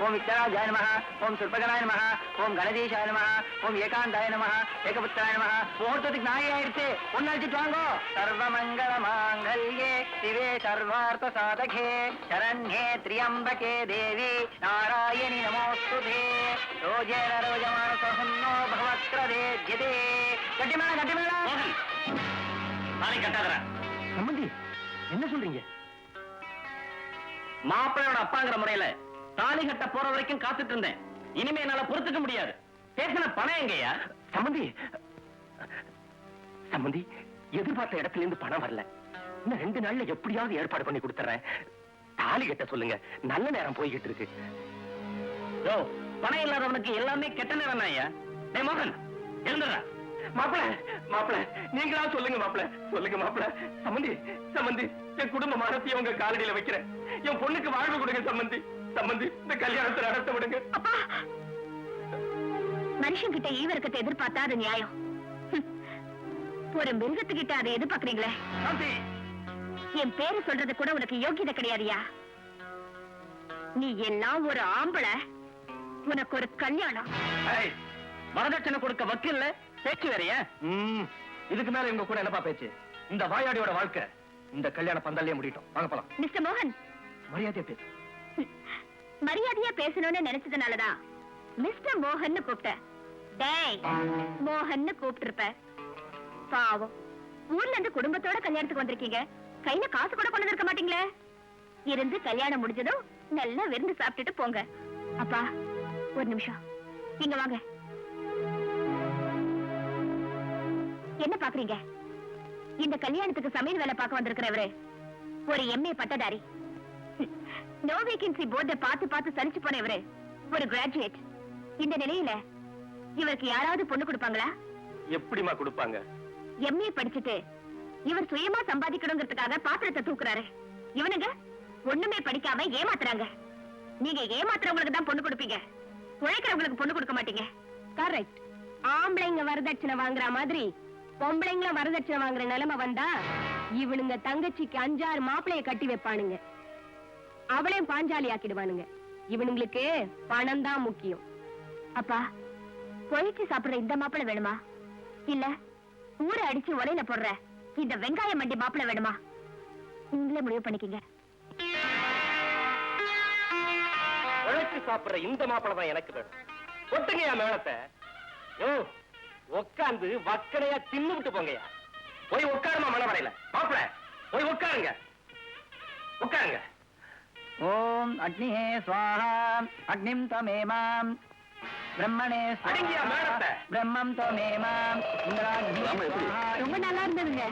ஓம் விக்னராஜாய நமஹ, ஓம் சுற்பகனாய நமஹ, ஓம் கணதீஷாய நமஹ, ஓம் ஏகாந்தாய நமஹ, ஏகபுத்திராய நமஹ. முகூர்த்தத்துக்கு நாய் ஆயிடுச்சு, ஒன்னு அழைச்சிட்டு வாங்கோ. சர்வமங்கள மாங்கல்யே சிவே சர்வார்த்த சாதகே சரண்யே திரியம்பகே தேவி நாராயணி நமோஸ்துதே. ரோஜேன ரோஜமான சஹன்னோ பகவத்ரதே ஜெதே. கட்டிமேள கட்டிமேள. தாலி கட்டாதரா. சம்பந்தி என்ன சொல்றீங்க? மாப்பிள்ளையோட அப்பாங்கிற முறையில தாலி கட்ட போற வரைக்கும் காத்துட்டு இருந்தேன். இனிமே என்னால பொறுத்துக்க முடியாது. பேசின பணம் எங்கயா? சம்பந்தி சம்பந்தி, எதிர்பார்த்த இடத்துல இருந்து பணம் வரல. இன்னும் 2 நாள்ல எப்படியாவது ஏற்பாடு பண்ணி கொடுத்துறேன். தாலி கட்ட சொல்லுங்க, நல்ல நேரம் போய்கிட்டு இருக்கு. யோ, பணம் இல்லாதவனுக்கு எல்லாமே கெட்ட நேரம் தான் ஐயா. டேய் மோகன், எழுந்துடா. மாப்பிள மாப்பிள, நீங்களா சொல்லுங்க மாப்பிள, சொல்லுங்க மாப்பிள. சம்பந்தி சம்பந்தி, என் குடும்ப மரத்தையும் உங்க காலடியில வைக்கிறேன். என் பொண்ணுக்கு வாழ்வு கொடுங்க சம்பந்தி. சம்பந்தி, இந்த கல்யாணத்தை நடத்த விடுங்க. மனுஷன் கிட்ட ஈவரக்கத்தை எதிர்பார்த்தா அது நியாயம். ஒரு மிருகத்துக்கிட்ட அதை எதிர்பார்க்கறீங்களே. என் பேரு சொல்றது கூட உனக்கு யோகியதை கிடையாதியா? நீ எல்லாம் ஒரு ஆம்பளை, உனக்கு ஒரு கல்யாணம். வரதட்சணை கொடுக்க வக்கீல்ல பேச்சு வேறையா? இதுக்கு மேல இவங்க கூட என்னப்பா பேச்சு? இந்த வாயாடியோட வாழ்க்கை இந்த கல்யாண பந்தல்லே முடியட்டும். வாங்க போலாம். மிஸ்டர் மோகன், மரியாதையா பேசு. மரியாதையா பேசணும்னு நினைச்சதுனாலதான் மிஸ்டர் மோகன் கூப்பிட்ட. டேய் மோகன் கூப்பிட்டு இருப்ப. பாவம், ஊர்ல இருந்து குடும்பத்தோட கல்யாணத்துக்கு வந்திருக்கீங்க. கையில காசு கூட கொண்டு இருக்க மாட்டீங்களே. இருந்து கல்யாணம் முடிஞ்சதும் நல்லா விருந்து சாப்பிட்டுட்டு போங்க. அப்பா ஒரு நிமிஷம் இங்க வாங்க. என்ன பாக்குறீங்க? இந்த கல்யாணத்துக்கு சமையல் வேலை பார்க்க வந்திருக்கிறவரு ஒரு MA பட்டதாரி. நோ வேகன்சி போர்ட பார்த்து பார்த்து சலிச்சு போனவரு ஒரு கிராஜுவேட். இந்த நிலையில இவருக்கு யாராவது பொண்ணு கொடுப்பாங்களா? எப்படிமா கொடுப்பாங்க? MA படிச்சுட்டு இவர் சுயமா சம்பாதிக்கணுங்கிறதுக்காக பாத்திரத்தை தூக்குறாரு. இவனுங்க ஒண்ணுமே படிக்காம ஏமாத்துறாங்க. நீங்க ஏமாத்துறவங்களுக்கு தான் பொண்ணு கொடுப்பீங்க, உழைக்கிறவங்களுக்கு பொண்ணு கொடுக்க மாட்டீங்க. கரெக்ட். ஆம்பளைங்க வரதட்சணை வாங்குற மாதிரி பொம்பளைங்கள வரதட்சணை வாங்குற நிலைமை வந்தா இவனுங்க தங்கச்சிக்கு 5-6 மாப்பிளைய கட்டி வைப்பானுங்க. அவளையும் பாஞ்சாலி ஆக்கிடுவானுங்க. இவனுங்களுக்கு பணம் தான் முக்கியம். அப்பா, பொழிச்சு சாப்பிடுற இந்த மாப்பிளை வேணுமா, இல்ல ஊரை அடிச்சு உலையில போடுற இந்த வெங்காய மண்டி மாப்பிளை வேணுமா? நீங்களே முடிவு பண்ணிக்கீங்க. உழைச்சு சாப்பிடுற இந்த மாப்பிளை தான் எனக்கு வேணும். ஒட்டுங்க என் மேளத்தை. உட்கார்ந்து வக்கனையா தின்னு விட்டு போங்கயா. போய் உட்காருமா மனவரையில. மாப்பிள போய் உட்காருங்க, உட்காருங்க. ஓம் அக்னிஹே ஸ்வாஹா அக்னிம் தமேமாம் பிரம்மணே அடங்கியா மேளத்தை. பிரம்மம் தமேமாம் இந்திராக்னி ஸ்வாஹா. ரொம்ப நல்லா இருந்ததுங்க.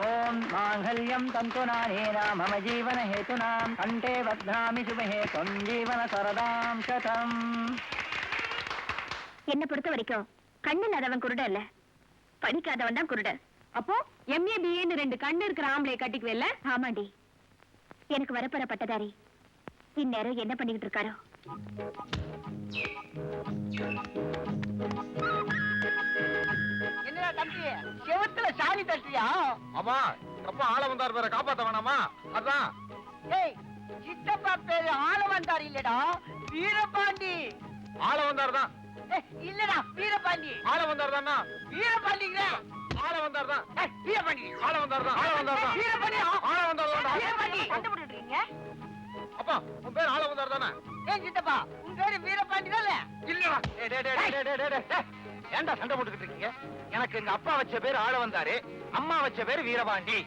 ஓம் மாங்கல்யம் தந்துநானேன மம ஜீவன ஹேதுனாம் கண்டே வத்னாமி சுபஹே த்வம் ஜீவன சரதாம் சதம். என்ன பொறுத்த வரைக்கும் கண்ணு இல்லாதவன் குருட இல்ல, படிக்காதவன் தான் குருட. அப்போ MA BAன்னு 2 கண்ணு இருக்கிற ஆம்பளை கட்டிக்குவேல்ல? ஆமாண்டி. எனக்கு வரப்போற பட்டதாரி இந்நேரம் என்ன பண்ணிக்கிட்டு இருக்காரோ. என்னடா தம்பி, செவத்துல சாணி தட்டியா? ஆமா, அப்பா ஆள வந்தார் பேரை காப்பாத்த வேணாமா? அதான். ஏய், சித்தப்பா பேரு ஆள வந்தார் இல்லடா, வீரபாண்டி. ஆள வந்தார் தான். இல்லடா, வீரபாண்டி. ஆள வந்தார் தானா? வீரபாண்டிங்க. ஆள வந்தார் தான். வீரபாண்டி. ஆள வந்தார் தான். ஆள வந்தார் தான். வீரபாண்டி. ஆள வந்தார் தான். வீரபாண்டி. கண்டுபிடிக்கிறீங்க? அப்பா, உன் பேர் ஆள வந்தார் தானே? ஏன் சித்தப்பா, உன் பேரு வீரபாண்டி தானே? இல்லடா. ஏன்டா சண்டை போட்டுக்கிட்டு இருக்கீங்க? எனக்கு எங்க அப்பா வச்ச பேர் ஆள வந்தாரு, அம்மா வச்ச பேர் வீரபாண்டி.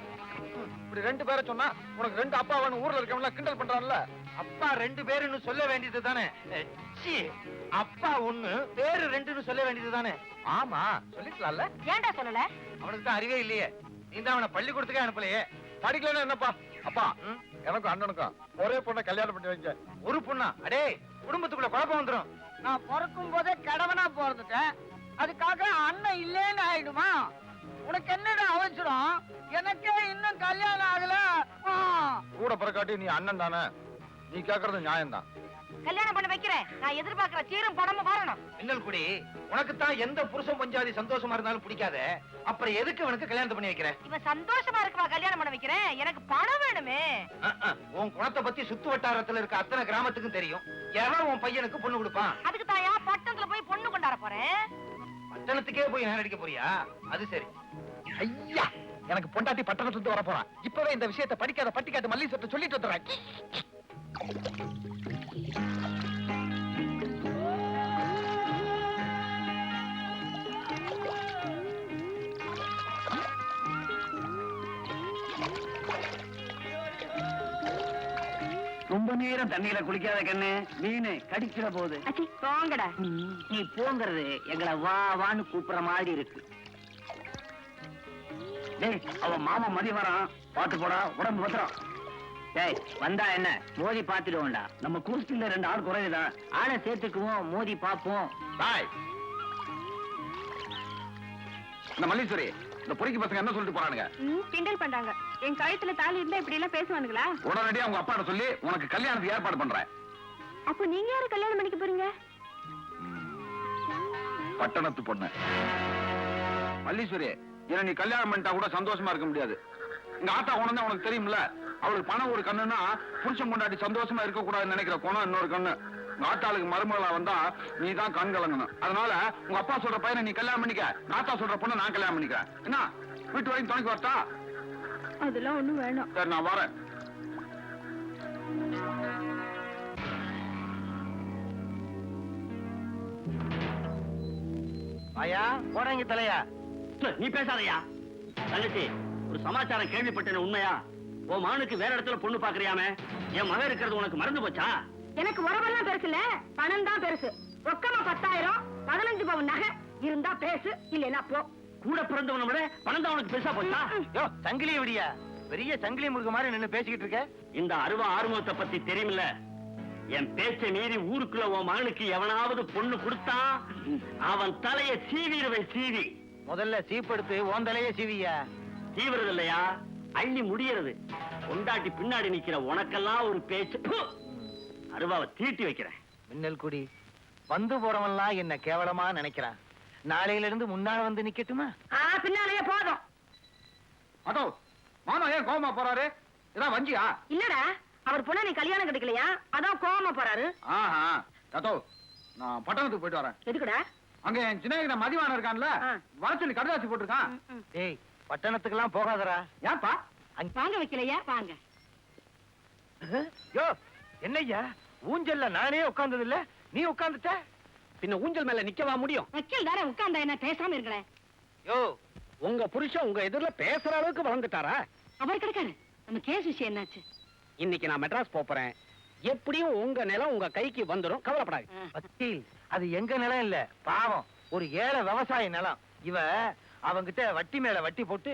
இப்படி 2 பேரை சொன்னா உனக்கு 2 அப்பாவன்னு ஊர்ல இருக்கவங்க கிண்டல் பண்றான்ல. அப்பா 2 பேருன்னு சொல்ல வேண்டியது தானே? அப்பா 1 பேரு 2ன்னு சொல்ல வேண்டியது தானே? ஆமா, சொல்லிக்கலாம்ல. ஏன்டா சொல்லல? அவனுக்கு தான் அறிவே இல்லையே. நீ தான் அவனை பள்ளிக்கூடத்துக்கே அனுப்பலையே. படிக்கலன்னா என்னப்பா? அப்பா, எனக்கும் அண்ணனுக்கும் ஒரே பொண்ணை கல்யாணம் பண்ணி வைங்க. ஒரு பொண்ணா? அடே, குடும்பத்துக்குள்ள குழப்பம் வந்துரும். நான் பிறக்கும் போதே கடவனா பிறந்துட்டேன், அதுக்காக அண்ணன் இல்லேன்னு ஆயிடுமா? உனக்கு என்னடா அவசரம்? எனக்கே இன்னும் கல்யாணம் ஆகல. கூட பிறக்காட்டி நீ அண்ணன் தானே, நீ கேக்குறது நியாயம் தான். கல்யாணம் பண்ண வைக்கிறேன். நான் எதிர்பார்க்கிற சீரும் பணமும் வரணும். மின்னல் குடி, உனக்கு தான் எந்த புருஷன் பஞ்சாதி சந்தோஷமா இருந்தாலும் பிடிக்காத, அப்புறம் எதுக்கு இவனுக்கு கல்யாணத்தை பண்ணி வைக்கிற? இவன் சந்தோஷமா இருக்கவா கல்யாணம் பண்ண வைக்கிறேன். எனக்கு பணம் வேணுமே. உன் குணத்தை பத்தி சுத்து வட்டாரத்துல இருக்க அத்தனை கிராமத்துக்கும் தெரியும். எவன் உன் பையனுக்கு பொண்ணு கொடுப்பான்? அதுக்கு தாயா பட்டணத்துல போய் பொண்ணு கொண்டாட போறேன். பட்டணத்துக்கே போய் நேரடிக்க போறியா? அது சரி. ஐயா, எனக்கு பொண்டாட்டி பட்டணத்துல வர போறான். இப்பவே இந்த விஷயத்தை படிக்காத பட்டிக்காட்டு மல்லி சட்டை சொல்லிட்டு வந்துடுறேன். ரொம்ப நேரம் தண்ணியில குளிக்காத கண்ணு, மீன் கடிச்சிட போகுது. அச்சி போங்கடா. நீ போங்கிறது எங்களை வா வான்னு கூப்பிடுற மாதிரி இருக்கு. டேய், அவன் மாமா மதி வரான், பாத்து போடா, உடம்பு பத்திரம். டேய், வந்தா என்ன, மோதி பாத்துடுவோம்டா. நம்ம குருஸ்டில 2 ஆள் குறையுதான், ஆளை சேர்த்துக்குவோம், மோதி பாப்போம். பாய். இந்த மல்லீஸ்வரி, இந்த பொறிக்கு பசங்க என்ன சொல்லிட்டு போறானுங்க? கிண்டல் பண்றாங்க. என் கழுத்துல தாலி இருந்தா இப்படி எல்லாம் பேசுவானுங்களா? உடனடியா உங்க அப்பாட்ட சொல்லி உனக்கு கல்யாணத்துக்கு ஏற்பாடு பண்றேன். அப்போ நீங்க யாரு கல்யாணம் பண்ணிக்க போறீங்க? பட்டணத்து பொண்ணு. மல்லீஸ்வரி, என்ன நீ கல்யாணம் பண்ணிட்டா கூட சந்தோஷமா இருக்க முடியாது. எங்க ஆத்தா குணம் தான் உனக்கு தெரியும்ல. அவளுக்கு பணம் ஒரு கண்ணுன்னா புருஷன் கொண்டாடி சந்தோஷமா இருக்க கூடாதுன்னு நினைக்கிற குணம் இன்னொரு கண்ணு. ஆத்தாளுக்கு மருமகளா வந்தா நீ தான் கண் கலங்கணும். அதனால உங்க அப்பா சொல்ற பையனை நீ கல்யாணம் பண்ணிக்க, ஆத்தா சொல்ற பொண்ணை நான் கல்யாணம் பண்ணிக்கிறேன். என்ன வீட்டு வரைக்கும் துணைக்கு வரட்டா? அதெல்லாம் ஒண்ணும் வேணும். சரி, நான் வரேன். ஆயா போறாங்க தலையா. நீ பேசாதயா தங்கச்சி. ஒரு சமாச்சாரம் கேள்விப்பட்டேன், உண்மையா? உன் மகனுக்கு வேற இடத்துல பொண்ணு பாக்குறியாமே. என் மகன் இருக்கிறது உனக்கு மறந்து போச்சா? எனக்கு உறவெல்லாம் பெருசு இல்ல, பணம் தான் பெருசு. ரொக்கமா 10,000, 15 பவுன் நகை இருந்தா பேசு, இல்லைன்னா போ. கூட பிறந்தவனை விட பணம் தான் உனக்கு பெருசா போச்சா? யோ, சங்கிலிய விடியா, பெரிய சங்கிலி முருக மாதிரி நின்னு பேசிக்கிட்டு இருக்க. இந்த ஆறுமுகத்தை பத்தி தெரியுமில்ல. என் பேச்சை மீறி ஊருக்குள்ள உன் மகனுக்கு எவனாவது பொண்ணு கொடுத்தா அவன் தலைய சீவிடுவேன். சீவி முதல்ல சீப்படுத்து உன் தலையே சீவியா. சீவுறது இல்லையா, அள்ளி முடியறது. கொண்டாட்டி பின்னாடி நிக்கிற உனக்கெல்லாம் ஒரு பேச்சு. அருவாவை தீட்டி வைக்கிறேன். மின்னல் குடி, வந்து போறவன்லாம் என்ன கேவலமா நினைக்கிறான். நாளையில இருந்து முன்னால வந்து நிக்கட்டுமா? பின்னாலேயே போதும். அதோ மாமா ஏன் கோவமா போறாரு? இதான் வஞ்சியா? இல்லடா, அவர் பொண்ணு நீ கல்யாணம் கிடைக்கலையா, அதான் கோவமா போறாரு. ஆஹா, அதோ நான் பட்டணத்துக்கு போயிட்டு வரேன். எதுக்குடா? அங்க என் சின்ன மதிவான இருக்கான்ல, வர சொல்லி கடுதாசி போட்டிருக்கான். ஏய், பட்டணத்துக்கு போகாதரா. ஏன்பா? வாங்க வைக்கலையா? வாங்க. யோ, என்னய்யா ஊஞ்சல்ல நானே உட்கார்ந்தது இல்ல, நீ உட்கார்ந்துட்ட. பின்ன ஊஞ்சல் மேல நிக்கவா முடியும்? வக்கீல் தானே உட்கார்ந்தா என்ன, பேசாம இருக்கல. யோ, உங்க புருஷன் உங்க எதிரில பேசுற அளவுக்கு வளர்ந்துட்டாரா? அவர் கிடைக்காரு. நம்ம கேஸ் விஷயம் என்னாச்சு? இன்னைக்கு நான் மெட்ராஸ் போறேன். எப்படியும் உங்க நிலம் உங்க கைக்கு வந்துடும், கவலைப்படாது. வக்கீல், அது எங்க நிலம் இல்ல, பாவம் ஒரு ஏழை விவசாய நிலம். இவ அவங்கிட்ட வட்டி மேல வட்டி போட்டு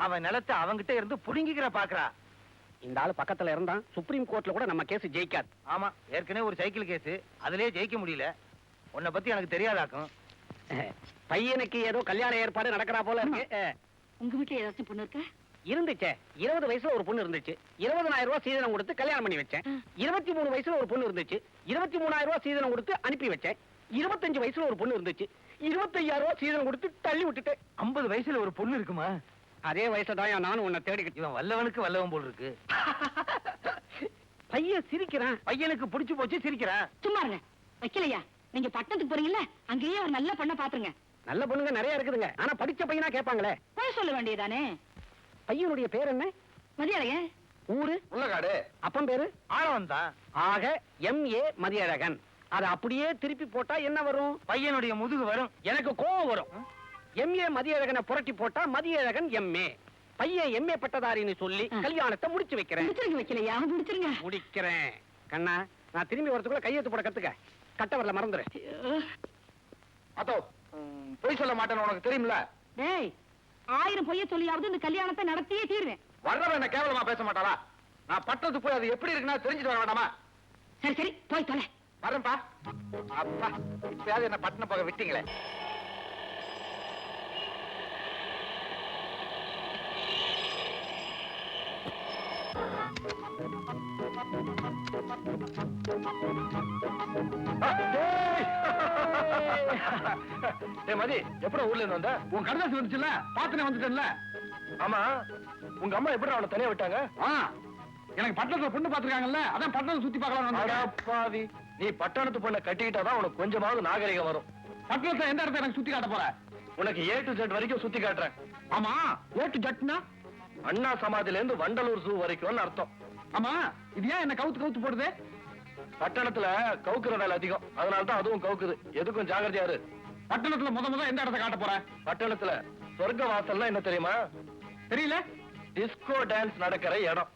அவன் நிலத்தை அவங்கிட்ட இருந்து புடுங்கிக்கிற பாக்குறா. இந்த ஆளு பக்கத்துல இருந்தான், சுப்ரீம் கோர்ட்ல கூட நம்ம கேஸ் ஜெயிக்காது. ஆமா, ஏற்கனவே ஒரு சைக்கிள் கேஸ், அதுலயே ஜெயிக்க முடியல. உன்னை பத்தி எனக்கு தெரியாதாக்கும். பையனுக்கு ஏதோ கல்யாண ஏற்பாடு நடக்கிறா போல இருக்கு. உங்க வீட்டுல ஏதாச்சும் பொண்ணு இருக்கா? இருந்துச்சே, 20 வயசுல ஒரு பொண்ணு இருந்துச்சு. 20,000 ரூபாய் சீதனம் கொடுத்து கல்யாணம் பண்ணி வச்சேன். 23 வயசுல ஒரு பொண்ணு இருந்துச்சு. 23,000 ரூபாய் சீதனம் கொடுத்து அனுப்பி வச்சேன். 25 வயசுல ஒரு பொண்ணு இருந்துச்சு. 25,000 ரூபாய் சீதனம் கொடுத்து தள்ளி விட்டுட்டேன். 50 வயசுல ஒரு பொண்ணு இருக்குமா? அதே வயசுல தான் நானும் உன்னை தேடிக்கிட்டு. இவன் வல்லவனுக்கு வல்லவன் போல் இருக்கு. பையன் சிரிக்கிறான், பையனுக்கு பிடிச்சு போச்சு, சிரிக்கிறான். சும்மா இருங்க. வைக்கலையா, நீங்க பட்டணத்துக்கு போறீங்கல்ல, அங்கேயே ஒரு நல்ல பொண்ணை பாத்துருங்க. நல்ல பொண்ணுங்க நிறைய இருக்குதுங்க, ஆனா படிச்ச பையனா கேட்பாங்களே. போய் சொல்ல வேண்டியதானே. பையனுடைய பேர் என்ன? மதியாளைய ஊரு உள்ளகாடு. அப்பன் பேரு ஆழவன் தான். ஆக MA மதியழகன். அத அப்படியே திருப்பி போட்டா என்ன வரும்? பையனுடைய முதுகு வரும். எனக்கு கோவம் வரும். MA மதியழகனை புரட்டி போட்டா மதியழகன் MA. பையன் MA பட்டதாரின்னு சொல்லி கல்யாணத்தை முடிச்சு வைக்கிறேன். முடிச்சிருங்க. வைக்கலையா, முடிச்சிருங்க. முடிக்கிறேன். கண்ணா, நான் திரும்பி வரதுக்குள்ள கையெழுத்து போட கத்துக்க. கட்ட வரல மறந்துரு. அதோ பொய் சொல்ல மாட்டேன்னு உனக்கு தெரியும்ல. டேய், 1000 பொய்ய சொல்லியாவது இந்த கல்யாணத்தை நடத்தியே தீர்வேன். வர்றவன் என்ன கேவலமா பேச மாட்டாளா? நான் பட்டத்துக்கு போய் அது எப்படி இருக்குன்னா தெரிஞ்சுட்டு வர வேண்டாமா? சரி சரி, போய் தொலை. வரேன்ப்பா. அப்பா, இப்பயாவது என்ன பட்டணம் போக விட்டீங்களே. டேய் மதி எப்படா ஊர்ல இருந்து வந்த? உன் கடைசி வந்துச்சுல்ல பாத்துனே வந்துட்டேன்ல. ஆமா, உங்க அம்மா எப்படி அவனை தனியா விட்டாங்க? எனக்கு பட்டணத்துல பொண்ணு பாத்துருக்காங்கல்ல, அதான் பட்டணத்தை சுத்தி பார்க்கலாம். பாவி, நீ பட்டணத்து பொண்ணை கட்டிக்கிட்டாதான் உனக்கு கொஞ்சமாவது நாகரிகம் வரும். பட்டணத்துல எந்த இடத்த எனக்கு சுத்தி காட்ட போற? உனக்கு A to Z வரைக்கும் சுத்தி காட்டுறேன். ஆமா, ஏட்டு ஜட்னா அண்ணா சமாதியில இருந்து வண்டலூர் ஜூ வரைக்கும்னு அர்த்தம். ஆமா, இது ஏன் என்ன கவுத்து கவுத்து போடுது? பட்டணத்துல கவுக்குற வேலை அதிகம், அதனாலதான் அதுவும் கவுக்குது. எதுக்கும் ஜாகிரதையா இரு. பட்டணத்துல முத எந்த இடத்த காட்ட போற? பட்டணத்துல சொர்க்க வாசல்னா என்ன தெரியுமா? தெரியல. டிஸ்கோ டான்ஸ் நடக்கிற இடம்.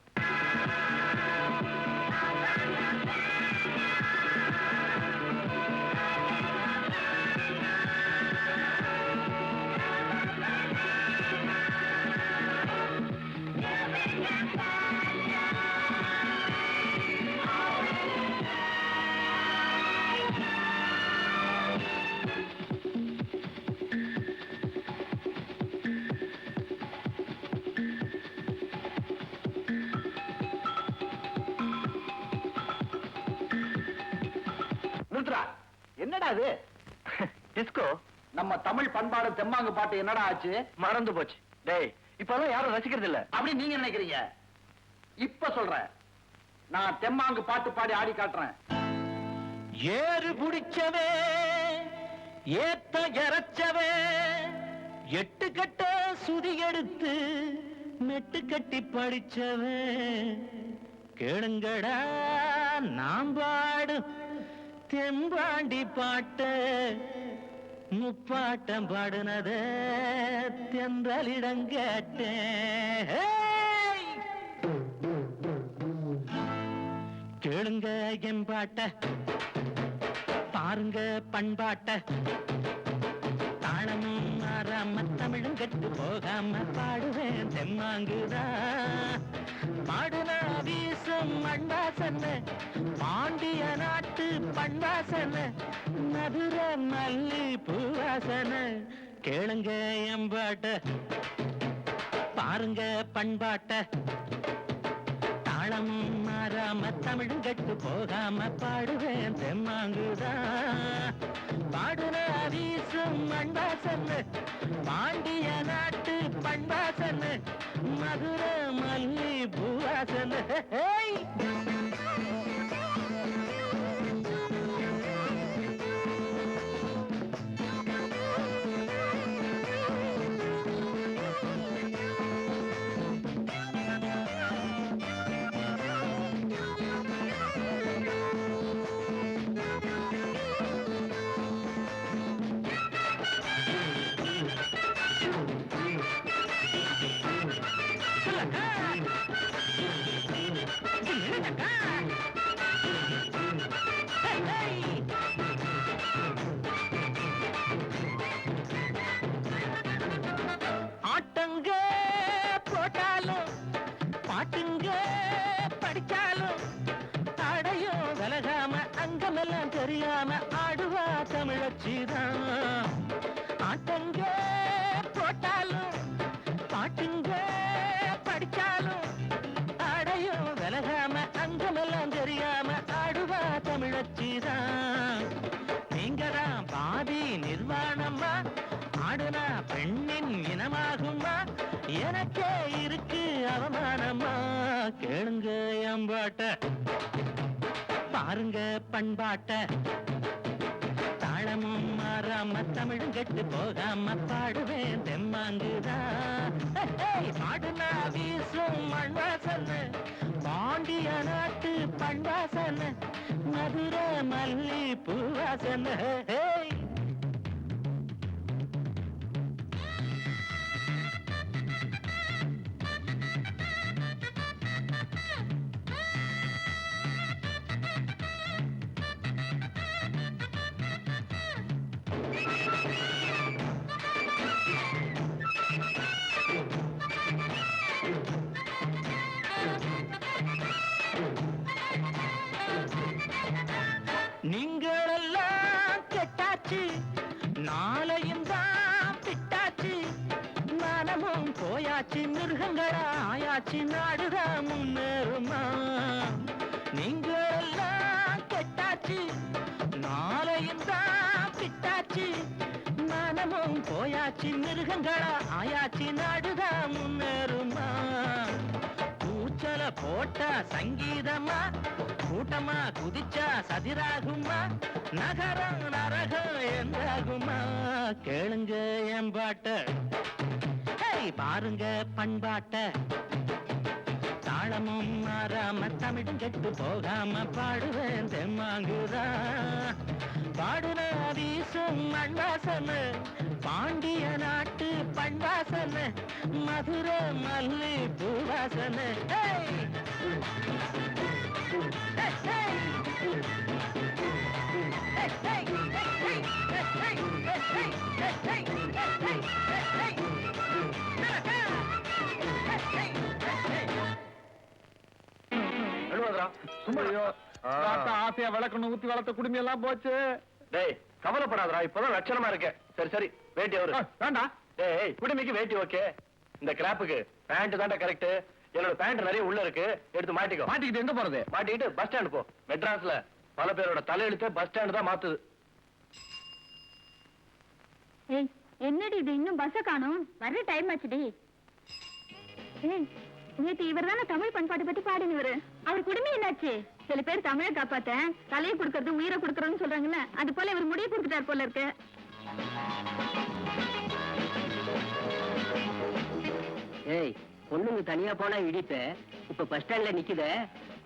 என்னடா அது? டிஸ்கோ. நம்ம தமிழ் பண்பாடு தெம்மாங்கு பாட்டு என்னடா ஆச்சு? மறந்து போச்சு. டேய், இப்பெல்லாம் யாரும் ரசிக்கிறது இல்ல. அப்படி நீங்க நினைக்கிறீங்க? இப்ப சொல்றேன், நான் தெம்மாங்கு பாட்டு பாடி ஆடி காட்டுறேன். ஏறு புடிச்சவே ஏத்த இறச்சவே எட்டு கட்ட சுதி எடுத்து மெட்டு கட்டி படிச்சவே கேளுங்கடா நாம் பாடு தெம்பாண்டி பாட்டு முப்பாட்டம் பாடுனத தென்றலிடம் கேட்டேன். கேளுங்க எம்பாட்ட பாருங்க பண்பாட்ட தாளமும் மாறாம தமிழும் கெட்டு போகாம பாடுவேன் தெம்மாங்குதான். பாடுனா வீசும் மண்வாசன பாண்டிய நாட்டு பண்வாசன மதுர மல்லி பூவாசன. கேளுங்க எம்பாட்ட பாருங்க பண்பாட்ட தாளமும் மாறாம தமிழும் கெட்டு போகாம பாடுவேன் தெம்மாங்குதான். பாடுனா வீசும் மண்வாசன பாண்டிய நாட்டு பண்பாசன மதுர மல்லி பூவாசன. ஆட்டங்க போட்டாலும் பாட்டுங்க படிச்சாலும் ஆடையும் விலகாம அங்கமெல்லாம் தெரியாம ஆடுவா தமிழச்சிதான். ஆட்டங்க போட்டாலும் பாட்டுங்க படிச்சாலும் ஆடையும் விலகாம அங்கமெல்லாம் தெரியாம ஆடுவா தமிழச்சிதான். நீங்கதான் பாதி நிர்வாணமா ஆடுனா பெண்ணின் இனமாகுமா எனக்கே இருக்கு அவமானமா. கேளுங்க எம்பாட்ட பாருங்க பண்பாட்ட தாளமும் மாறாம தமிழும் கெட்டு போகாம பாடுவேன் தெம்மாங்குதான். பாடுனா வீசும் மண்வாசன பாண்டிய நாட்டு பண்வாசன மதுர மல்லி பூவாசன. நீங்களெல்லாம் கெட்டாச்சு நாளையும் தான் பிட்டாச்சு மனமும் போயாச்சு மிருகங்களா ஆயாச்சு நாடுதான் முன்னேறுமா. நீங்களெல்லாம் கெட்டாச்சு நாளையும் தான் பிட்டாச்சு போயாச்சு மிருகங்களா ஆயாச்சு நாடுதான் முன்னேறுமா கூச்சல போட்டா சங்கீதமா கூட்டமா குதிச்சா சதிராகுமா நகரம் நரகம் என்றாகுமா கேளுங்க என் பாட்ட பாருங்க பண்பாட்ட தாளமும் மாறாம தமிழும் கெட்டு போகாம பாடுவேன் தெம்மாங்குதா பாடுன வீசும் மண்வாசன பாண்டிய நாட்டு பண்வாசன மதுரை மல்லி பூவாசன ஆசையா விளக்கணும் ஊத்தி வளர்த்த குடும்பம் எல்லாம் போச்சு. டேய் கவலைப்படாதடா, இப்பதான் லட்சணமா இருக்க. சரி சரி வேட்டி அவரு வேண்டாம். டேய் குடுமிக்கு வேட்டி ஓகே, இந்த கிராப்புக்கு பேண்ட் தான்டா கரெக்ட். என்னோட பேண்ட் நிறைய உள்ள இருக்கு, எடுத்து மாட்டிக்கோ. மாட்டிக்கிட்டு எங்க போறது? மாட்டிக்கிட்டு பஸ் ஸ்டாண்ட் போ. மெட்ராஸ்ல பல பேரோட தலையெழுத்து பஸ் ஸ்டாண்ட் தான் மாத்துது. ஏய் என்னடி இது இன்னும் பஸ்ஸ காணோம்? வர டைம் ஆச்சுடி. ஏய் நேத்து இவர் தானே தமிழ் பண்பாட்டை பத்தி பாடினவரு, அவர் குடுமி என்னாச்சு? சில பேர் தமிழை காப்பாத்த தலையை கொடுக்கறது உயிரை கொடுக்கறதுன்னு சொல்றாங்கல்ல, அது போல இவர் முடிய கொடுத்துட்டார் போல இருக்கு. ஏய் பொண்ணுங்க தனியா போனா இடிப்ப, இப்ப பஸ் ஸ்டாண்ட்ல நிக்குத,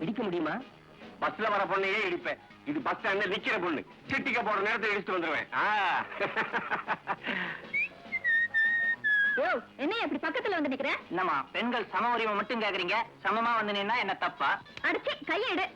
இடிக்க முடியுமா? பஸ்ல வர பொண்ணையே இடிப்பேன், இது பஸ் ஸ்டாண்ட்ல நிக்கிற பொண்ணு. சிட்டிக்க போற நேரத்தை இடிச்சுட்டு வந்துருவேன். ஓ என்ன அப்படி பக்கத்துல வந்து நிக்கிற? என்னம்மா பெண்கள் சம உரிமை மட்டும் கேக்குறீங்க, சமமா வந்து நின்னா என்ன தப்பா? அடிச்சு கையெடு.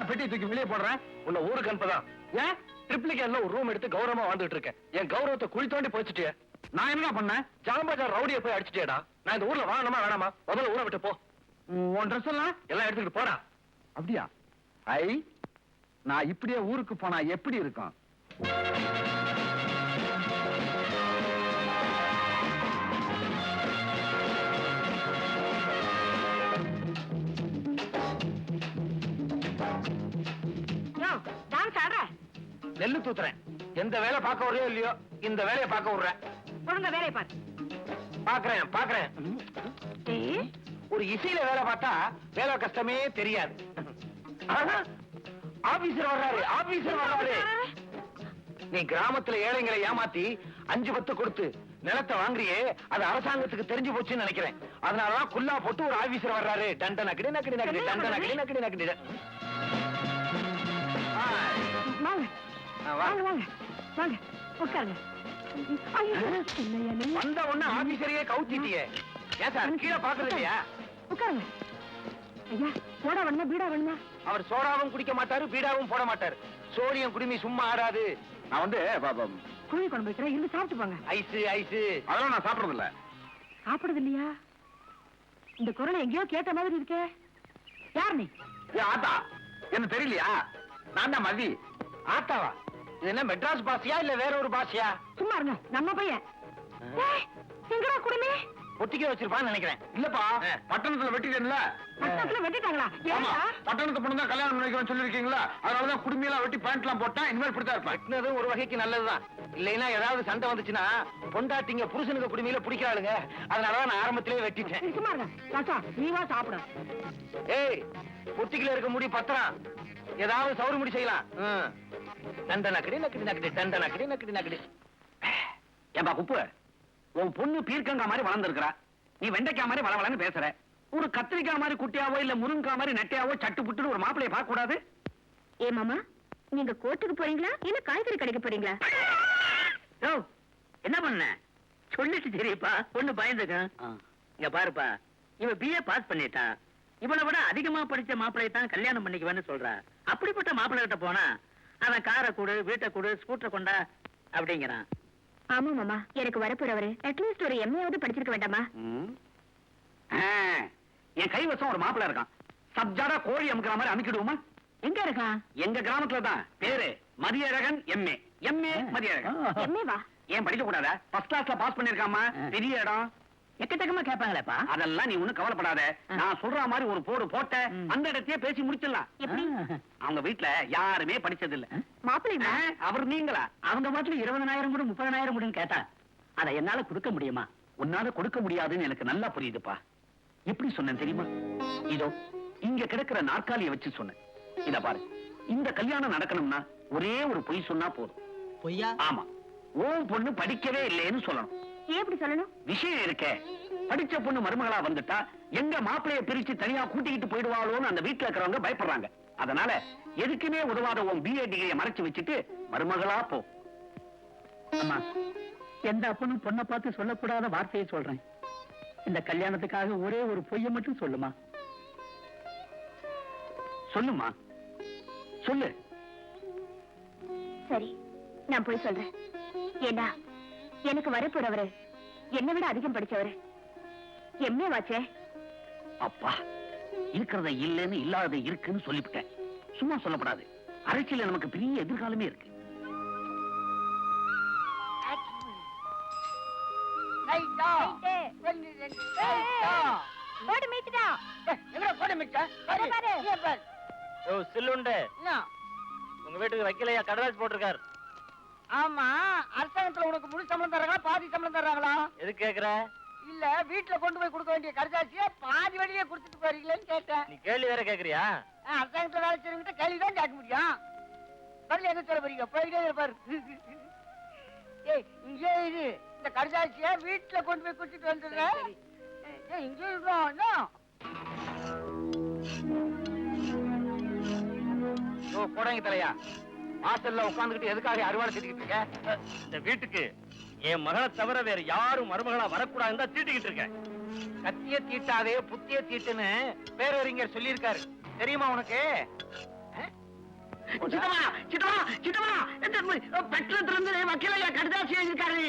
பெட்டி தூக்கி வெளியே போடுறேன். உன்னை ஊருக்கு அனுப்பதான். ஏன் ட்ரிப்ளிகேட்ல ஒரு ரூம் எடுத்து கௌரவமா வாழ்ந்துட்டு இருக்கேன். என் கௌரவத்தை குழி தோண்டி போச்சுட்டிய. நான் என்ன பண்ணேன்? ஜாம்பஜார் ரவுடியை போய் அடிச்சுட்டேடா. நான் இந்த ஊர்ல வாழணுமா வேணாமா? முதல்ல ஊரை விட்டு போ. உன் ட்ரெஸ் எல்லாம் எடுத்துக்கிட்டு போடா. அப்படியா? நான் இப்படியே ஊருக்கு போனா எப்படி இருக்கும்? நெல்லு தூத்துறேன். எந்த வேலை பார்க்க வரையோ இல்லையோ, இந்த வேலையை பார்க்க விடுறேன். ஒழுங்க வேலையை பாரு. பாக்குறேன். ஒரு இசையில வேலை பார்த்தா வேலை கஷ்டமே தெரியாது. ஆபீசர் வர்றாரு. நீ கிராமத்துல ஏழைங்களை ஏமாத்தி 5-10 கொடுத்து நிலத்தை வாங்குறியே, அது அரசாங்கத்துக்கு தெரிஞ்சு போச்சுன்னு நினைக்கிறேன். அதனாலதான் குல்லா போட்டு ஒரு ஆபீசர் வர்றாரு. டண்ட நக்கடி நக்கடி நக்கடி டண்ட நக்கடி நக்கடி நக்கடி. வாங்க வாங்க வாங்க உட்காருங்க. வந்த உடனே ஆபீசரையே கவுத்திட்டியே. ஏன் சார் கீழே பாக்குறது இல்லையா? உட்காருங்க. ஐயா சோடா வேணுமா பீடா வேணுமா? அவர் சோடாவும் குடிக்க மாட்டாரு, பீடாவும் போட மாட்டாரு. சோடியம் குடிமி சும்மா ஆடாது. நான் கோழி குழம்பு வைக்கிறேன் இருந்து சாப்பிட்டு போங்க. ஐஸ் ஐஸ் அதெல்லாம் நான் சாப்பிடுறது இல்ல. சாப்பிடுறது இல்லையா? இந்த குரலை எங்கேயோ கேட்ட மாதிரி இருக்கே. யார் நீ? ஆத்தா என்ன தெரியலையா? நான் தான் மதி. ஆத்தாவா? இது என்ன மெட்ராஸ் பாஷையா இல்ல வேற ஒரு பாஷையா? சும்மா இருங்க, நம்ம பையன். எங்கடா குடுமே? ஒத்திக்க வச்சிருப்பான்னு நினைக்கிறேன். இல்லப்பா, பட்டணத்துல வெட்டிட்டேன்ல. பட்டணத்துல வெட்டிட்டாங்களா? ஆமா, ஏன்டா? பட்டணத்து பொண்ணு தான் கல்யாணம் பண்ணிக்கிறேன்னு சொல்லிருக்கீங்களா? அதனாலதான் குடுமையெல்லாம் வெட்டி பேண்ட் எல்லாம் போட்டா இனிமேல் இப்படித்தான் இருப்பேன். வெட்டினதும் ஒரு வகைக்கு நல்லதுதான். இல்லைன்னா ஏதாவது சண்டை வந்துச்சுன்னா பொண்டாட்டிங்க புருஷனுக்கு குடுமையில பிடிக்கிறாளுங்க. அதனாலதான் நான் ஆரம்பத்திலேயே வெட்டிட்டேன். நீ சும்மா இருங்க. ராசா, நீ வா சாப்பிடு. ஏய், பொத்திக்கில இருக்க முடி பத்திரம். ஏதாவது சவுறு முடி செய்யலாம். தண்ட நக்கடி நக்கடி நக்கடி தண்ட நக்கடி நக்கடி நக்கடி. ஏம்பா குப்பு, உன் பொண்ணு பீர்க்கங்கா மாதிரி வளர்ந்துருக்கிறா, நீ வெண்டைக்காய் மாதிரி வளவளன்னு பேசுற. ஒரு கத்திரிக்காய் மாதிரி குட்டியாவோ இல்ல முருங்கா மாதிரி நெட்டையாவோ சட்டு புட்டுன்னு ஒரு மாப்பிளைய பார்க்க கூடாது? ஏ மாமா, நீங்க கோர்ட்டுக்கு போறீங்களா இல்ல காய்கறி கடைக்கு போறீங்களா? என்ன பண்ண சொல்லிட்டு தெரியப்பா, பொண்ணு பயந்துக்க. இங்க பாருப்பா, இவன் BA பாஸ் பண்ணிட்டான். இவனை விட அதிகமா படிச்ச மாப்பிளையை தான் கல்யாணம் பண்ணிக்குவேன்னு சொல்றா. அப்படிப்பட்ட மாப்பிள்ளை கிட்ட போனா அவன் காரை கொடு, வீட்டை கொடு, ஸ்கூட்டரை கொண்டா அப்படிங்கிறான். ஆமா மாமா, எனக்கு வரப்போறவரு அட்லீஸ்ட் ஒரு MA படிச்சிருக்க வேண்டாமா? என் கைவசம் ஒரு மாப்பிள்ளை இருக்கான். சப்ஜாடா கோழி அமுக்கிற மாதிரி அமுக்கிடுவோமா? எங்க இருக்கான்? எங்க கிராமத்துல தான். பேரு Mathiyazhagan MA. MA Mathiyazhagan. MA வா? ஏன் படிக்க கூடாதா? ஃபர்ஸ்ட் கிளாஸ்ல பாஸ் பண்ணிருக்காமா, பெரிய இடம். எக்கச்சக்கமா கேட்பாங்களேப்பா. அதெல்லாம் நீ ஒண்ணும் கவலைப்படாத. நான் சொல்ற மாதிரி ஒரு போடு போட்ட அந்த இடத்தையே பேசி முடிச்சிடலாம். எப்படி? அவங்க வீட்டுல யாருமே படிச்சது இல்ல. மாப்பிள்ளைங்களா? அவர் நீங்களா? அவங்க பாட்டுல 20,000 கூட 30,000 கூட கேட்டா அத என்னால கொடுக்க முடியுமா? உன்னால கொடுக்க முடியாதுன்னு எனக்கு நல்லா புரியுதுப்பா. எப்படி சொன்னேன் தெரியுமா? இதோ இங்க கிடக்கிற நாற்காலியை வச்சு சொன்னேன். இத பாரு, இந்த கல்யாணம் நடக்கணும்னா ஒரே ஒரு பொய் சொன்னா போதும். பொய்யா? ஆமா, உன் பொண்ணு படிக்கவே இல்லைன்னு சொல்லணும். ஏன் இப்படி சொல்லணும்? விஷயம் இருக்கே, படிச்ச பொண்ணு மருமகளா வந்துட்டா எங்க மாப்பிளைய பிரிச்சு தனியா கூட்டிக்கிட்டு போயிடுவாளோன்னு அந்த வீட்டுல இருக்கிறவங்க பயப்படுறாங்க. அதனால எதுக்குமே உதவாத உன் BA டிகிரியை மறைச்சு வச்சுட்டு மருமகளா போ. அம்மா, எந்த அப்பனும் பொண்ணை பார்த்து சொல்லக்கூடாத வார்த்தையை சொல்றேன். இந்த கல்யாணத்துக்காக ஒரே ஒரு பொய்யை மட்டும் சொல்லுமா. சொல்லுமா, சொல்லு. சரி, நான் போய் சொல்றேன். ஏண்டா, எனக்கு வரப்போறவரு என்னை விட அதிகம் படிச்சவரு. MA வாச்சே. அப்பா, இருக்கிறத இல்லைன்னு இல்லாத இருக்குன்னு சொல்லிவிட்டேன். சும்மா சொல்லப்படாது. அரசியல நமக்கு பெரிய எதிர்காலமே இருக்கு. போடு மீட்டுடா. எங்கடா போட மிச்சா? பாரு பாரு. இங்க பாரு. சில்லுண்டு என்ன? உங்க வீட்டுக்கு வைக்கலையா? கடலாச்சு போட்டிருக்காரு. ஆமா, அரசாங்கத்துல உனக்கு முழு சம்பளம் தர்றாங்களா பாதி சம்பளம் தர்றாங்களா? எதுக்கு கேக்குற? இல்ல வீட்டுல கொண்டு போய் கொடுக்க வேண்டிய கடைசாசிய பாதி வழியே கொடுத்துட்டு போறீங்களேன்னு கேட்டேன். நீ கேள்வி வேற கேக்குறியா? அரசாங்கத்துல வேலை செய்யறவங்கிட்ட கேள்விதான் கேட்க முடியும். பதில் என்ன சொல்ல போறீங்க? போயிட்டே இருப்பாரு. ஏய், இங்கே இது இந்த கடைசாசிய வீட்டுல கொண்டு போய் கொடுத்துட்டு வந்துடுறேன். ஏய், இங்கே இருக்கோம். ஓ, போடாங்க தலையா. வாசல்ல உட்கார்ந்துகிட்டு எதுக்காக அறுவாடை தீட்டிக்கிட்டு இருக்க? இந்த வீட்டுக்கு என் மகளை தவிர வேற யாரும் மருமகளா வரக்கூடாதுன்னு தான் தீட்டிக்கிட்டு இருக்கேன். கத்திய தீட்டாதே புத்திய தீட்டுன்னு பேரறிஞர் சொல்லியிருக்காரு. தெரியுமா உனக்கு? சித்தமா, சித்தமா, சித்தமா, பெட்லத்துல இருந்து வக்கீலையா கடிதாசி எழுதிருக்காரு.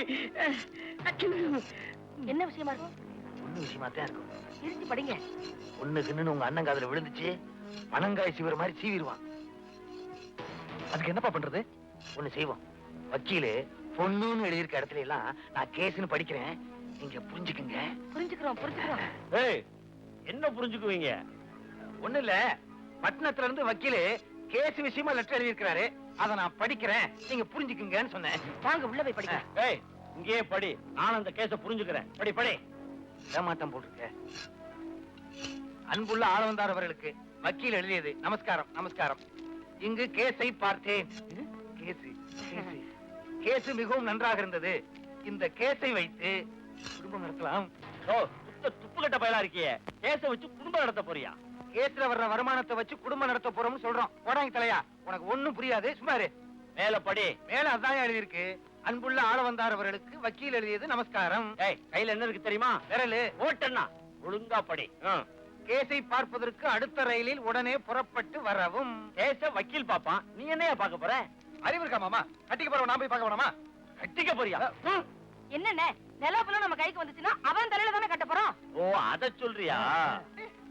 என்ன விஷயமா இருக்கும்? ஒண்ணு விஷயமா தான் இருக்கும். இருந்து படிங்க. ஒண்ணுக்குன்னு உங்க அண்ணன் காதுல விழுந்துச்சு, பனங்காய் சீவிர மாதிரி சீவிடுவான். அதுக்கு என்னப்பா பண்றது? ஒண்ணு செய்வோம். வக்கீலு பொண்ணுன்னு எழுதியிருக்க இடத்துல எல்லாம் நான் கேஸ்னு படிக்கிறேன், நீங்க புரிஞ்சுக்குங்க. புரிஞ்சுக்கிறோம். ஏய், என்ன புரிஞ்சுக்குவீங்க? ஒண்ணு இல்ல, பட்டணத்துல இருந்து வக்கீலு கேஸ் விஷயமா லெட்டர் எழுதியிருக்கிறாரு, அதை நான் படிக்கிறேன், நீங்க புரிஞ்சுக்குங்கன்னு சொன்னேன். வாங்க உள்ள போய் படிங்க. ஏய், இங்கேயே படி, நான் அந்த கேஸ புரிஞ்சுக்கிறேன். படி படி. ஏமாட்டம் போட்டிருக்க. அன்புள்ள ஆளவந்தார் அவர்களுக்கு வக்கீல் எழுதியது. நமஸ்காரம் நமஸ்காரம். இங்கு கேஸை பார்த்தேன். கேஸ் மிகவும் நன்றாக இருந்தது. இந்த கேஸை வைத்து குடும்பம் நடத்தலாம். ஓ, துப்பு கட்ட பயலா இருக்கியே, கேஸை வச்சு குடும்பம் நடத்த போறியா? கேஸ்ல வர்ற வருமானத்தை வச்சு குடும்பம் நடத்த போறோம்னு சொல்றோம். போடாங்க தலையா, உனக்கு ஒண்ணும் புரியாது. சும்மா இரு. மேல படி. மேல அதான் எழுதியிருக்கு. அன்புள்ள ஆளவந்தார் அவர்களுக்கு வக்கீல் எழுதியது நமஸ்காரம். ஏய், கையில என்ன இருக்கு தெரியுமா? விரலு. ஓட்டன்னா ஒழுங்கா படி. கேஸை பார்ப்பதற்கு அடுத்த ரயிலில் உடனே புறப்பட்டு வரவும். கேஸ வக்கீல் பாப்பான், நீ என்னையா பார்க்க போற? அறிவு இருக்கா மாமா? கட்டிக்க போறவன் நான் போய் பார்க்க வேணாமா? கட்டிக்க போறியா? என்னண்ணே நிலப்புல நம்ம கைக்கு வந்துச்சுன்னா அவன் தலையில தானே கட்ட போறோம். ஓ அத சொல்றியா?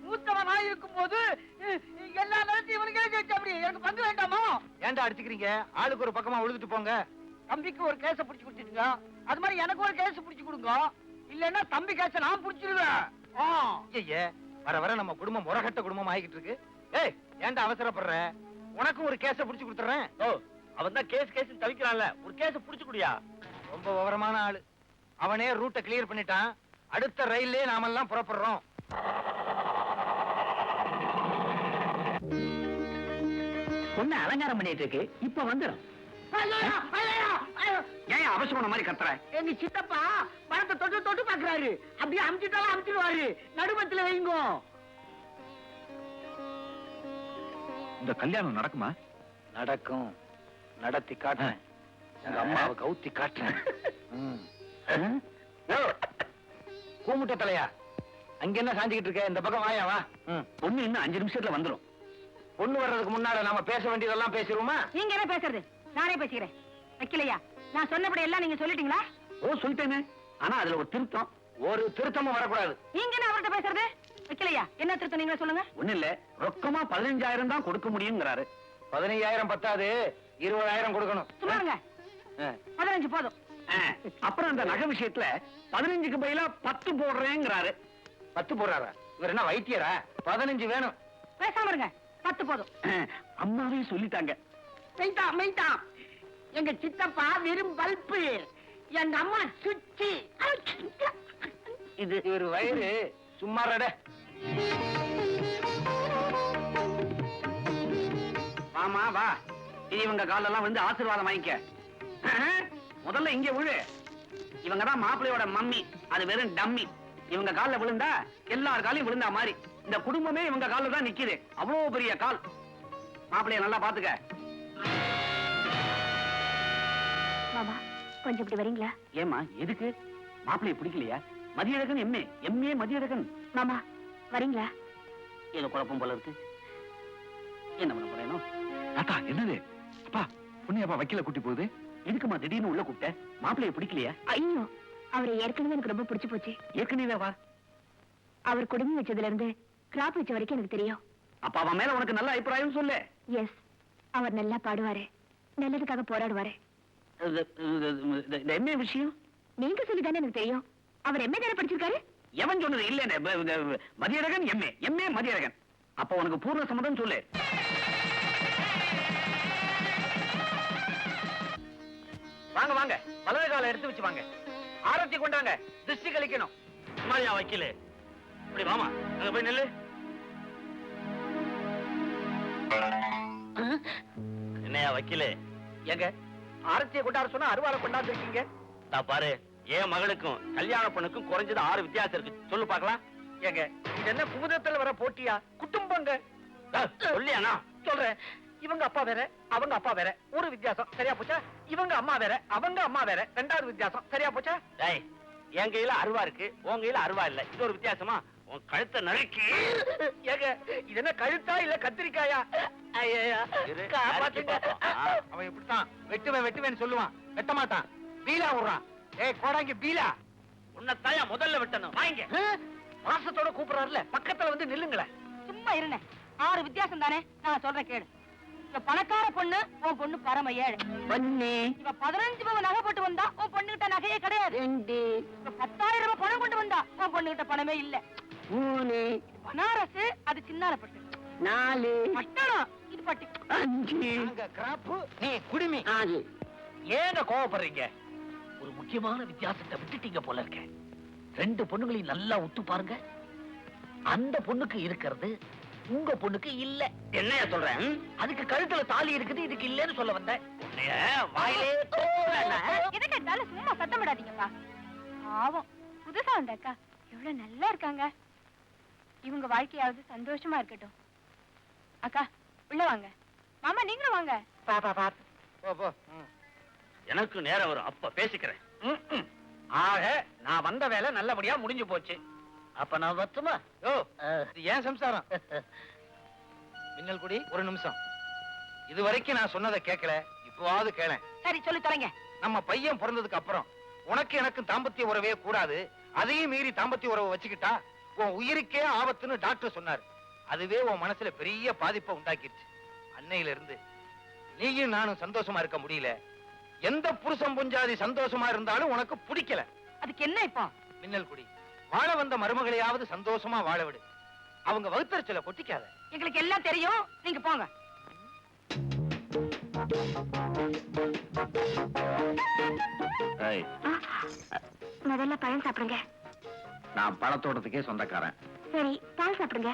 மூத்தவனா இருக்கும் போது எல்லா நேரத்தையும் இவனுக்கே ஜெயிச்ச அப்படி எனக்கு பங்கு வேண்டாமா? ஏன்டா அடிச்சுக்கிறீங்க? ஆளுக்கு ஒரு பக்கமா உழுதுட்டு போங்க. தம்பிக்கு ஒரு கேஸ புடிச்சு கொடுத்துட்டுங்க, அது மாதிரி எனக்கு ஒரு கேஸ் புடிச்சு கொடுங்க. இல்லன்னா தம்பி கேஸ நான் புடிச்சிருவேன். ஐயே, வர வர நம்ம குடும்பம் முறகட்ட குடும்பம் ஆகிட்டு இருக்கு. ஏய், ஏன்டா அவசரப்படுற? உனக்கும் ஒரு கேஸ புடிச்சு கொடுத்துறேன். ஓ, அவன் தான் கேஸ் தவிக்கிறான்ல, ஒரு கேஸ புடிச்சு குடியா. ரொம்ப விவரமான ஆளு. அவனே ரூட்டை கிளியர் பண்ணிட்டான். அடுத்த ரயிலே நாமெல்லாம் புறப்படுறோம். பொண்ணு அலங்காரம் பண்ணிட்டு இருக்கு, இப்ப வந்துடும். ஏன் அவசரம் மாதிரி கத்துற? எங்க சித்தப்பா பணத்தை தொட்டு தொட்டு பாக்குறாரு. அப்படியே அமுச்சிட்டாலும் அமுச்சிடுவாரு. நடுமத்துல வைங்க. இந்த கல்யாணம் நடக்குமா? நடக்கும். நடத்தி காட்டுறேன். எங்க அம்மாவை கவுத்தி காட்டுறேன். கூமுட்ட தலையா, அங்க என்ன சாஞ்சிக்கிட்டு இருக்க? இந்த பக்கம் வாயா, வா. பொண்ணு இன்னும் 5 நிமிஷத்துல வந்துடும். பொண்ணு வர்றதுக்கு முன்னால நாம பேச வேண்டியதெல்லாம் பேசிடுவோமா? நீங்க என்ன பேசுறது? நானே பேசிக்கிறேன். வைக்கலையா, நான் சொன்னபடி எல்லாம் நீங்க சொல்லிட்டீங்களா? ஓ சொல்லிட்டேனே, ஆனா அதுல ஒரு திருத்தம். ஒரு திருத்தமும் வரக்கூடாது. நீங்க என்ன அவர்கிட்ட பேசுறது? வைக்கலையா, என்ன திருத்தம் நீங்க சொல்லுங்க. ஒண்ணு இல்ல, ரொக்கமா 15,000 தான் கொடுக்க முடியுங்கிறாரு. 15,000 பத்தாது, 20,000 கொடுக்கணும். சும்மாங்க, 15 போதும். அப்புறம் அந்த நகை விஷயத்துல 15க்கு பதிலா 10 போடுறேங்கிறாரு. 10 போடுறாரா? இவர் என்ன வைத்தியரா? 15 வேணும். பேசாம இருங்க, 10 போதும். அம்மாவே சொல்லிட்டாங்க. மெய்தான். எங்க சித்தப்பா வெறும் பல்பு, எங்க அம்மா சுச்சி. இது இவர் வயிறு சும்மாறட. வாமா வா, இனி இவங்க காலெல்லாம் வந்து ஆசீர்வாதம் வாங்கிக்க. முதல்ல இங்க விழு. இவங்க தான் மாப்பிள்ளையோட மம்மி, அது வெறும் டம்மி. இவங்க கால்ல விழுந்தா எல்லார் காலையும் விழுந்தா மாதிரி. இந்த குடும்பமே இவங்க கால்ல தான் நிக்குது. அவ்வளவு பெரிய கால். மாப்பிள்ளைய நல்லா பாத்துக்க. மாமா, கொஞ்சம் இப்படி வரீங்களா? ஏமா எதுக்கு? மாப்பிள்ளைய பிடிக்கலையா? மதியழகன் எம்ஏ மதியழகன். மாமா, வரீங்களா? ஏதோ குழப்பம் போல இருக்கு. என்ன பண்ண போறேனோ? தாத்தா என்னது? அப்பா பொண்ணு அப்பா வக்கீல கூட்டி போகுது. எதுக்குமா திடீர்னு உள்ள கூப்பிட்ட? மாப்பிள்ளைய பிடிக்கலையா? ஐயோ, அவரை ஏற்கனவே எனக்கு ரொம்ப பிடிச்சு போச்சு. ஏற்கனவே வா. அவர் குடும்பம் வச்சதுல இருந்து கிராப் வச்ச வரைக்கும் எனக்கு தெரியும். அப்ப அவன் மேல உனக்கு நல்ல அபிப்பிராயம் சொல்லு. எஸ், அவர் நல்லா பாடுவாரு, நல்லதுக்காக போராடுவாரு. இந்த எம்ஏ விஷயம் நீங்க சொல்லிதானே எனக்கு தெரியும். அவர் எம்ஏ தானே படிச்சிருக்காரு. எவன் சொன்னது? இல்ல, மதியழகன் எம்ஏ மதியழகன். அப்ப உனக்கு பூர்ண சம்மதம் சொல்லு. வாங்க வாங்க, வலது கால எடுத்து வச்சு வாங்க. ஆரத்தி கொண்டாங்க, திருஷ்டி கழிக்கணும். சும்மாரியா வக்கீல? இப்படி வாமா, அங்க போய் நில்லு. என்னையா வக்கீல? எங்க ஆரத்தியை கொண்டாட சொன்னா அருவாளை கொண்டாந்து இருக்கீங்க. பாரு, என் மகளுக்கும் கல்யாண பொண்ணுக்கும் குறைஞ்சது 6 வித்தியாசம் இருக்கு. சொல்லு பாக்கலாம். ஏங்க, இது என்ன குமுதத்துல வர போட்டியா? குடும்பங்க. சொல்லியானா? சொல்றேன். இவங்க அப்பா வேற, அவங்க அப்பா வேற, ஒரு வித்தியாசம். சரியா போச்சா? இவங்க அம்மா வேற, அவங்க அம்மா வேற, 2வது வித்தியாசம். சரியா போச்சா? டேய், என் கையில அருவா இருக்கு, உன் கையில அருவா இல்ல. இது ஒரு வித்தியாசமா? உன் கழுத்தை நறுக்கி. ஏங்க, இது என்ன கழுத்தா இல்ல கத்திரிக்காயா? காப்பாத்துங்க. அவன் இப்படித்தான் வெட்டுவேன்னு சொல்லுவான், வெட்ட மாட்டான். பீலா விடுறான். ஏய் கோடாங்கி பீலா, உன்னைத்தாயா முதல்ல வெட்டணும். வாங்க. மாசத்தோட கூப்பிடுறாருல, பக்கத்துல வந்து நில்லுங்களேன். சும்மா இருங்க, 6 வித்தியாசம் தானே. நான் சொல்றேன் கேளு. இவ பணக்கார பொண்ணு, உன் பொண்ணு பரம ஏழை. இவ 15 பவுன் நகை போட்டு வந்தா, உன் பொண்ணுகிட்ட நகையே கிடையாது. இவ 10,000 ரூபாய் பணம் கொண்டு வந்தா, உன் பொண்ணுகிட்ட பணமே இல்ல. பனாரஸ், அது சின்னாலப்பட்டு. 4 பட்டணம், இது பட்டு. 5 கிராப்பு, நீ குடிமி. ஏங்க கோவப்படுறீங்க? ஒரு முக்கியமான வித்தியாசத்தை விட்டுட்டீங்க போல இருக்க. 2 பொண்ணுங்களையும் நல்லா உத்து பாருங்க. அந்த பொண்ணுக்கு இருக்கிறது உங்க பொண்ணுக்கு இல்ல. என்னையா சொல்றேன்? அதுக்கு கழுத்துல தாலி இருக்குது, இதுக்கு இல்லன்னு சொல்ல வந்தேன். வாயிலே எதை கேட்டாலும் சும்மா சத்தம் விடாதீங்கப்பா. பாவம், புதுசா வந்த அக்கா எவ்வளவு நல்லா இருக்காங்க. இவங்க வாழ்க்கையாவது சந்தோஷமா இருக்கட்டும். அக்கா உள்ள வாங்க. மாமா நீங்களும் வாங்க. எனக்கு நேரம் வரும், அப்ப பேசிக்கிறேன். ஆக நான் வந்த வேலை நல்லபடியா முடிஞ்சு போச்சு. அப்ப நான் வத்துமா? ஓ, இது ஏன் சம்சாரம். மின்னல் குடி, ஒரு நிமிஷம். இது வரைக்கும் நான் சொன்னதை கேட்கல, இப்பவாவது கேளேன். சரி சொல்லி தொலைங்க. நம்ம பையன் பிறந்ததுக்கு அப்புறம் உனக்கு எனக்கு தாம்பத்திய உறவே கூடாது, அதையும் மீறி தாம்பத்திய உறவை வச்சுக்கிட்டா உன் உயிருக்கே ஆபத்துன்னு டாக்டர் சொன்னார். அதுவே உன் மனசுல பெரிய பாதிப்பை உண்டாக்கிடுச்சு. அன்னையில இருந்து நீயும் நானும் சந்தோஷமா இருக்க முடியல. எந்த புருஷன் புஞ்சாதி சந்தோஷமா இருந்தாலும் உனக்கு பிடிக்கல. அதுக்கு என்ன இப்போ? மின்னல் குடி, வாழ வந்த மருமகளையாவது சந்தோஷமா வாழ விடு. அவங்க வகுத்தறிச்சல கொட்டிக்காத. எங்களுக்கு எல்லாம் தெரியும், நீங்க போங்க. ஏய், முதல்ல பழம் சாப்பிடுங்க. நான் பழத்தோட்டத்துக்கே சொந்தக்காரன். சரி, பால் சாப்பிடுங்க.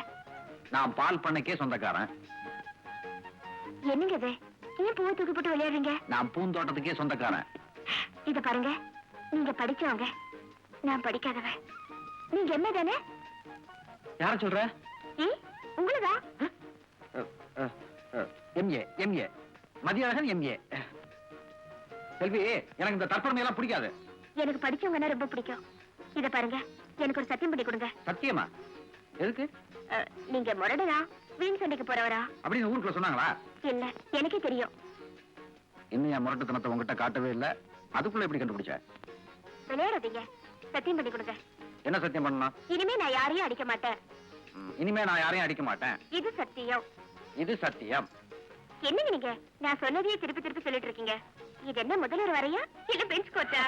நான் பால் பண்ணைக்கே சொந்தக்காரன். என்னங்க இது? ஏன் பூவை தூக்கி போட்டு விளையாடுறீங்க? நான் பூந்தோட்டத்துக்கே சொந்தக்காரன். இத பாருங்க, நீங்க படிச்சவங்க, நான் படிக்காதவன். நீங்க என்ன தானே? யார சொல்ற? உங்களதான். MA MA Mathiyazhagan MA. Selvi, எனக்கு இந்த தற்பெருமை எல்லாம் பிடிக்காது. எனக்கு படிச்சவங்கன்னா ரொம்ப பிடிக்கும். இத பாருங்க, எனக்கு ஒரு சத்தியம் பண்ணி கொடுங்க. சத்தியமா? எதுக்கு? நீங்க முரடரா, வீண் சண்டைக்கு போறவரா அப்படின்னு ஊருக்குள்ள சொன்னாங்களா? இல்ல, எனக்கே தெரியும். இன்னும் என் முரட்டுத்தனத்தை உங்ககிட்ட காட்டவே இல்ல. அதுக்குள்ள எப்படி கண்டுபிடிச்ச? விளையாடாதீங்க, சத்தியம் பண்ணி கொடுங்க. என்ன சத்தியம் பண்ணணும்? இனிமே நான் யாரையும் அடிக்க மாட்டேன். இனிமே நான் யாரையும் அடிக்க மாட்டேன். இது சத்தியம். இது சத்தியம். என்னங்க நீங்க நான் சொன்னதையே திருப்பி திருப்பி சொல்லிட்டு இருக்கீங்க. இது என்ன முதல்வர் வரையா இல்ல பெஞ்ச் கோச்சா?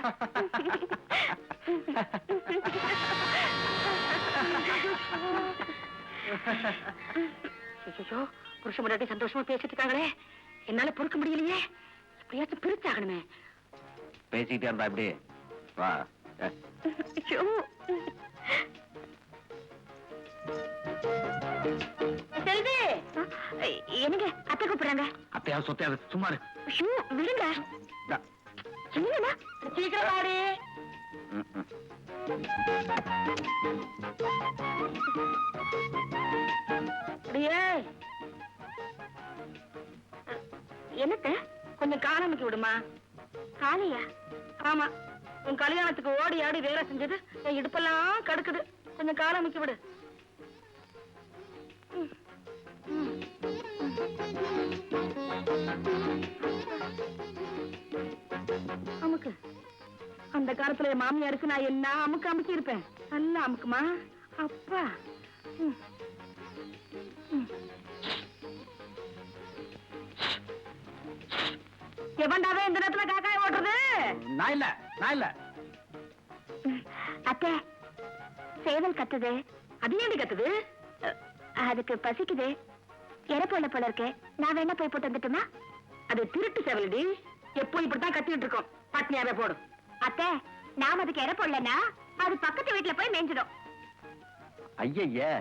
புருஷ முன்னாடி சந்தோஷமா பேசிட்டு இருக்காங்களே, என்னால பொறுக்க முடியலையே. எப்படியாச்சும் பிரிச்சாகணுமே. பேசிக்கிட்டே இருந்தா எப்படி? வா. செல்வி, என்னங்க அத்தை கூப்பிடுறாங்க. அத்தையா சொத்தையாது, சும்மா இரு. விடுங்க. இந்தா. என்னங்கண்ணா, சீக்கிரம் வாடி. என்னத்த கொஞ்சம் காணாமக்கி விடுமா? காலையா? ஆமா, உன் கல்யாணத்துக்கு ஓடி ஆடி வேலை செஞ்சது என் இடுப்பெல்லாம் கடுக்குது. கொஞ்சம் காணாமக்கி விடு. அமுக்கு. அந்த காலத்துல என் மாமியாருக்கு நான் என்ன அமுக்கு அமுக்கி இருப்பேன். நல்லா அமுக்குமா அப்பா. எவன்டாவே இந்த நேரத்துல காக்காய் ஓட்டுறது? நான் இல்ல, நான் இல்ல. அத்தை, சேவல் கத்துது. அது ஏன் கத்துது? அதுக்கு பசிக்குது. இறப்போல போல இருக்கு. நான் வேணா போய் போட்டு வந்துட்டுமா? அது திருட்டு சேவலடி. எப்போ இப்படித்தான் கத்திட்டு இருக்கோம். பட்னியாவே போடும். அத்தை, நாம அதுக்கு இறப்போலன்னா அது பக்கத்து வீட்டுல போய் மேய்ஞ்சிடும். ஐய,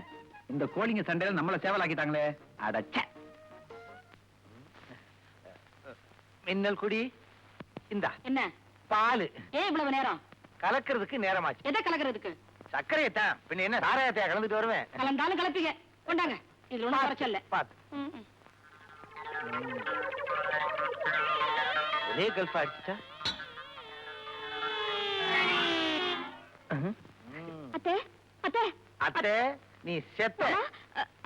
இந்த கோழிங்க சண்டையில நம்மள சேவலாக்கிட்டாங்களே. அடச்சே. மின்னல் குடி, இந்தா என்ன பாலு. ஏன் இவ்வளவு நேரம்? கலக்கிறதுக்கு நேரமாச்சு. எதை கலக்கிறதுக்கு? சர்க்கரையத்தான், பின்ன என்ன சாராயத்தையா கலந்துட்டு வருவேன். கலந்தாலும் கலப்பிங்க. கொண்டாங்க, இதுல ஒண்ணும் குறைச்சல்ல. பாத்து ஒரே கல்ஃப் அடிச்சா. அத்தை, அத்தை, அத்தை, நீ செத்த.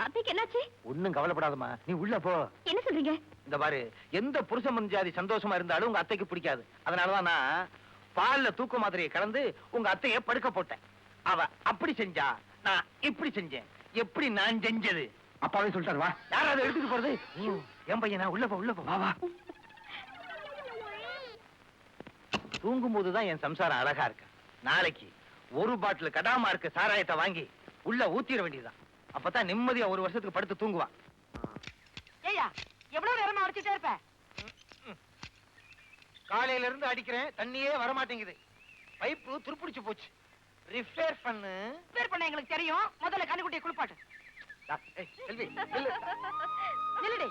அத்தைக்கு என்னாச்சு? ஒண்ணும் கவலைப்படாதம்மா, நீ உள்ள போ. என்ன சொல்றீங்க? இந்த பாரு, எந்த புருஷ மஞ்சாதி சந்தோஷமா இருந்தாலும் உங்க அத்தைக்கு பிடிக்காது. அதனாலதான் நான் பால்ல தூக்க மாத்திரையை கலந்து உங்க அத்தைய படுக்க போட்டேன். அவ அப்படி செஞ்சா, நான் இப்படி செஞ்சேன். எப்படி நான் செஞ்சது? அப்பாவே சொல்லிட்டாரு. வா. யாராவது எடுத்துட்டு போறது? என் பையனா? உள்ள போ, உள்ள போ. வா வா. தூங்கும் போதுதான் என் சம்சாரம் அழகா இருக்கு. நாளைக்கு ஒரு பாட்டில் கடாமா இருக்க சாராயத்தை வாங்கி உள்ள ஊத்திர வேண்டியதுதான். அப்பதான் நிம்மதியா ஒரு வருஷத்துக்கு படுத்து தூங்குவான். ஏய்யா, எவ்வளவு நேரமா அடிச்சுட்டே இருப்ப? காலையில இருந்து அடிக்கிறேன், தண்ணியே வரமாட்டேங்குது. பைப்பு துருப்பிடிச்சு போச்சு. ரிப்பேர் பண்ணு. பேர் பண்ண எங்களுக்கு தெரியும். முதல்ல கண்ணுக்குட்டியை குளிப்பாட்டு. செல்வி, நில்லு. நில்லுடி.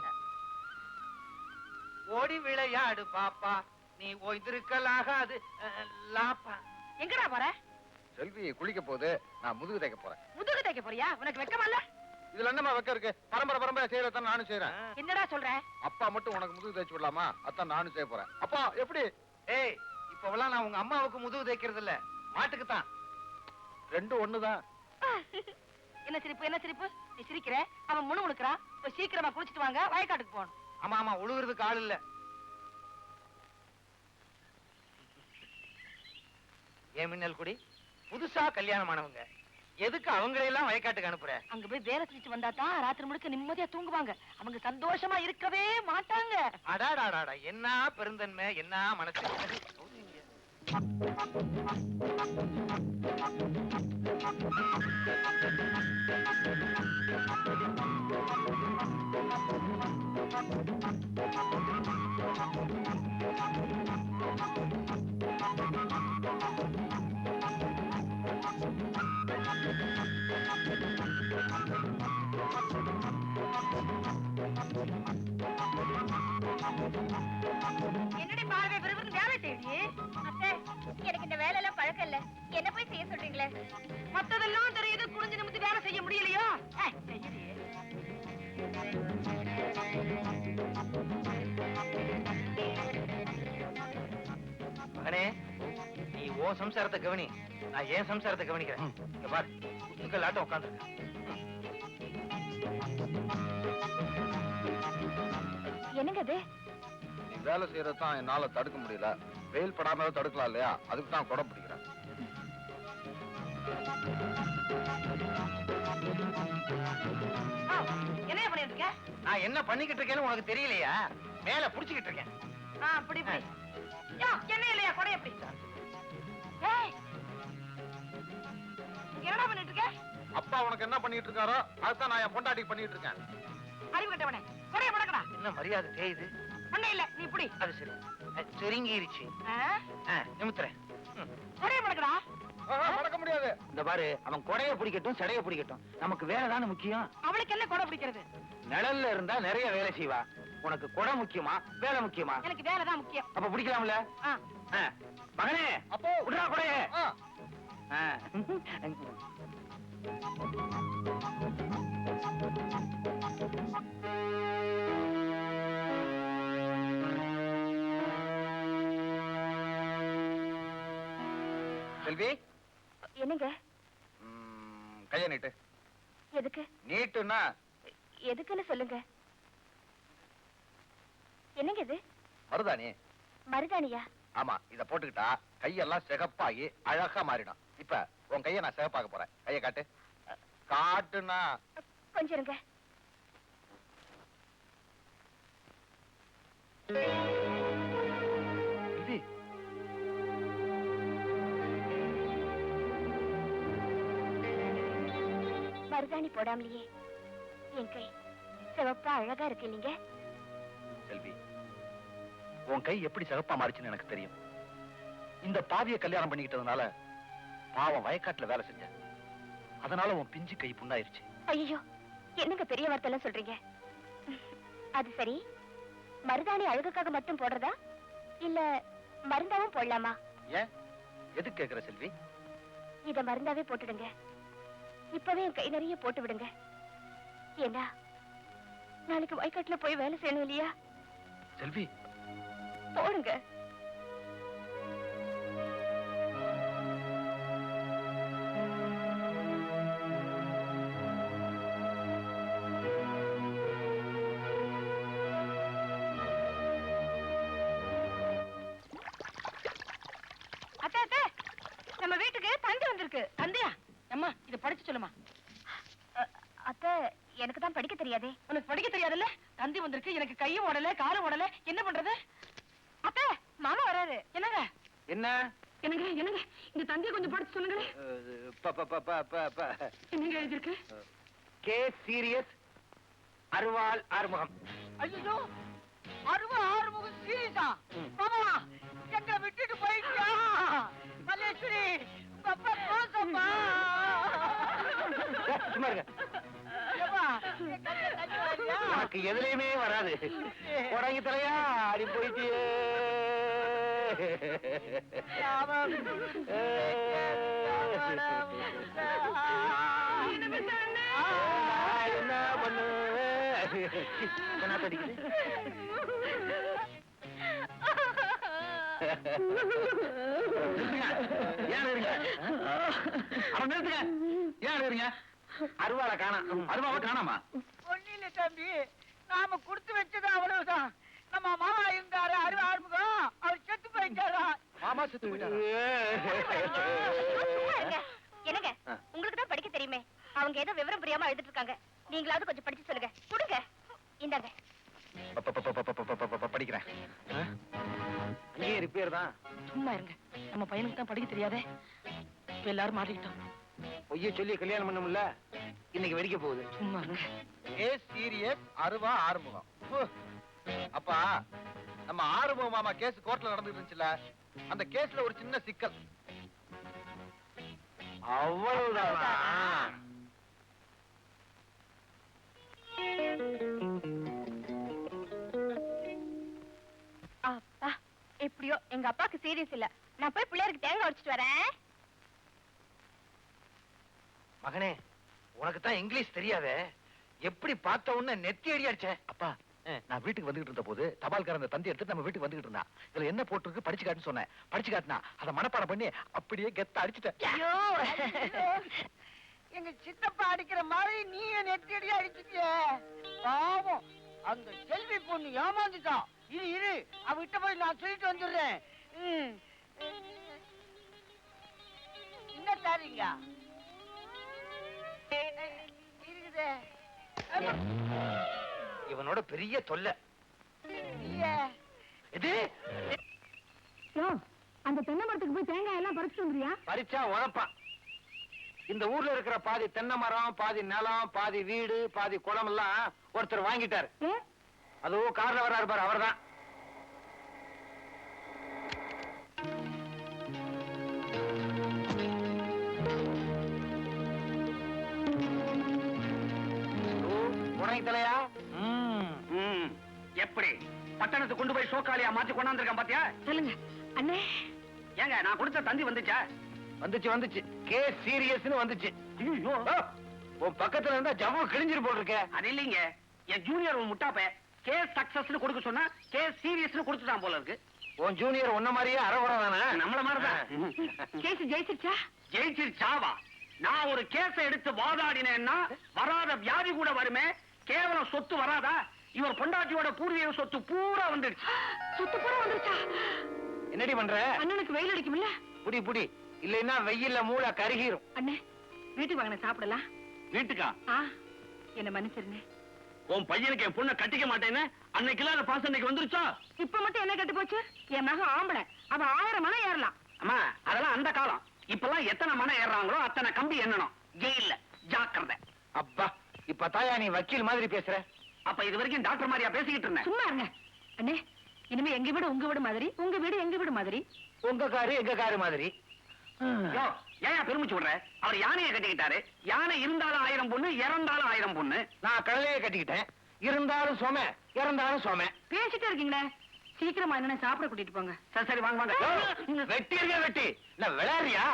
ஓடி விளையாடு பாப்பா, நீ ஓய்ந்திருக்கலாகாது லாப்பா. எங்கடா போற? செல்வி குளிக்க போகுது, நான் முதுகு தைக்க போறேன். முதுகு தைக்க போறியா? உனக்கு வெக்கமா இல்ல? இதுல என்னமா வைக்க இருக்கு? பரம்பரை பரம்பரை செய்யறதான் நானும் செய்யறேன். என்னடா சொல்ற? அப்பா மட்டும் உனக்கு முதுகு தைச்சு விடலாமா? அதான் நானும் செய்ய போறேன். அப்பா எப்படி? ஏய், இப்பவெல்லாம் நான் உங்க அம்மாவுக்கு முதுகு தைக்கிறது இல்ல, மாட்டுக்கு தான். ரெண்டும் ஒண்ணுதான். என்ன சிரிப்பு, என்ன சிரிப்பு? நீ சிரிக்கிற, அவன் முணு முணுக்குறான். போய் சீக்கிரமா குளிச்சிட்டு வாங்க, வயக்காட்டுக்கு போகணும். ஆமா ஆமா, உழுகுறதுக்கு ஆள் இல்ல. ஏன் மின்னல் குடி புதுசா கல்யாணம் ஆனவங்க எதுக்கு அவங்களையெல்லாம் வயக்காட்டுக்கு அனுப்புற? அங்க போய் வேலை செஞ்சுட்டு வந்தா தான் ராத்திரி முழுக்க நிம்மதியா தூங்குவாங்க. அவங்க சந்தோஷமா இருக்கவே மாட்டாங்க. அடாடாடாடா, என்ன பெருந்தன்மை, என்ன மனசு. என்னடி பார்வை விரும்புன்னு வேலை செய்யி. அத்தை, எனக்கு இந்த வேலை எல்லாம் பழக்கம் இல்ல. என்ன போய் செய்ய சொல்றீங்களே? மத்ததெல்லாம் தெரியுது, குனிஞ்சு நிமித்தி வேலை செய்ய முடியலையா? செய்யுது. மகனே, நீ ஓ சம்சாரத்தை கவனி, நான் ஏன் சம்சாரத்தை கவனிக்கிறேன். இங்க பாரு, குத்துக்கள் ஆட்டம் உட்காந்துருக்க. என்னங்க அது? நீ வேலை செய்யறதான் என்னால தடுக்க முடியல. வெயில் படாம தடுக்கலாம் இல்லையா? அதுக்கு தான் குடம் பிடிக்கிறேன். என்ன பண்ணிட்டு இருக்க? நான் என்ன பண்ணிக்கிட்டு இருக்கேன்னு உனக்கு தெரியலையா? மேல புடிச்சுக்கிட்டு இருக்கேன். அப்படி இப்படி. என்ன இல்லையா கொடை எப்படி? என்னடா பண்ணிட்டு இருக்க? அப்பா உனக்கு என்ன பண்ணிட்டு இருக்காரோ அதுதான் நான் என் பொண்டாட்டிக்கு பண்ணிட்டு இருக்கேன். அறிவு கட்டவனே, கொடைய படக்கடா. என்ன மரியாதை தேயுது? ஒண்ணு இல்ல, நீ இப்படி. அது சரி, செருங்கிருச்சு. நிமித்துறேன். கொடைய படக்கடா. மறக்க முடியாது. இந்த பாரு, அவன் கொடைய பிடிக்கட்டும் சடைய பிடிக்கட்டும், நமக்கு வேலை தானே முக்கியம். அவளுக்கு என்ன கொடை பிடிக்கிறது? நிழல்ல இருந்தா நிறைய வேலை செய்வா. உனக்கு கொடை முக்கியமா வேலை முக்கியமா? எனக்கு வேலை தான் முக்கியம். அப்ப பிடிக்கலாம்ல? மகனே, அப்போ விடுறா கொடைய. செல்வி, என்னங்க? கைய நீட்டு. எதுக்கு? நீட்டுன்னா எதுக்குன்னு சொல்லுங்க. என்னங்க இது? மருதாணி. மருதாணியா? ஆமா, இத போட்டுக்கிட்டா கையெல்லாம் சிகப்பாகி அழகா மாறிடும். இப்ப உன் கைய நான் சிகப்பாக்க போறேன். கைய காட்டு. காட்டுனா கொஞ்சம் இருங்க. செல்வி, மருதாணி போடாமலேயே என் கை சிவப்பா அழகா இருக்கு இல்லைங்க? செல்வி, உன் கை எப்படி சிகப்பா மாறிச்சுன்னு எனக்கு தெரியும். இந்த பாவிய கல்யாணம் பண்ணிக்கிட்டதுனால பாவம் வயக்காட்டுல வேலை செஞ்ச. அதனால உன் பிஞ்சு கை புண்ணாயிருச்சு. ஐயோ, என்னங்க பெரிய வார்த்தை எல்லாம் சொல்றீங்க? அது சரி, மருதாணி அழகுக்காக மட்டும் போடுறதா இல்ல மருந்தாவும் போடலாமா? ஏன், எதுக்கு கேக்குற செல்வி? இத மருந்தாவே போட்டுடுங்க. இப்பவே என் கை நிறைய போட்டு விடுங்க. ஏண்டா, நாளைக்கு வயக்காட்டுல போய் வேலை செய்யணும் இல்லையா? செல்வி, போடுங்க. அத்தை, அத்தை, நம்ம வீட்டுக்கு தந்தி வந்திருக்கு. தந்தியா? அம்மா, இத படிச்சு சொல்லுமா. அத்தை, எனக்கு தான் படிக்க தெரியாதே. உனக்கு படிக்க தெரியாதுல்ல? தந்தி வந்திருக்கு, எனக்கு கையும் ஓடல காலும் ஓடல, என்ன பண்றது? அத்தை, மாமா வராரு. என்னங்க? என்ன? என்னங்க என்னங்க, இந்த தந்தியை கொஞ்சம் படிச்சு சொல்லுங்களே. என்னங்க எழுதிருக்கு? கே சீரியஸ் அருவாள் ஆறுமுகம். ஐயோ, ஆறுமுகம் சீரியஸா? மாமா, எங்க விட்டுட்டு போயிட்டியா? மல்லேஸ்வரி, பப்பா போசப்பா. சும்மா இருங்க. ஏப்பா, என் கண்ணுல தண்ணி வரலையா? உனக்கு எதுலயுமே வராது. உடங்கி தலையா அடி போயிட்டியே. என்ன பண்ணுவேன்? என்ன தடிக்குது? ஏன் இருங்க? அவன் நிறுத்துங்க. ஏன் இருங்க? அருவாளை காணோம். அருவாவை காணாமா? ஒண்ணில தம்பி, நாம கொடுத்து வச்சது அவ்வளவுதான். நம்ம மாமா இருந்தாரு ஆறுமுகம், அவர் செத்து போயிட்டாரா. மாமா செத்து போயிட்டாரா? சும்மா இருங்க. என்னங்க உங்களுக்கு தான் படிக்க தெரியுமே. அவங்க ஏதோ விவரம் புரியாம எழுதிட்டு இருக்காங்க. நீங்களாவது கொஞ்சம் படிச்சு சொல்லுங்க. கொடுங்க. இந்தாங்க. படிக்கிறேன். அங்கேயே ரிப்பேர் தான். சும்மா இருங்க. நம்ம பையனுக்கு தான் படிக்க தெரியாதே. இப்ப எல்லாரும் மாட்டிக்கிட்டோம். பொய்ய சொல்லி கல்யாணம் பண்ணமுல்ல, இன்னைக்கு வெடிக்க போகுது. சும்மா இருங்க. சீரியஸ் அருவா ஆறுமுகம். அப்பா, நம்ம ஆறுமுகம் மாமா கேஸ் கோர்ட்ல நடந்துட்டு இருந்துச்சுல, அந்த கேஸ்ல ஒரு சின்ன சிக்கல். அவ்வளவுதானா? அப்பா எப்படியோ எங்க அப்பாக்கு சீரியஸ் இல்ல. நான் போய் பிள்ளையாருக்கு தேங்காய் உடைச்சிட்டு வரேன். மகனே, உனக்கு தான் இங்கிலீஷ் தெரியாதே, எப்படி பார்த்த உடனே நெத்தி அடி அடிச்ச? அப்பா, நான் வீட்டுக்கு வந்துகிட்டு இருந்த போது தபால்காரன் அந்த தந்தி எடுத்து நம்ம வீட்டுக்கு வந்துகிட்டு இருந்தா. இதுல என்ன போட்டுருக்கு படிச்சு காட்டுன்னு சொன்னேன். படிச்சு காட்டினா அதை மனப்பாடம் பண்ணி அப்படியே கெத்த அடிச்சுட்டேன். ஐயோ, எங்க சித்தப்பா அடிக்கிற மாதிரி நீ நெத்தி அடி அடிச்சிட்டிய. பாவம், அந்த செல்வி பொண்ணு ஏமாந்துட்டா. இரு அவகிட்ட போய் நான் சொல்லிட்டு வந்துடுறேன். என்ன தாரீங்க இருக்குதே. இவனோட பெரிய தொல்லை. இது அந்த தென்னை மரத்துக்கு போய் தேங்காய் எல்லாம் பறிச்சுட்டு வந்துறியா? பறிச்சா உழப்பான். இந்த ஊர்ல இருக்கிற பாதி தென்னை மரம், பாதி நிலம், பாதி வீடு, பாதி குளம் எல்லாம் ஒருத்தர் வாங்கிட்டாரு. அதுவும் கார்ல வர்றாரு பாரு, அவர்தான். தலையா எப்படி பட்டணத்தை கொண்டு போய் சோக்காலியா மாத்தி கொண்டாந்துருக்கேன் பாத்தியா? சொல்லுங்க அண்ணே. ஏங்க நான் கொடுத்த தந்தி வந்துச்சா? வந்துச்சு. கேஸ் சீரியஸ்னு வந்துச்சு. ஐயோ, உன் பக்கத்துல இருந்தா ஜவ்வு கிழிஞ்சிரு போட்டிருக்க. அது இல்லீங்க, என் ஜூனியர் ஒரு முட்டாப்ப கேஸ் சக்சஸ்னு கொடுக்க சொன்னா கேஸ் சீரியஸ்னு கொடுத்துட்டான் போல இருக்கு. உன் ஜூனியர் உன்ன மாதிரியே அறகுறை தானே? நம்மள மாதிரிதான். கேஸ் ஜெயிச்சிருச்சா? ஜெயிச்சிருச்சாவா? நான் ஒரு கேஸ எடுத்து வாதாடினேன்னா வராத வியாதி கூட வருமே, கேவலம் சொத்து வராதா? இவர் பொண்டாட்டியோட பூர்வீக சொத்து பூரா வந்துடுச்சு. சொத்து பூரா வந்துருச்சா? என்னடி பண்ற? அண்ணனுக்கு வெயில் அடிக்கும்ல. புடி இல்லைன்னா வெயில்ல மூளை கருகிரும். அண்ணே, வீட்டுக்கு வாங்க சாப்பிடலாம். வீட்டுக்கா? என்ன மன்னிச்சிருங்க. உன் பையனுக்கு என் பொண்ணை கட்டிக்க மாட்டேன்னு அன்னைக்கு இல்லாத பாசம் இன்னைக்கு வந்துருச்சா? இப்ப மட்டும் என்ன கட்டு போச்சு? என் மகன் ஆம்பளை, அவன் 1000 மனம் ஏறலாம். அம்மா, அதெல்லாம் அந்த காலம். இப்பெல்லாம் எத்தனை மனம் ஏறாங்களோ அத்தனை கம்பி எண்ணணும். ஜெயில்ல ஜாக்கிரதை. அப்பா, இப்ப தாயா நீ வக்கீல் மாதிரி பேசுற. அப்ப இது வரைக்கும் டாக்டர் மாதிரியா பேசிக்கிட்டு இருந்தேன்? சும்மா இருங்க அண்ணே. இனிமே எங்க வீடு உங்க வீடு மாதிரி, உங்க வீடு எங்க வீடு மாதிரி. உங்க காரு எங்க காரு மாதிரி. ஏன் பெருமிச்சு விடுற? அவர் யானையை கட்டிக்கிட்டாரு. யானை இருந்தாலும் 1000 பொண்ணு, இறந்தாலும் 1000 பொண்ணு. நான் கடலையே கட்டிக்கிட்டேன். இருந்தாலும் சோம, இறந்தாலும் சோம. பேசிட்டே இருக்கீங்களே, சீக்கிரமா என்ன சாப்பிட கூட்டிட்டு போங்க. சரி வாங்க வாங்க. வெட்டி இருக்க வெட்டி. இல்ல விளையாடுறியா?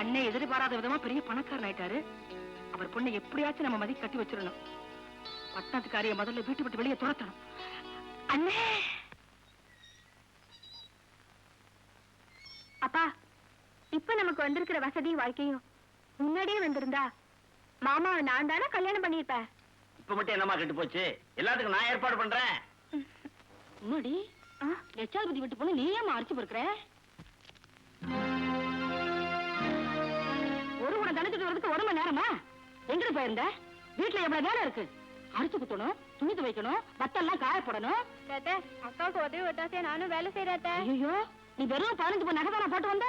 அண்ணே எதிர்பாராத விதமா பெரிய பணக்காரன் ஆயிட்டாரு. அவர் பொண்ணை எப்படியாச்சும் நம்ம மதி கட்டி வச்சிடணும். பட்டணத்துக்காரிய முதல்ல வீட்டு விட்டு வெளியே துரத்தணும். அண்ணே, அப்பா, இப்ப நமக்கு வந்திருக்கிற வசதி வாழ்க்கையும் முன்னாடியே வந்திருந்தா மாமாவை நான் தானே கல்யாணம் பண்ணிருப்பேன். இப்ப மட்டும் என்னமா கெட்டு போச்சு? எல்லாத்துக்கும் நான் ஏற்பாடு பண்றேன். முன்னாடி லட்சாதிபதி விட்டு போன நீ ஏமா அரைச்சு பொறுக்கிற? ஒரு உன தனத்துக்கு வரதுக்கு 1 மணி நேரமா? எங்கிட்டு போயிருந்த? வீட்டுல எவ்வளவு வேலை இருக்கு. அரிச்சு குத்தணும், துணி துவைக்கணும், பத்தெல்லாம் காய போடணும். அக்காவுக்கு உதவி விட்டாசே நானும் வேலை செய்யறேன். ஐயோ, நீ வெறும் 15 பொன் நகை தானே போட்டு வந்த?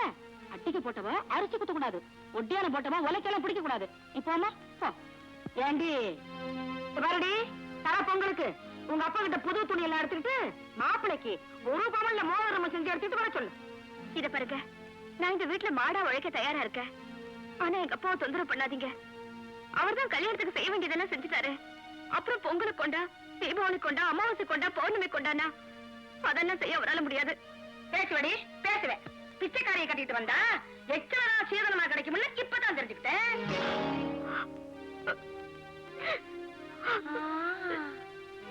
அட்டிக்கு போட்டவ அரிச்சு குத்த கூடாது, ஒட்டியான போட்டவ உலக்கெல்லாம் பிடிக்க கூடாது. நீ போமா போ. ஏண்டி வரடி, தர பொங்கலுக்கு உங்க அப்பா கிட்ட புது துணி எல்லாம் எடுத்துக்கிட்டு மாப்பிளைக்கு 1 பவன்ல மோதிரம் செஞ்சு எடுத்துட்டு வர சொல்லு. இத பாருங்க, நான் இந்த வீட்டுல மாடா உழைக்க தயாரா இருக்கேன். ஆனா எங்க அப்பாவை தொந்தரவு பண்ணாதீங்க. அவர்தான் கல்யாணத்துக்கு செய்ய வேண்டியதெல்லாம் செஞ்சுட்டாரு. அப்புறம் பொங்கலுக்கு கொண்டா, தீபாவளிக்கு கொண்டா, அமாவாசை கொண்டா, பௌர்ணமி கொண்டானா அதெல்லாம் செய்ய அவரால முடியாது. பேசுவடி பேசுவேன். பிச்சைக்காரியை கட்டிட்டு வந்தா எச்சா சீதனமா கிடைக்கும்ல, இப்பதான் தெரிஞ்சுக்கிட்டேன்.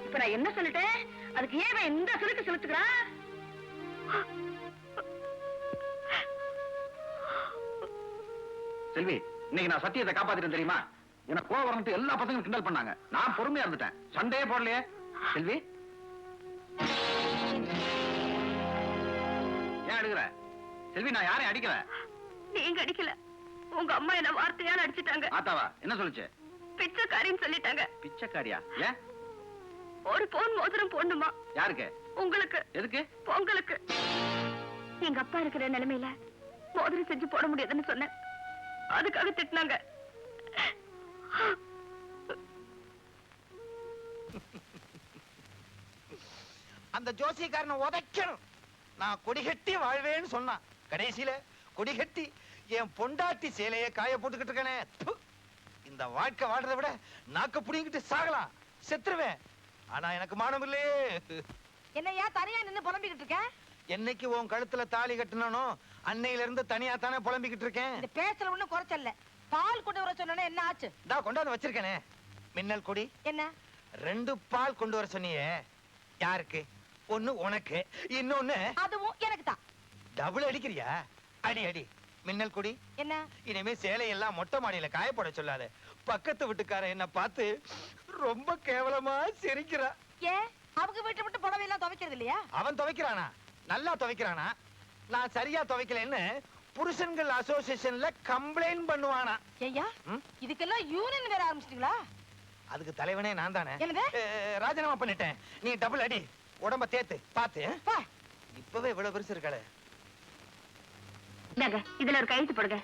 இப்ப நான் என்ன சொல்லிட்டேன்? அதுக்கு ஏன் இந்த சுருக்கு செலுத்துக்கிறா? செல்வி, இன்னைக்கு நான் சத்தியத்தை காப்பாத்திட்டேன் தெரியுமா? எனக்கு கோவம் வரணும் எல்லா பசங்களும் கிண்டல் பண்ணாங்க. நான் பொறுமையா இருந்துட்டேன், சண்டையே போடலையே. செல்வி, செல்வி நான் யாரையும் அடிக்கல. நீங்க அடிக்கல, உங்க அம்மா என்ன வார்த்தையால அடிச்சிட்டாங்க. ஆத்தாவா என்ன சொல்லுச்சு? பிச்சைக்காரின்னு சொல்லிட்டாங்க. பிச்சைக்காரியா? ஏன்? ஒரு பவுன் மோதிரம் போடணுமா? யாருக்கு? உங்களுக்கு. எதுக்கு? பொங்கலுக்கு. எங்க அப்பா இருக்கிற நிலைமையில மோதிரம் செஞ்சு போட முடியாதுன்னு சொன்னேன். அதுக்காக திட்டினாங்க. அந்த ஜோசியக்காரனை உதைக்கணும். நான் கொடிகட்டி வாழ்வேன்னு சொன்னான். கடைசியில கொடிகட்டி என் பொண்டாட்டி சேலையை காய போட்டுக்கிட்டு இருக்கனே. ப்பு. இந்த வாழ்க்கை வாழ்றதை விட நாக்க புடிங்கிட்டு சாகலாம், செத்துருவேன். ஆனா எனக்கு மானம் இல்லையே. என்னையா தனியா நின்னு புலம்பிக்கிட்டு இருக்க? என்னைக்கு உன் கழுத்துல தாலி கட்டினானோ அன்னையில இருந்து தனியா தானே புலம்பிக்கிட்டு இருக்கேன். இந்த பேச்சுல ஒண்ணும் குறைச்சல்ல. பால் கொண்டு வர சொன்னே என்ன ஆச்சு? கொண்டாந்து வச்சிருக்கேனே மின்னல் கொடி. என்ன 2 பால் கொண்டு வர சொன்னியே, யாருக்கு? ஒண்ணு உனக்கு, இன்னொன்னு அதுவும் எனக்கு தான். டபுள் அடிக்கிறியா? அடி அடி. மின்னல் கொடி, என்ன இனிமே சேலையெல்லாம் மொட்டை மாடியில காயப்பட சொல்லாத. பக்கத்து வீட்டுக்காரன் என்ன பார்த்து ரொம்ப கேவலமா சிரிக்கிறா. ஏன் அவங்க வீட்டை விட்டு புடவை எல்லாம் துவைக்கிறது இல்லையா? அவன் துவைக்கிறானா? நல்லா துவைக்கிறானா? நான் சரியா துவைக்கலன்னு புருஷன்கள் அசோசியேஷன்ல கம்ப்ளைண்ட் பண்ணுவானா? ஐயா ம்? இதுக்கெல்லாம் யூனியன் வேற ஆரம்பிச்சிட்டீங்களா? அதுக்கு தலைவனே நான் தானே. என்னது? ராஜினாமா பண்ணிட்டேன். நீ டபுள் அடி, உடம்ப தேத்து பாத்து. பா. இப்பவே இவ்வளவு பெருசு இருக்காளே. இந்தாங்க, இதுல ஒரு கையெழுத்து போடுங்க.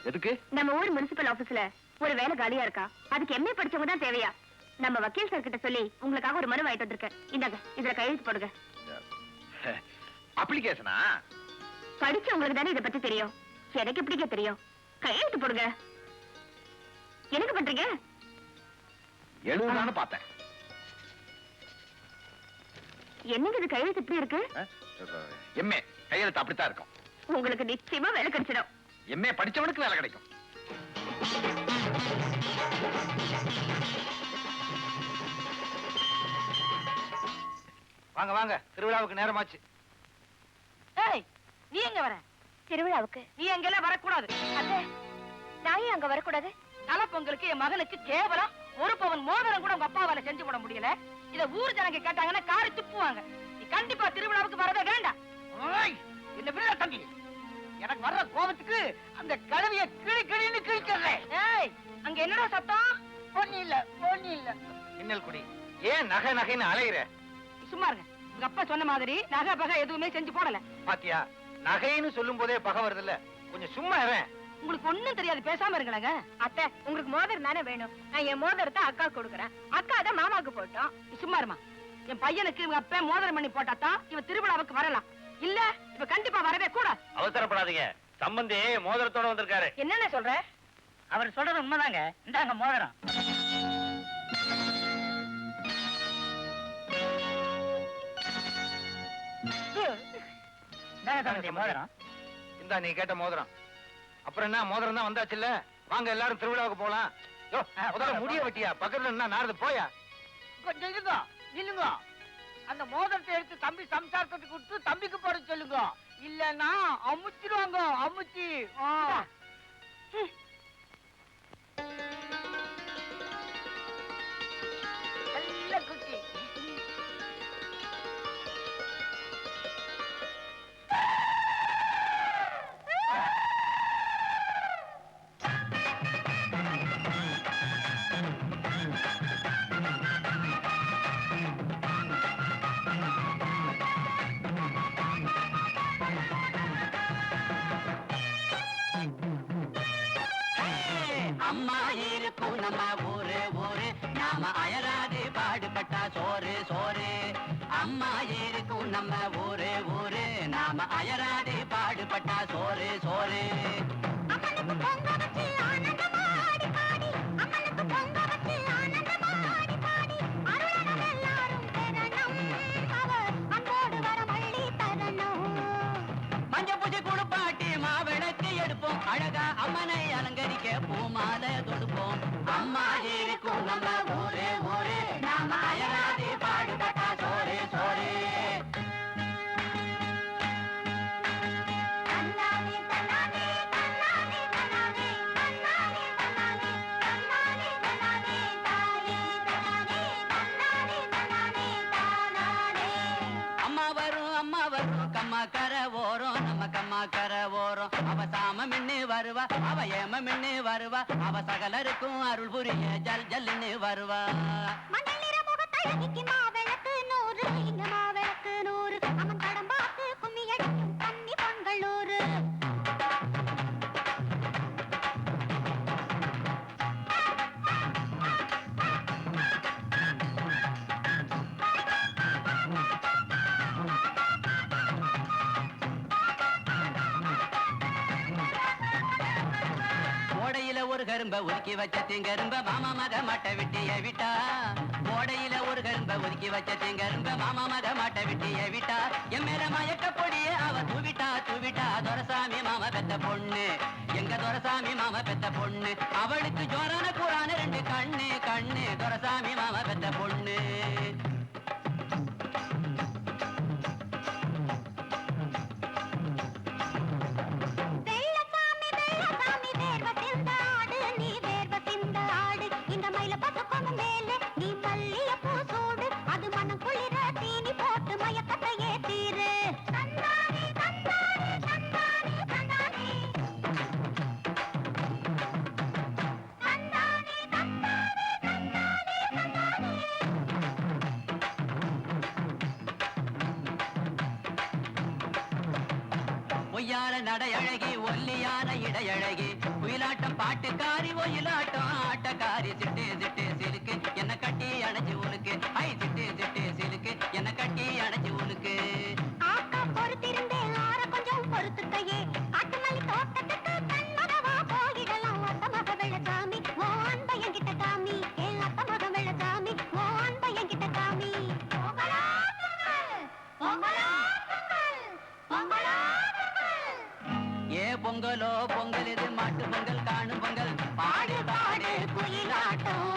எதுக்கு? நம்ம ஊர் முனிசிபல் ஆபீஸ்ல ஒரு வேலை காலியா இருக்கா, அதுக்கு எம்ஏ படிச்சவங்க தான் தேவையா? நம்ம வக்கீல் சார் கிட்ட சொல்லி உங்களுக்காக ஒரு மனு வாங்கிட்டு வந்திருக்கேன். இந்தாங்க, இதுல கையெழுத்து போடுங்க. அப்ளிகேஷனா? படிச்சவங்களுக்கு தானே இதை பத்தி தெரியும், எனக்கு எப்படிங்க தெரியும்? கையெழுத்து போடுங்க. எனக்கு பண்றீங்க? எழுதுதான்னு பார்த்தேன். என்னங்க இது கையெழுத்து இப்படி இருக்கு? எம்ஏ கையெழுத்து அப்படித்தான் இருக்கும். உங்களுக்கு நிச்சயமா வேலை கிடைச்சிடும். எம்ஏ படிச்சவனுக்கு வேலை கிடைக்கும். வாங்க வாங்க, திருவிழாவுக்கு நேரமாச்சு. ஏய் நீ எங்க வர? திருவிழாவுக்கு நீ எங்கெல்லாம் வரக்கூடாது. அத்தை, நான் ஏன் அங்க வரக்கூடாது? தலை பொங்கலுக்கு என் மகனுக்கு கேவலம் ஒரு பவன் மோதிரம் கூட உங்க அப்பாவால செஞ்சு போட முடியல. இத ஊர் ஜனங்க கேட்டாங்கன்னா காரி துப்புவாங்க. நீ கண்டிப்பா திருவிழாவுக்கு வரவே வேண்டாம். இந்த விழா தம்பி, எனக்கு வர்ற கோபத்துக்கு அந்த கழுவிய கிளி கிளின்னு கிழிக்கிறேன். ஏய் அங்க என்னடா சத்தம்? ஒண்ணு இல்ல, ஒண்ணு இல்ல. மின்னல் குடி, ஏன் நகை நகைன்னு அலையிற? நீ சும்மா இருங்க. உங்க அப்பா சொன்ன மாதிரி நகை பகை எதுவுமே செஞ்சு போடல. பாத்தியா, நகைன்னு சொல்லும் போதே பகை வருது இல்ல. கொஞ்சம் சும்மா இரு. உங்களுக்கு ஒண்ணும் தெரியாது, பேசாம இருங்களேங்க. அத்தை, உங்களுக்கு மோதிரம் தானே வேணும், நான் என் மோதிரத்தை அக்கா கொடுக்குறேன், அக்கா தான் மாமாவுக்கு போட்டோம். நீ சும்மா இருமா. என் பையனுக்கு இவங்க அப்பா மோதிரம் பண்ணி போட்டாதான் இவன் திருவிழாவுக்கு வரலாம். இல்ல இப்ப கண்டிப்பா வரவே கூடாது. அவசரப்படாதீங்க, சம்பந்தி மோதிரத்தோட வந்திருக்காரு. என்னென்ன சொல்ற? அவர் சொல்றது உண்மைதாங்க. இந்தாங்க மோதிரம். இந்தாங்க தம்பி மோதிரம். இந்தா நீ கேட்ட மோதிரம். அப்புறம் என்ன, மோதிரம் தான் வந்தாச்சுல்ல. வாங்க எல்லாரும் திருவிழாவுக்கு போலாம். யோ, முதல்ல முடிய வெட்டியா, பக்கத்துல என்ன நாரது போயா. கொஞ்சம் இருங்க, நில்லுங்க. அந்த மோதிரத்தை எடுத்து தம்பி சம்சாரத்துக்கு கொடுத்து தம்பிக்கு போட சொல்லுங்க. இல்லன்னா அமுச்சிடுவாங்க, அமுச்சி. நல்ல குட்டி. அம்மா இருக்கும் நம்ம ஊரு ஊரு, நாம அயராது பாடுபட்டா சோறு சோறு. அம்மா இருக்கும் நம்ம ஊரு ஊரு, நாம அயராது பாடுபட்டா சோறு சோறு. மஞ்ச பூஜை குளிப்பாட்டி மாவிளக்கு எடுப்போம், அழகா அம்மனை அலங்கரிக்க பூமாலை தொடுப்போம். அம்மா இருக்கும் நம்ம ஊரே ஊரே, நாம அயராது பாடுபட்டா சோறு சோறு. அம்மா வரும் கம்மா கரை ஓரம், நம்ம கம்மா கரை நாம மின்னு வருவா அவ ஏம மின்னு வருவா அவ சகலருக்கும் அருள் புரிய ஜல் ஜல்லுன்னு வருவா ஒரு கரும்ப ஒதுக்கி வச்ச திங்கரும்ப மாமா மக மாட்ட விட்டிய விட்டா ஓடையில ஒரு கரும்ப ஒதுக்கி வச்ச திங்கரும்ப மாமா மக மாட்ட விட்டிய விட்டா என் மேல மயக்க பொடியே அவ தூவிட்டா தூவிட்டா துரசாமி மாமா பெத்த பொண்ணு எங்க துரசாமி மாமா பெத்த பொண்ணு அவளுக்கு ஜோரான கூறான ரெண்டு கண்ணு கண்ணு துரசாமி மாமா பெத்த பொண்ணு நடையழகி ஒல்லியான இடையழகி குயிலாட்டம் பாட்டுக்காரி ஒயிலாட்டம் ஆட்டக்காரி சிட்டு சிட்டு சிலுக்கு என்ன கட்டி அணைச்சு உனக்கு ஐ சிட்டு சிட்டு சிலுக்கு என்ன கட்டி அணைச்சு உனக்கு கொஞ்சம் பொறுத்துக்கையே காட்டுமல்லி தோட்டத்துக்கு கண்மகவா போயிடலாம் அத்த மக வெள்ளசாமி ஓ அன்ப என்கிட்ட காமி ஏன் அத்த மக வெள்ளசாமி ஓ அன்ப என்கிட்ட காமி பொங்கலோ பொங்கல் இது மாட்டு பொங்கல் காணும் பொங்கல் பாடு பாடு குயிலாட்டம்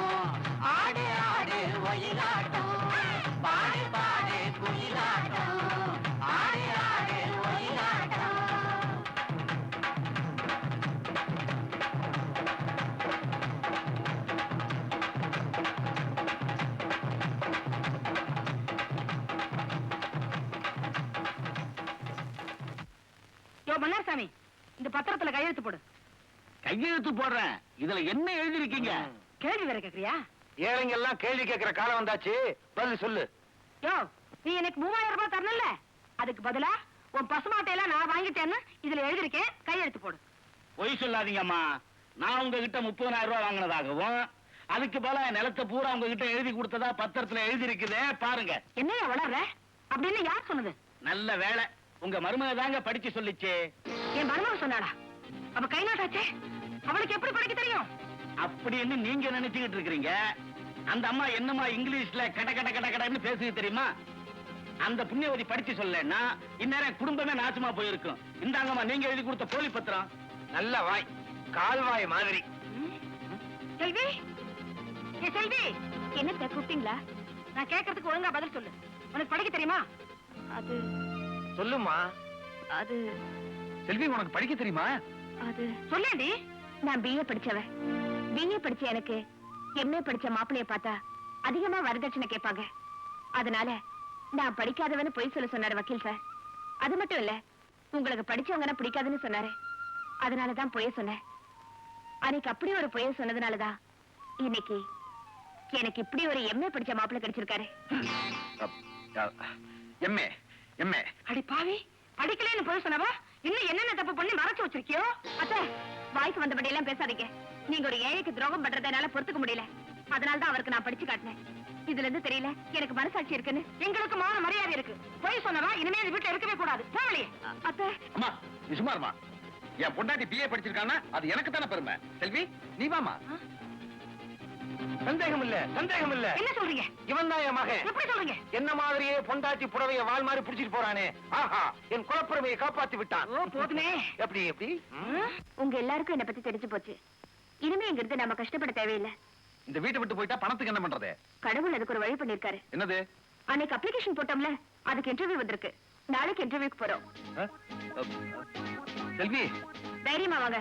ஆடு ஆடு ஒயிலாட்டம் பாடு பாடு குயிலாட்டம் ஆடு ஆடு ஒயிலாட்டம் மன்னார்சாமி இந்த பத்திரத்துல கையெழுத்து போடு. கையெழுத்து போடுறேன். இதுல என்ன எழுதிருக்கீங்க? கேள்வி வேற கேக்குறியா? ஏழைங்க எல்லாம் கேள்வி கேட்கிற காலம் வந்தாச்சு, பதில் சொல்லு. யோ, நீ எனக்கு 3000 ரூபாய் தரணும்ல, அதுக்கு பதிலா உன் பசுமாட்டையெல்லாம் நான் வாங்கிட்டேன்னு இதுல எழுதிருக்கேன், கையெழுத்து போடு. பொய் சொல்லாதீங்கம்மா. நான் உங்ககிட்ட 30,000 ரூபாய் வாங்கினதாகவும் அதுக்கு பதிலா நிலத்தை பூரா உங்ககிட்ட எழுதி கொடுத்ததா பத்திரத்துல எழுதி இருக்குதே, பாருங்க. என்னையா வளர்ற? அப்படின்னு யார் சொன்னது? நல்ல வேலை, உங்க மருமக தாங்க படிச்சு சொல்லிச்சு. என் மருமக சொன்னாடா? அவ கை நாட்டாச்சே, அவளுக்கு எப்படி படிக்க தெரியும்? அப்படின்னு நீங்க நினைச்சுக்கிட்டு இருக்கிறீங்க. அந்த அம்மா என்னமா இங்கிலீஷ்ல கட கட கட கடன்னு பேசுது தெரியுமா? அந்த புண்ணியவதி படிச்சு சொல்லன்னா இந்நேரம் குடும்பமே நாசமா போயிருக்கும். இந்தாங்கம்மா நீங்க எழுதி கொடுத்த போலி பத்திரம். நல்ல வாய், கால்வாய் மாதிரி. செல்வி, ஏ செல்வி, என்னத்த கூப்பிட்டீங்களா? நான் கேட்கறதுக்கு ஒழுங்கா பதில் சொல்லு. உனக்கு படிக்க தெரியுமா? அது சொல்லுமா. அது செல்வி, உனக்கு படிக்க தெரியுமா? அது சொல்லேண்டி. நான் பிஏ படிச்சவ. பிஏ படிச்ச எனக்கு எம்ஏ படிச்ச மாப்பிளைய பார்த்தா அதிகமா வரதட்சணை கேட்பாங்க. அதனால நான் படிக்காதவன்னு பொய் சொல்ல சொன்னாரு வக்கீல் சார். அது மட்டும் இல்ல, உங்களுக்கு படிச்சவங்கன்னா பிடிக்காதுன்னு சொன்னாரு. அதனாலதான் பொய்ய சொன்னேன். அன்னைக்கு அப்படி ஒரு பொய்ய சொன்னதுனாலதான் இன்னைக்கு எனக்கு இப்படி ஒரு எம்ஏ படிச்ச மாப்பிள்ளை கிடைச்சிருக்காரு. MA MA. அடி பாவி, படிக்கலன்னு பொய் சொன்னவா இன்னும் என்னென்ன தப்பு பண்ணி மறைச்சு வச்சிருக்கியோ? அத்தை, வாய்க்கு வந்தபடி எல்லாம் பேசாதீங்க. நீங்க ஒரு ஏழைக்கு துரோகம் பண்றதை என்னால பொறுத்துக்க முடியல. அதனாலதான் அவருக்கு நான் படிச்சு காட்டினேன். இதுல இருந்து தெரியல எனக்கு மனசாட்சி இருக்குன்னு. எங்களுக்கு மான மரியாதை இருக்கு. பொய் சொன்னவா இனிமே இந்த வீட்டுல இருக்கவே கூடாது. போகலையே. அத்தை, அம்மா நீ சும்மா இருமா. என் பொண்டாட்டி பிஏ படிச்சிருக்கானா அது எனக்கு தானே பெருமை. செல்வி நீ வாமா. சந்தேகம் இல்ல, சந்தேகம் இல்ல. என்ன சொல்றீங்க? இவன் தான் என் மகன். எப்படி சொல்றீங்க? என்ன மாதிரியே பொண்டாட்டி புடவைய வால் மாதிரி புடிச்சிட்டு போறானே. ஆஹா, என் குலப்புறமையை காப்பாத்தி விட்டான். ஓ போதுமே. எப்படி எப்படி? உங்க எல்லாருக்கும் என்ன பத்தி தெரிஞ்சு போச்சு. இனிமே இங்க இருந்து நம்ம கஷ்டப்பட தேவையில்லை. இந்த வீட்டை விட்டு போயிட்டா பணத்துக்கு என்ன பண்றது? கடவுள் அதுக்கு ஒரு வழி பண்ணிருக்காரு. என்னது? அன்னைக்கு அப்ளிகேஷன் போட்டோம்ல, அதுக்கு இன்டர்வியூ வந்திருக்கு. நாளைக்கு இன்டர்வியூக்கு போறோம். செல்வி தைரியமா வாங்க.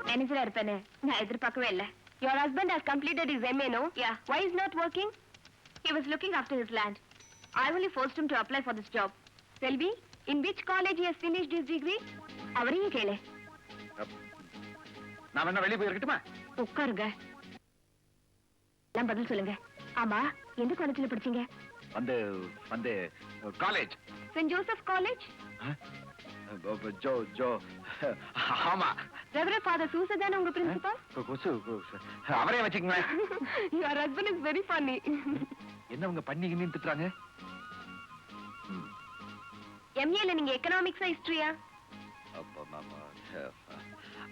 மேனேஜரா இருப்பேன்னு நான் எதிர்பார்க்கவே இல்ல. Your husband has completed his MA, no? Yeah. Why is not working? He was looking after his land. I only forced him to apply for this job. Selvi, In which college he has finished his degree? அவரையும் கேளு. நான் வேணா வெளியே போய் இருக்கட்டுமா? உட்காருங்க. எல்லாம் பதில் சொல்லுங்க. ஆமா, எந்த காலேஜ்ல படிச்சீங்க? வந்து வந்து காலேஜ். Saint Joseph College? ஜோ ஜோ ஆமா. ரெவரண்ட் ஃபாதர் சூசதான உங்க பிரின்சிபல்? அவரே வச்சுக்கங்களேன். Your husband is very funny. என்ன உங்க பண்ணிக்கின்னு திட்டுறாங்க? எம்ஏல நீங்க எகனாமிக்ஸா ஹிஸ்டரியா?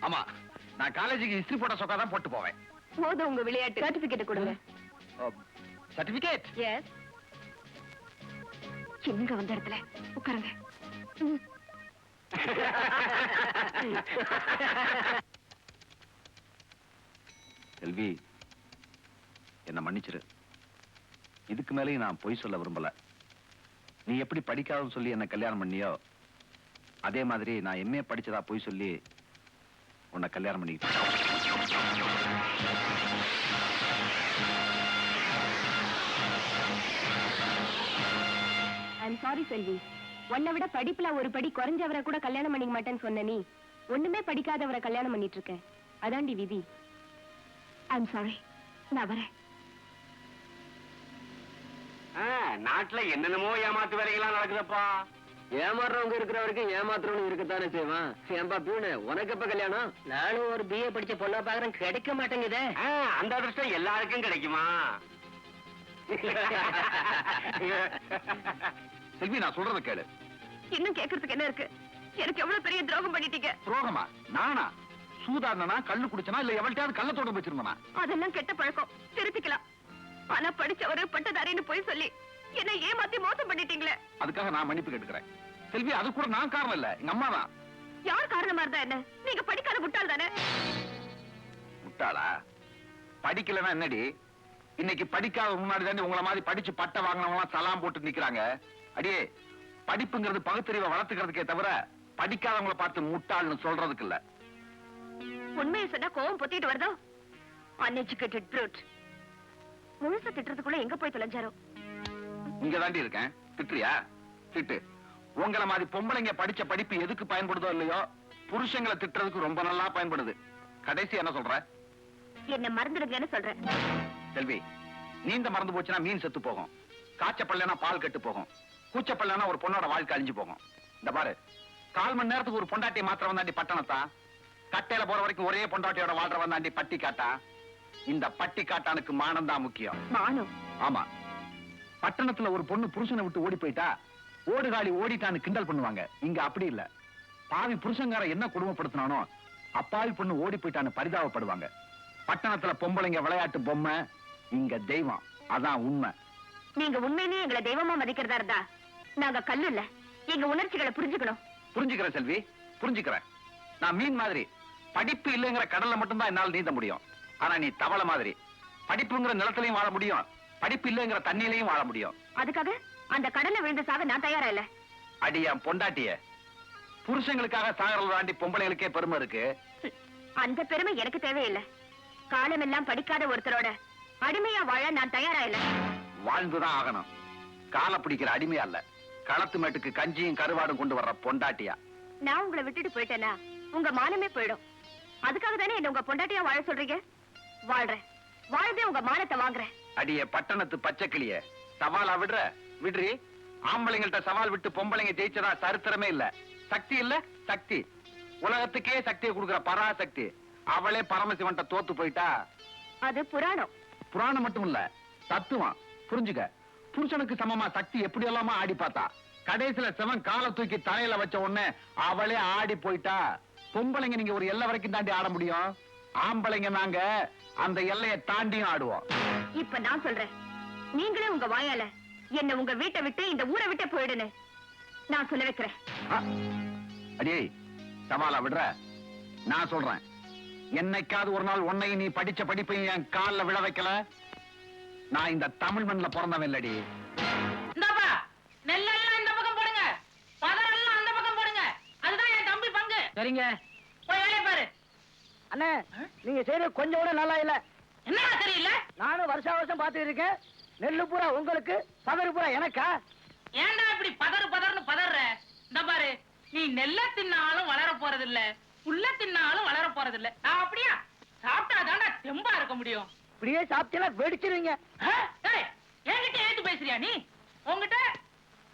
ஆமா, நான் காலேஜுக்கு ஹிஸ்டரி போட்ட சொக்கா தான் போட்டு போவேன். போதும் உங்க விளையாட்டு. சர்டிபிகேட் கொடுங்க. சர்டிபிகேட்? எஸ். சின்னங்க வந்த இடத்துல உட்காருங்க. செல்வி, என்ன மன்னிச்சிரு. இதுக்கு மேலேயும் நான் பொய் சொல்ல விரும்பல. நீ எப்படி படிக்காதுன்னு சொல்லி என்ன கல்யாணம் பண்ணியோ, அதே மாதிரி நான் எம்ஏ படிச்சதா பொய் சொல்லி உன்னை கல்யாணம் பண்ணிக்கிட்டேன். ஐம் சாரி செல்வி. உன்னை விட படிப்புல ஒரு படி குறைஞ்சவரை கூட கல்யாணம் பண்ணிக்க மாட்டேன்னு சொன்ன நீ ஒண்ணுமே படிக்காதவரை கல்யாணம் பண்ணிட்டு இருக்க. அதாண்டி விதி. I'm sorry. நான் வரேன். நாட்டுல என்னென்னமோ ஏமாத்து வேலைகள்லாம் நடக்குதப்பா. ஏமாறுறவங்க இருக்கிற வரைக்கும் ஏமாத்துறவங்க இருக்கத்தானே செய்வான். ஏன்பா பியூனு, உனக்கு எப்ப கல்யாணம்? நானும் ஒரு பிஏ படிச்ச பொண்ணா பாக்குறேன், கிடைக்க மாட்டேங்குதே. அந்த அதிர்ஷ்டம் எல்லாருக்கும் கிடைக்குமா? செல்வி, நான் சொல்றத கேளு. இன்னும் கேக்குறதுக்கு என்ன இருக்கு? எனக்கு எவ்வளவு பெரிய துரோகம் பண்ணிட்டீங்க. துரோகமா? நானா? சூதாடினா, கள்ளு குடிச்சனா, இல்ல எவள்கிட்டயாவது கள்ள தோட்டம் வச்சிருந்தனா? அதெல்லாம் கெட்ட பழக்கம், திருத்திக்கலாம். ஆனா படிச்சவரு பட்டதாரின்னு போய் சொல்லி என்ன ஏமாத்தி மோசம் பண்ணிட்டீங்களே. அதுக்காக நான் மன்னிப்பு கேட்டுக்கிறேன். செல்வி, அது கூட நான் காரணம் இல்ல, எங்க அம்மா தான். யார் காரணமா இருந்தா என்ன? நீங்க படிக்காத முட்டாள் தானே. முட்டாளா? படிக்கலன்னா என்னடி? இன்னைக்கு படிக்காத முன்னாடி தாண்டி உங்களை மாதிரி படிச்சு பட்டை வாங்கினவங்க சலாம் போட்டு நிக்கிறாங்க. அடியே, படிப்புங்கிறது பகுத்தறிவை வளர்த்துக்கிறதுக்கே தவிர படிக்காதவங்களை பார்த்து முட்டாள்னு சொல்றதுக்கு இல்ல. உண்மையை சொன்னா கோவம் பொத்திட்டு வருதோ? Uneducated brute. முழுசா திட்டுறதுக்குள்ள எங்க போய் தொலைஞ்சாரோ? இங்க தாண்டி இருக்கேன். திட்டுறியா? திட்டு. உங்களை மாதிரி பொம்பளைங்க படிச்ச படிப்பு எதுக்கு பயன்படுதோ இல்லையோ, புருஷங்களை திட்டுறதுக்கு ரொம்ப நல்லா பயன்படுது. கடைசி என்ன சொல்ற? என்ன மறந்துடுங்கன்னு சொல்றேன். செல்வி, நீந்த மறந்து போச்சுன்னா மீன் செத்து போகும், காய்ச்சப்பள்ளனா பால் கெட்டு போகும், கூச்சப்பள்ளனா ஒரு பொண்ணோட வாழ்க்கை அழிஞ்சு போகும். இந்த பாரு, 1/4 மணி நேரத்துக்கு ஒரு பொண்டாட்டியை மாத்திரம் வந்தாண்டி பட்டணத்தா, கட்டையில போற வரைக்கும் ஒரே பொண்டாட்டியோட வாழ்ற வந்தாண்டி பட்டி காட்டா. இந்த பட்டி காட்டானுக்கு மானம் தான் முக்கியம். மானம்? ஆமா. பட்டணத்துல ஒரு பொண்ணு புருஷனை விட்டு ஓடி போயிட்டா ஓடுகாலி ஓடிட்டான்னு கிண்டல் பண்ணுவாங்க. இங்க அப்படி இல்ல. பாவி புருஷங்கார என்ன கொடுமைப்படுத்தினானோ அப்பாவி பொண்ணு ஓடி போயிட்டான்னு பரிதாபப்படுவாங்க. பட்டணத்துல பொம்பளைங்க விளையாட்டு பொம்மை, இங்க தெய்வம். அதான் உண்மை. நீங்க உண்மையிலேயே எங்களை தெய்வமா மதிக்கிறதா இருந்தா நாங்க கல்லு இல்ல, எங்க உணர்ச்சிகளை புரிஞ்சுக்கணும். புரிஞ்சுக்கிறேன் செல்வி, புரிஞ்சுக்கிறேன். நான் மீன் மாதிரி படிப்பு இல்லைங்கிற கடல்ல மட்டும்தான் என்னால நீந்த முடியும். ஆனா நீ தவளை மாதிரி படிப்புங்கிற நிலத்திலையும் வாழ முடியும், படிப்பு இல்லைங்கிற தண்ணியிலையும் வாழ முடியும். அதுக்காக அந்த கடல்ல விழுந்து சாக நான் தயாரா இல்ல. அடி என் பொண்டாட்டிய, புருஷங்களுக்காக சாகரல் தாண்டி பொம்பளைகளுக்கே பெருமை இருக்கு. அந்த பெருமை எனக்கு தேவையில்லை. காலம் எல்லாம் படிக்காத ஒருத்தரோட அடிமையா வாழ நான் தயாரா இல்ல. வாழ்ந்துதான் ஆகணும். காலை பிடிக்கிற அடிமையா இல்ல, களத்து மேட்டுக்கு கஞ்சியும் கருவாடும் கொண்டு வர்ற பொண்டாட்டியா. நான் உங்களை விட்டுட்டு போயிட்டேன்னா உங்க மானமே போயிடும். அதுக்காக தானே என்ன உங்க பொண்டாட்டியா வாழ சொல்றீங்க. வாழ்றேன், வாழ்ந்தே உங்க மானத்தை வாங்குறேன். அடிய பட்டணத்து பச்சைக்கிளிய, சவாலா விடுற? விடுறி. ஆம்பளைங்கள்ட்ட சவால் விட்டு பொம்பளைங்க ஜெயிச்சதா சரித்திரமே இல்ல. சக்தி இல்ல, சக்தி. உலகத்துக்கே சக்தியை கொடுக்கிற பராசக்தி அவளே பரமசிவன்ட்ட தோத்து போயிட்டா. அது புராணம். புராணம் மட்டும் இல்ல, தத்துவம். புரிஞ்சுக்க. புருஷனுக்கு சமமா சக்தி எப்படி எல்லாமா ஆடி பார்த்தா, கடைசியில சிவன் காலை தூக்கி தலையில வச்ச உடனே அவளே ஆடி போயிட்டா. பொம்பளைங்க நீங்க ஒரு எல்லை வரைக்கும் தாண்டி ஆட முடியும், ஆம்பளைங்க நாங்க அந்த எல்லையை தாண்டியும் ஆடுவோம். இப்ப நான் சொல்றேன், நீங்களே உங்க வாயால என்ன உங்க வீட்டை விட்டு இந்த ஊரை விட்டு போயிடுன்னு நான் சொல்ல வைக்கிறேன். அடியே, சவாலா விடுற? நான் சொல்றேன், என்னைக்காவது ஒரு நாள் உன்னையும் நீ படிச்ச படிப்பையும் என் கால்ல விழ வைக்கல, நான் இந்த தமிழ் மண்ணில் பிறந்தவன் இல்லடி. இந்தாப்பா, நெல்லெல்லாம் இந்த பக்கம் போடுங்க, பதரெல்லாம் அந்த பக்கம் போடுங்க. அதுதான் என் தம்பி பங்கு. சரிங்க. போய் வேலையை பாரு. அண்ணே, நீங்க செய்யறது கொஞ்சம் கூட நல்லா இல்ல. என்ன சரியில்லை? நானும் வருஷா வருஷம் பாத்துட்டு இருக்கேன். நெல்லு பூரா உங்களுக்கு, பதறு பூரா எனக்கா? ஏன்டா இப்படி பதறு பதர்னு பதற? இந்த பாரு, நீ நெல்ல தின்னாலும் வளர போறதில்ல, புல்ல தின்னாலும் வளர போறதில்ல. நான் அப்படியா? சாப்பிட்டாதான்டா தெம்பா இருக்க முடியும். இப்படியே சாப்பிட்டா வெடிச்சிருவீங்க. ஆ? ஏய், என்கிட்ட ஏத்து பேசுறியா நீ? உன்கிட்ட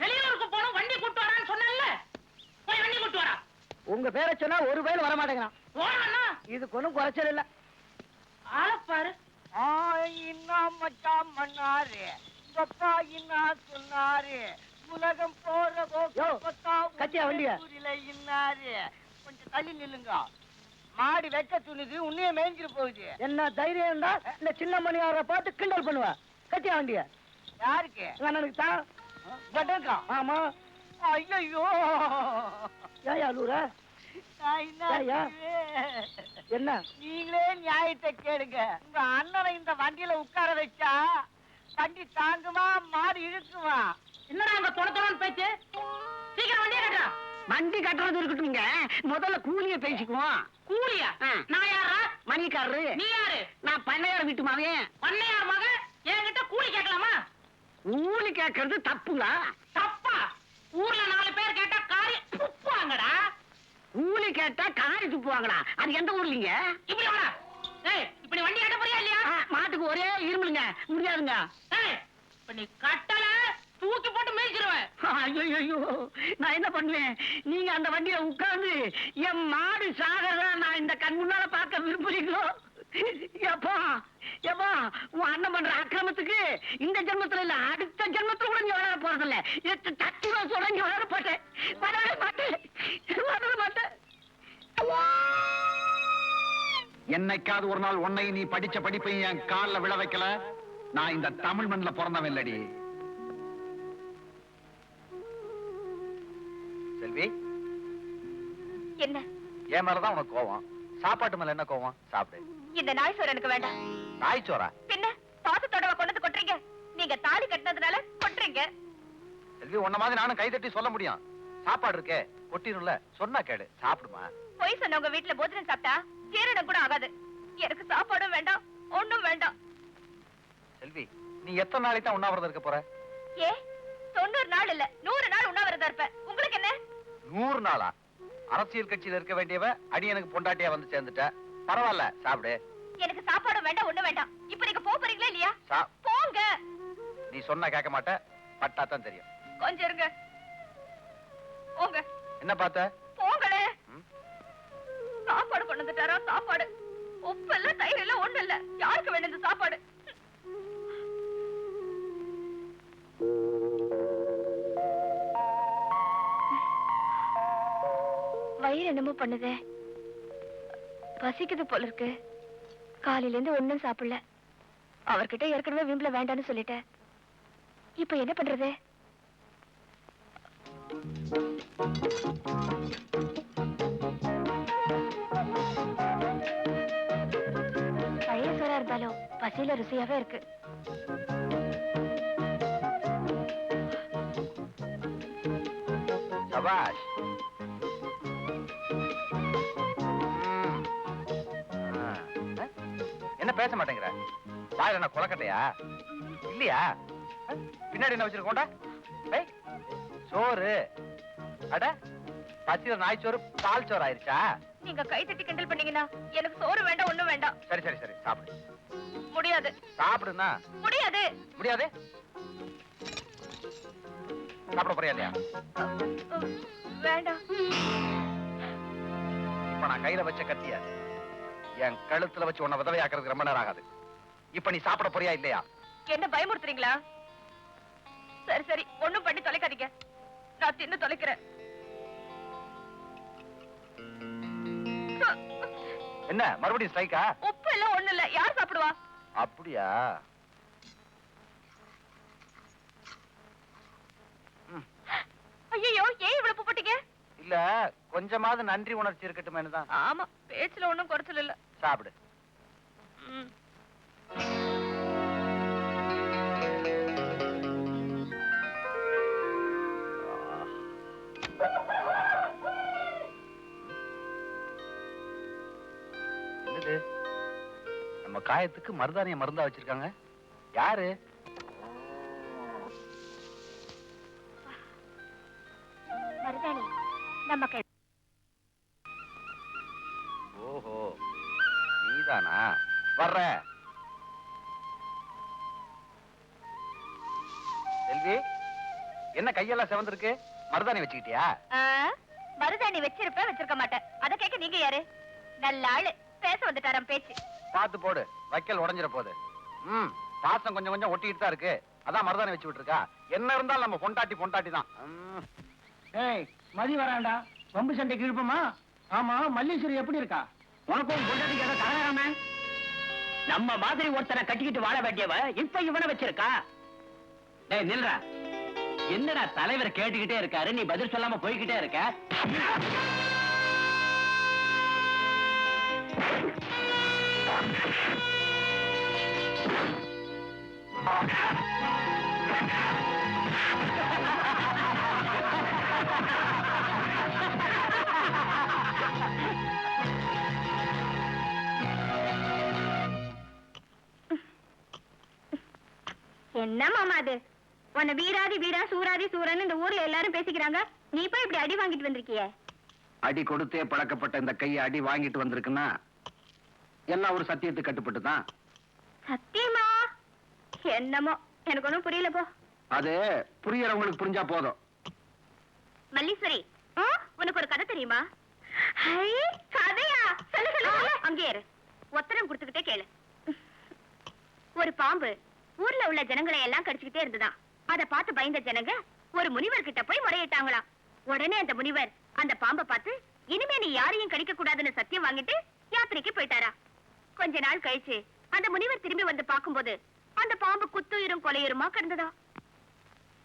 வெளியூருக்கு போகணும், வண்டி கூட்டு வரான்னு சொன்னேன்ல, போய் வண்டி கூட்டு வரா. உங்க பேரை சொன்னா ஒரு பேர் வர மாட்டேங்கிறான். ஓடா. இதுக்கு ஒண்ணும் குறைச்சல் இல்ல. ஆளை பாரு. இன்னும் மச்சான் மண்ணாரு அப்பா என்ன சொன்னாரு உலகம் போற கத்தியா வண்டிய இன்னாரு கொஞ்சம் தள்ளி நில்லுங்க. மாடி வெட்ட துணிது உன்னைய மேய்ஞ்சிட்டு போகுது. என்ன தைரியம் இருந்தா இந்த சின்ன மணியார பார்த்து கிண்டல் பண்ணுவ. கத்தியா வண்டிய. யாருக்கு? எனக்கு தான். ஆமா. ஐயோ ஏயா லூரா? என்ன நீங்களே நியாயத்தை கேளுங்க. உங்க அண்ணனை இந்த வண்டியில உட்கார வச்சா வண்டி தாங்குமா மாடு இழுக்குமா? என்னடா அங்க தொண பேச்சு? சீக்கிரம் வண்டியை கட்டுறா. வண்டி கட்டுறது இருக்கட்டும்ங்க, முதல்ல கூலிய பேசிக்குவோம். கூலியா? நான் யாரா? மணிக்காரரு. நீ யாரு? நான் பண்ணையார் வீட்டு மகன். பண்ணையார் மக என்கிட்ட கூலி கேட்கலாமா? கூலி கேட்கறது தப்புங்க. தப்பா? ஊர்ல 4 பேர் கேட்டா காரி துப்புவாங்கடா. கூலி கேட்டா காரி துப்புவாங்கடா. அது எந்த ஊர்லீங்க? இப்படி வாடா. ஏய், இப்படி வண்டி கட்ட போறியா இல்லையா? மாட்டுக்கு ஒரே இருமலுங்க, முடியாதுங்க. ஏய், இப்ப நீ கட்டல தூக்கி போட்டு மேய்ச்சிருவேன். ஐயோ நான் என்ன பண்ணுவேன்? நீங்க அந்த வண்டியில உட்கார்ந்து என் மாடு சாகறத நான் இந்த கண் முன்னால பார்க்க விரும்புறீங்களோ? எப்பா எப்பா உன் அண்ணன் பண்ற அக்கிரமத்துக்கு இந்த ஜென்மத்துல இல்ல அடுத்த ஜென்மத்துல கூட நீ வளர போறதில்ல. தட்டிவா சொல்ல நீ வளர போட்டேன். வளர மாட்டேன். என்னைக்காவது ஒரு நாள் உன்னை நீ படிச்ச படிப்பை என் கால்ல விழ வைக்கல, நான் இந்த தமிழ் மண்ணில் பிறந்தவன் இல்லடி. செல்வி, என்ன என் மேலதான் உனக்கு கோவம். சாப்பாட்டு மேல என்ன கோவம்? சாப்பிடு. இந்த நாய் சோறு எனக்கு வேண்டாம். நாய் சோறா? பின்ன பாசத்தோட கொண்டு கொட்டுறீங்க. நீங்க தாலி கட்டினதுனால கொட்டுறீங்க. செல்வி, உன்ன மாதிரி நானும் கை தட்டி சொல்ல முடியும். சாப்பாடு இருக்கே, கொட்டிரும்ல, சொன்னா கேடு, சாப்பிடுமா. பொய் சொன்னவங்க வீட்டுல போஜனம் சாப்பிட்டா ஜீரணம் கூட ஆகாது. எனக்கு சாப்பாடும் வேண்டாம், ஒண்ணும் வேண்டாம். செல்வி, நீ எத்தனை நாளைக்கு தான் உண்ணாவிரதம் இருக்க போற? ஏ 90 நாள் இல்ல 100 நாள் உண்ணாவிரதம் இருப்பேன். உங்களுக்கு என்ன? 100 நாளா? அரசியல் கட்சியில இருக்க வேண்டியவ அடி எனக்கு பொண்டாட்டியா வந்து சேர்ந்துட்ட. பரவாயில்ல, சாப்பிடு. எனக்கு சாப்பாடும் வேண்டாம், ஒண்ணும் வேண்டாம். இப்ப நீங்க போறீங்களா இல்லையா? போங்க. நீ சொன்னா கேட்க மாட்ட, பட்டா தான் தெரியும். கொஞ்சம் இருங்க. போங்க. என்ன பார்த்த? போங்களே. சாப்பாடு கொண்டு வந்துட்டாரா? சாப்பாடு உப்பு இல்ல, தயிர் இல்ல, ஒண்ணு இல்ல. யாருக்கு வேணும் இந்த சாப்பாடு? வயிறு என்னமோ பண்ணுதே, பசிக்குது போல இருக்கு. காலையில இருந்து ஒண்ணும் சாப்பிடல. அவர்கிட்ட ஏற்கனவே வீம்புல வேண்டான்னு சொல்லிட்டேன். இப்ப என்ன பண்றது? பழைய சோறா இருந்தாலும் பசியில ருசியாவே இருக்கு. சபாஷ். என்ன பேச மாட்டேங்கிற? வாயில என்ன கொலக்கட்டையா இல்லையா? பின்னாடி என்ன வச்சிருக்கோண்டா? சோறு. அட, பசியில நாய் சோறு பால் சோறு ஆயிருச்சா? நீங்க கை தட்டி கிண்டல் பண்ணீங்கன்னா எனக்கு சோறு வேண்டாம், ஒண்ணும் வேண்டாம். சரி சரி சரி, சாப்பிடு. முடியாது. சாப்பிடுனா? முடியாது. முடியாது? சாப்பிட போறியா இல்லையா? வேண்டாம். இப்ப நான் கையில வச்ச கத்திய என் கழுத்துல வச்சு உன்னை விதவையாக்குறதுக்கு ரொம்ப நேரம் ஆகாது. இப்ப நீ சாப்பிட போறியா இல்லையா? என்ன பயமுறுத்துறீங்களா? சரி சரி, ஒண்ணும் பண்ணி தொலைக்காதீங்க. நான் தின்னு தொலைக்கிறேன். என்ன மறுபடியும் ஸ்ட்ரைக்கா? உப்பு இல்ல, ஒண்ணு இல்ல. யார் சாப்பிடுவா? அப்படியா? ஐயோ, ஏன் இவ்வளவு உப்பு போட்டீங்க? இல்ல, கொஞ்சமாவது நன்றி உணர்ச்சி இருக்கட்டுமேனு தான். ஆமா, பேச்சுல ஒண்ணும் குறைச்சல் இல்ல. சாப்பிடு. என்னது? நம்ம காயத்துக்கு மருதானிய மருந்தா வச்சிருக்காங்க. யாரு? மருதாணி. ஓஹோ, நீதானா? வர்ற செல்வி, என்ன கையெல்லாம் சிவந்திருக்கு? மருதாணி வச்சுக்கிட்டியா? மருதாணி வச்சிருக்க மாட்டேன். அத கேட்க நீங்க யாரு? நல்ல ஆளு பேச வந்துட்டாராம் பேச்சு. பார்த்து போடு, வைக்கல் உடைஞ்சிட போகுது. பாசம் கொஞ்சம் கொஞ்சம் ஒட்டிட்டு தான் இருக்கு. அதான் மருதாணி வச்சு விட்டுருக்கா. என்ன இருந்தாலும் நம்ம பொண்டாட்டி தான். ஏய், மதி வராண்டா, வம்பு சண்டைக்கு இழுப்பமா? ஆமா, மல்லீஸ்வரி எப்படி இருக்கா? உனக்கும் பொண்டாட்டிக்கு ஏதோ தகராறாமே? நம்ம மாதிரி ஒருத்தனை கட்டிக்கிட்டு வாழ வேண்டியவ இப்ப இவனை வச்சிருக்கா. டேய் நில்றா. என்னடா தலைவர் கேட்டுக்கிட்டே இருக்காரு, நீ பதில் சொல்லாம போய்கிட்டே இருக்க. என்ன மாமா அது? உன்னை வீராதி வீரா சூராதி சூரன்னு இந்த ஊர்ல எல்லாரும் பேசிக்கிறாங்க. நீ போய் இப்படி அடி வாங்கிட்டு வந்திருக்கிய. அடி கொடுத்தே பழக்கப்பட்ட இந்த கையை அடி வாங்கிட்டு வந்திருக்குன்னா எல்லாம் ஒரு சத்தியத்துக்கு கட்டுப்பட்டு தான். சத்தியமா? என்னமோ எனக்கு ஒண்ணும் புரியல போ. அது புரியறவங்களுக்கு புரிஞ்சா போதும். மல்லீஸ்வரி, உனக்கு ஒரு கதை தெரியுமா? ஹை, கதையா? சொல்லு சொல்லு. அங்கே இரு, ஒத்தரம் கொடுத்துக்கிட்டே கேளு. ஒரு பாம்பு ஊர்ல உள்ள ஜனங்களை எல்லாம் கடிச்சுக்கிட்டே இருந்ததாம். அதை பார்த்து பயந்த ஜனங்க ஒரு முனிவர் கிட்ட போய் முறையிட்டாங்களாம். உடனே அந்த முனிவர் அந்த பாம்பை பார்த்து இனிமே நீ யாரையும் கடிக்க கூடாதுன்னு சத்தியம் வாங்கிட்டு யாத்திரைக்கு போயிட்டாரா. கொஞ்ச நாள் கழிச்சு அந்த முனிவர் திரும்பி வந்து பார்க்கும்போது அந்த பாம்பு குத்துயிரும் கொலையுருமா கிடந்ததா.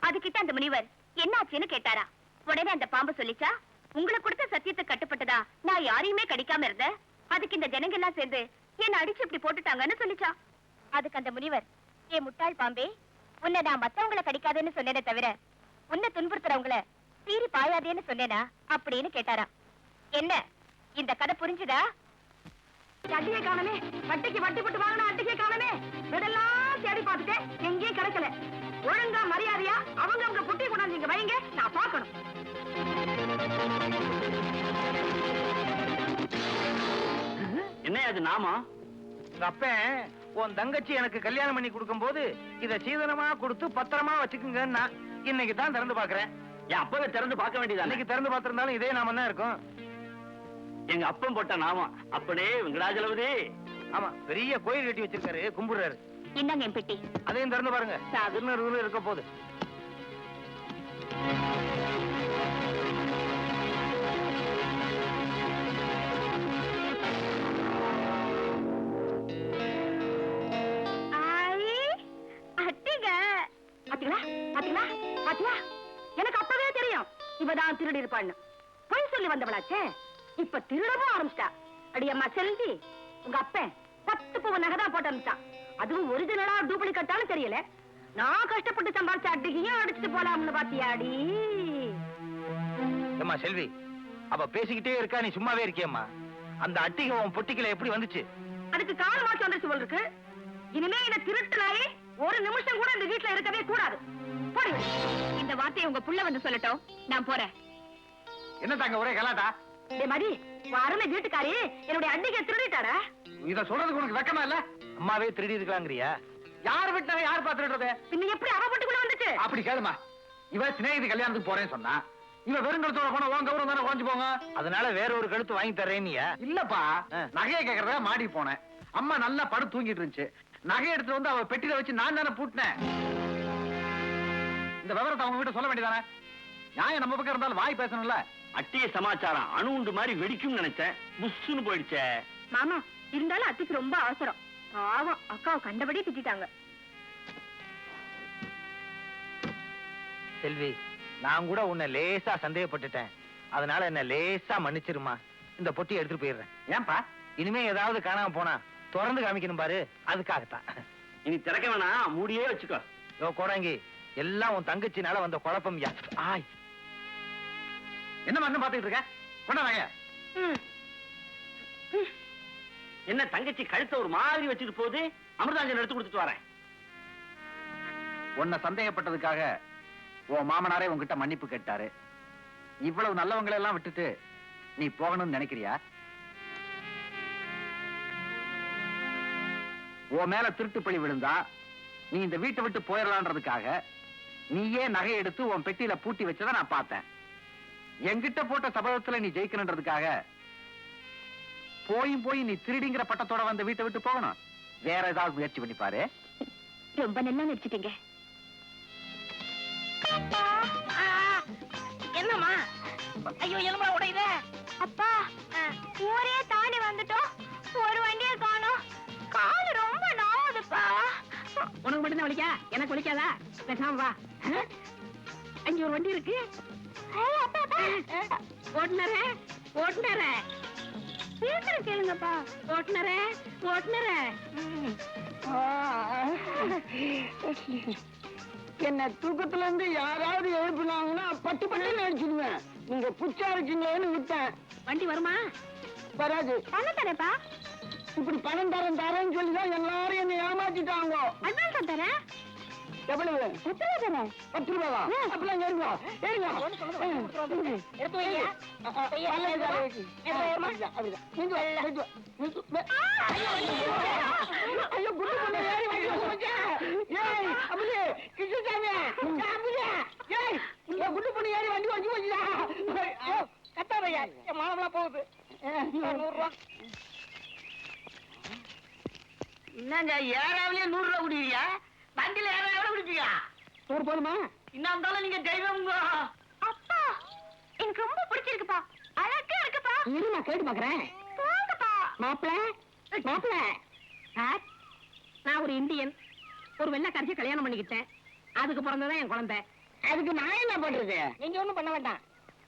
அதுகிட்ட அந்த முனிவர் என்னாச்சுன்னு கேட்டாரா. உடனே அந்த பாம்பு சொல்லிச்சா, உங்களை கொடுத்த சத்தியத்தை கட்டுப்பட்டதா நான் யாரையுமே கடிக்காம இருந்தேன். அதுக்கு இந்த ஜனங்க எல்லாம் சேர்ந்து என்ன அடிச்சு இப்படி போட்டுட்டாங்கன்னு சொல்லிச்சா. அதுக்கு அந்த முனிவர், ஏ முட்டாள் பாம்பே, உன்னை நான் மத்தவங்களை கடிக்காதேன்னு சொன்னேனே தவிர உன்னை துன்புறுத்துறவங்கள சீறி பாயாதேன்னு சொன்னேனா அப்படின்னு கேட்டாரா. என்ன இந்த கதை புரிஞ்சுதா? அட்டியை காணமே, வட்டிக்கு வட்டி போட்டு வாங்கின அட்டியை காணமே. இதெல்லாம் தேடி பார்த்துட்டேன், எங்கேயும் கிடைக்கல. ஒழுங்கா மரியாதையா அவங்க புட்டி கொண்டாந்து இங்க வைங்க, நான் பார்க்கணும். என்ன அது நாமா? உங்க அப்பன் உன் தங்கச்சி எனக்கு கல்யாணம் பண்ணி கொடுக்கும் போது இத சீதனமா கொடுத்து பத்திரமா வச்சுக்குங்கன்னா இன்னைக்கு தான் திறந்து பாக்குறேன். என் அப்பவே திறந்து பார்க்க வேண்டியது. அன்னைக்கு திறந்து பார்த்திருந்தாலும் இதே நாம தான் இருக்கும். எங்க அப்பன் போட்ட நாமா அப்பனே வெங்கடாஜலபதி. ஆமா, பெரிய கோயில் கட்டி வச்சிருக்காரு, கும்பிடுறாரு. என்னங்க என் பெட்டி? அதையும் திறந்து பாருங்க, திருநூறு இருக்க போகுது. எனக்கு அப்பவே தெரியும் இவதான் திருடி இருப்பான்னு. பொய் சொல்லி வந்தவளாச்சே, இப்ப திருடவும் ஆரம்பிச்சிட்டா. அடியம்மா செல்வி, உங்க அப்பன் 10 பவுன் நகைதான் போட்டு அனுப்பிச்சான். அதுவும் ஒரிஜினலா டூப்ளிகேட்டாலும் தெரியல. நான் கஷ்டப்பட்டு சம்பாதிச்ச அடிக்கையும் அடிச்சுட்டு போலாம்னு பாத்தியாடி. ஏம்மா செல்வி, அவ பேசிக்கிட்டே இருக்கா, நீ சும்மாவே இருக்கியம்மா. அந்த அட்டிகை உன் பொட்டிக்கல எப்படி வந்துச்சு? அதுக்கு கால் மாசம் வந்துச்சு போல் இருக்கு. இனிமே இதை திருட்டுனாலே ஒரு நிமிஷம் கூட இந்த வீட்டுல இருக்கவே கூடாது. போடி. இந்த வார்த்தையை உங்க புள்ள வந்து சொல்லட்டும், நான் போறேன். என்ன தாங்க ஒரே கலாட்டா? டேய் மதி, உன் அருமை வீட்டுக்காரி என்னுடைய அண்டிகை திருடிட்டாடா. இத சொல்றதுக்கு உனக்கு வெக்கமா இல்ல? அம்மாவே திருடி இருக்கலாங்கிறியா? யார் விட்டாங்க, யார் பாத்துறது? பின்ன எப்படி அவ வீட்டுக்குள்ள வந்துச்சு? அப்படி கேளுமா. இவ சிநேகிதி கல்யாணத்துக்கு போறேன்னு சொன்னா, இவ வெறும் கழுத்தோட போன உன் கௌரவம் தானே குறைஞ்சு போங்க. அதனால வேற ஒரு கழுத்து வாங்கி தரேன்னியா? இல்லப்பா, நகையை கேக்குறத மாடி போனேன். அம்மா நல்லா படு தூங்கிட்டு இருந்துச்சு. நகை எடுத்து வந்து அவ பெட்டியில வச்சு நான் தானே பூட்டினேன். இந்த விவரத்தை அவங்க வீட்டை சொல்ல வேண்டியதானே? நியாயம் நம்ம பக்கம் இருந்தாலும் வாய் பேசணும்ல. அட்டிய சமாச்சாரம் அணுண்டு மாதிரி வெடிக்கும் நினைச்சேன், புஷ்ஷுன்னு போயிடுச்சே. மாமா, இருந்தாலும் அத்தைக்கு ரொம்ப அவசரம். பாவம், அக்காவை கண்டபடி திட்டாங்க. செல்வி, நான் கூட உன்னை லேசா சந்தேகப்பட்டுட்டேன். அதனால என்ன லேசா மன்னிச்சிருமா. இந்த பொட்டியை எடுத்துட்டு போயிடுறேன். ஏன்பா, இனிமே ஏதாவது காணாம போனா திறந்து காமிக்கணும் பாரு, அதுக்காகத்தான். இனி திறக்க வேணாம், மூடியே வச்சுக்கோ. யோ கோடாங்கி, எல்லாம் உன் தங்கச்சினால வந்த குழப்பம். ஆய், என்ன மண்ணு பாத்துக்கிட்டு இருக்க? கொண்டாங்க. என்ன தங்கச்சி கழுத்த ஒரு மாதிரி வச்சுட்டு போகுது? அமிர்தாஞ்சன் எடுத்து கொடுத்துட்டு வரேன். உன்னை சந்தேகப்பட்டதுக்காக உன் மாமனாரே உன்கிட்ட மன்னிப்பு கேட்டாரு. இவ்வளவு நல்லவங்களை எல்லாம் விட்டுட்டு நீ போகணும்னு நினைக்கிறியா? உன் மேல திருட்டு பழி விழுந்தா நீ இந்த வீட்டை விட்டு போயிடலான்றதுக்காக நீயே நகை எடுத்து உன் பெட்டியில பூட்டி வச்சதை நான் பார்த்தேன். என்கிட்ட போட்ட சபதத்துல நீ ஜெயிக்கணுன்றதுக்காக போய் நீ திருடிங்கிற பட்டத்தோட வந்த வீட்டை விட்டு போகணும். வேற ஏதாவது முயற்சி பண்ணி பாரு. ரொம்ப நல்லா நடிச்சிட்டீங்க. என்னம்மா? ஐயோ எலும்பா உடையுத. அப்பா ஊரே தாண்டி வந்துட்டோம், ஒரு வண்டியை காணோம். கால் ரொம்ப நாவுதுப்பா. உனக்கு மட்டும் தான் வலிக்கா, எனக்கு வலிக்காதா? பேசாம வா. அங்க ஒரு வண்டி இருக்கு. ஓட்டுனரே ஓட்டுனரே சீக்கிரம் கேளுங்கப்பா. ஓட்டுனரே ஓட்டுனரே. என்ன தூக்கத்துல இருந்து யாராவது எழுப்புனாங்கன்னா பட்டு பட்டு அடிச்சிடுவேன். நீங்க புச்சா இருக்கீங்களேன்னு விட்டேன். வண்டி வருமா? வராது. பணம் தரேப்பா. இப்படி பணம் தரேன்னு சொல்லிதான் எல்லாரும் என்ன ஏமாத்திட்டாங்க. அட்வான்ஸ் தரேன். எவ்வளவு? 10 ரூபா தரேன். 10 ரூபாவா? அப்பெல்லாம் ஏறுங்க ஏறுங்க. எடுத்து வைங்க. ஐயோ குண்டு பொண்ணு ஏறி வண்டி போச்சே. ஏய் அப்படியே கிருஷ்ணசாமி ஏய் குண்டு பொண்ணு ஏறி வண்டி வண்டி போச்சுடா. கத்தாதையா என் மானம்லாம் போகுது. 100 ரூபா. என்னங்க ஏறாவிலே 100 ரூபா குடிக்கிறியா? வண்டியில ஏறாவில குடிப்பியா? ஒரு போதுமா? இன்னும் இருந்தாலும் நீங்க தெய்வங்க. அப்பா எனக்கு ரொம்ப பிடிச்சிருக்குப்பா, அழகா இருக்குப்பா. இரு நான் கேட்டு பாக்குறேன். போங்கப்பா. மாப்பிள்ள சார், நான் ஒரு இந்தியன், ஒரு வெள்ளைக்காரசியை கல்யாணம் பண்ணிக்கிட்டேன். அதுக்கு பிறந்ததான் என் குழந்தை. அதுக்கு நான் என்ன பண்றது? நீங்க ஒண்ணும் பண்ண வேண்டாம்.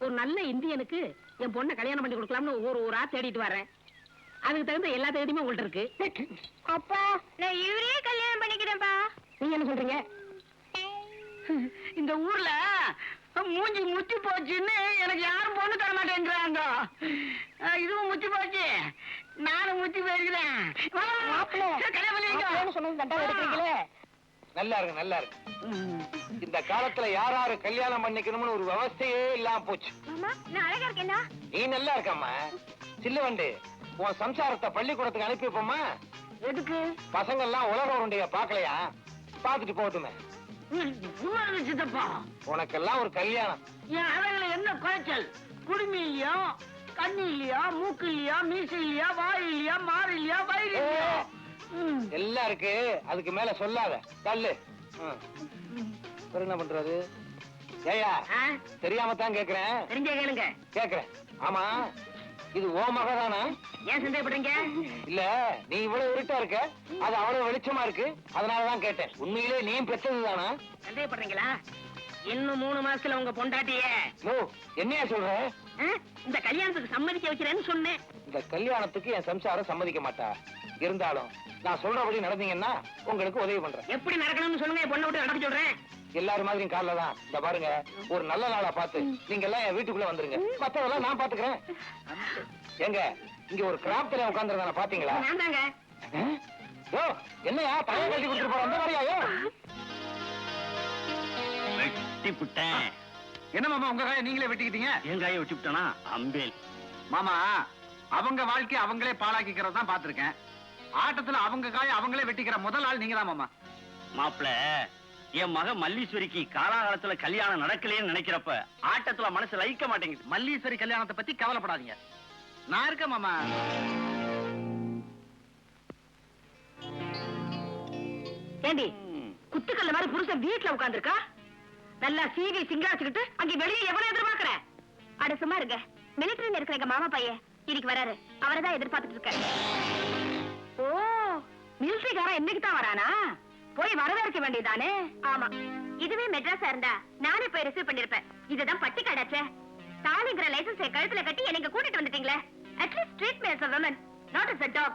ஒரு நல்ல இந்தியனுக்கு என் பொண்ணை கல்யாணம் பண்ணி கொடுக்கலாம்னு ஒரு ஊரா தேடிட்டு வரேன். அதுக்கு தகுந்த எல்லா தேதியுமே உங்கள்ட்ட இருக்கு. அப்பா நான் இவரே கல்யாணம் பண்ணிக்கிறேன்ப்பா. நீங்க என்ன சொல்றீங்க? இந்த ஊர்ல மூஞ்சி முத்தி போச்சுன்னு எனக்கு யாரும் பொண்ணு தர மாட்டேங்கிறாங்க. இதுவும் முத்தி போச்சு, நானும் முத்தி போயிருக்கிறேன். நல்லா இருக்கு நல்லா இருக்கு. இந்த காலத்துல யாராரு கல்யாணம் பண்ணிக்கணும்னு ஒரு விவஸ்தையே இல்லாம போச்சு. மாமா நான் அழகா இருக்கேனா? நீ நல்லா இருக்கம்மா. சில்லுவண்டு உன் சம்சாரத்தை பள்ளிக்கூடத்துக்கு அனுப்பி வைப்போமா? எதுக்கு? பசங்க எல்லாம் உலக உருண்டைய பாக்கலையா? பாத்துட்டு போட்டுமே. சித்தப்பா உனக்கெல்லாம் ஒரு கல்யாணம். என் அழகுல என்ன குறைச்சல்? குடுமி இல்லையா, கண்ணு இல்லையா, மூக்கு இல்லையா, மீசை இல்லையா, வாய் இல்லையா, மாறு இல்லையா, வயிறு இல்லையா? எல்லாம் இருக்கு, அதுக்கு மேல சொல்லாத. தள்ளு. என்ன பண்றது? ஏயா தெரியாம தான் கேக்குறேன். தெரிஞ்சே கேளுங்க. கேக்குறேன். ஆமா இது ஓ மகதானா? ஏன் சந்தேகப்படுறீங்க? இல்ல நீ இவ்வளவு இருட்டா இருக்க, அது அவ்வளவு வெளிச்சமா இருக்கு, அதனாலதான் கேட்டேன். உண்மையிலே நீ பெற்றதுதானா? சந்தேகப்படுறீங்களா? இன்னும் 3 மாசத்துல உங்க பொண்டாட்டிய என்னையா சொல்ற? இந்த கல்யாணத்துக்கு சம்மதிக்க வைக்கிறேன்னு சொன்னேன். இந்த கல்யாணத்துக்கு என் சம்சாரம் சம்மதிக்க மாட்டா. இருந்தாலும் நான் சொல்றபடி நடந்தீங்கன்னா உங்களுக்கு உதவி பண்றேன். எப்படி நடக்கணும்னு சொல்லுங்க, பொண்ணை விட்டு நடக்க சொல்றேன். எல்லாரும் மாதிரியும் கார்ல தான். இந்த பாருங்க, ஒரு நல்ல நாளா பார்த்து நீங்க எல்லாம் என் வீட்டுக்குள்ள வந்துருங்க. மத்ததெல்லாம் நான் பாத்துக்கிறேன். எங்க இங்க ஒரு கிராப்ல உட்கார்ந்துருந்தான பாத்தீங்களா? நான் தாங்க. என்னையா தலையை கட்டி கொடுத்துட்டு போற? அந்த மாதிரியாயோ வெட்டி புட்டேன். என்ன மாமா உங்க காயை நீங்களே வெட்டிக்கிட்டீங்க? என் காயை வெட்டி விட்டானா? அம்பேல் மாமா, அவங்க வாழ்க்கையை அவங்களே பாழாக்கிக்கிறது தான் பாத்திருக்கேன். ஆட்டத்துல அவங்க காயை அவங்களே வெட்டிக்கிற முதல் ஆள் நீங்க தான் மாமா. மாப்பிள, என் மக மல்லீஸ்வரிக்கு காலாகாலத்துல கல்யாணம் நடக்கலையேன்னு நினைக்கிறப்ப ஆட்டத்துல மனசு லயிக்க மாட்டேங்குது. மல்லீஸ்வரி கல்யாணத்தை பத்தி கவலைப்படாதீங்க, நான் இருக்கேன் மாமா. ஏண்டி குத்துக்கல்ல மாதிரி புருஷன் வீட்டுல உட்கார்ந்துருக்கா? நல்லா சீவி சிங்காச்சுக்கிட்டு அங்க வெளியே எவ்வளவு எதிர்பார்க்கிற? அட சும்மா இருங்க. மிலிட்டரியில இருக்கிற எங்க மாமா பையன் இன்னைக்கு வராரு, அவரை தான் எதிர்பார்த்துட்டு இருக்கேன். ஓ, மிலிட்டரிக்காரன் இன்னைக்கு தான் வரானா? போய் வரவேற்க வேண்டியதானே? ஆமா, இதுவே மெட்ராஸா இருந்தா நானே போய் ரிசீவ் பண்ணிருப்பேன். இதுதான் பட்டிக்காடாச்சே. தாலிங்கிற லைசன்ஸை கழுத்துல கட்டி எனக்கு கூட்டிட்டு வந்துட்டீங்களே. At least treat me as a woman, not as a dog.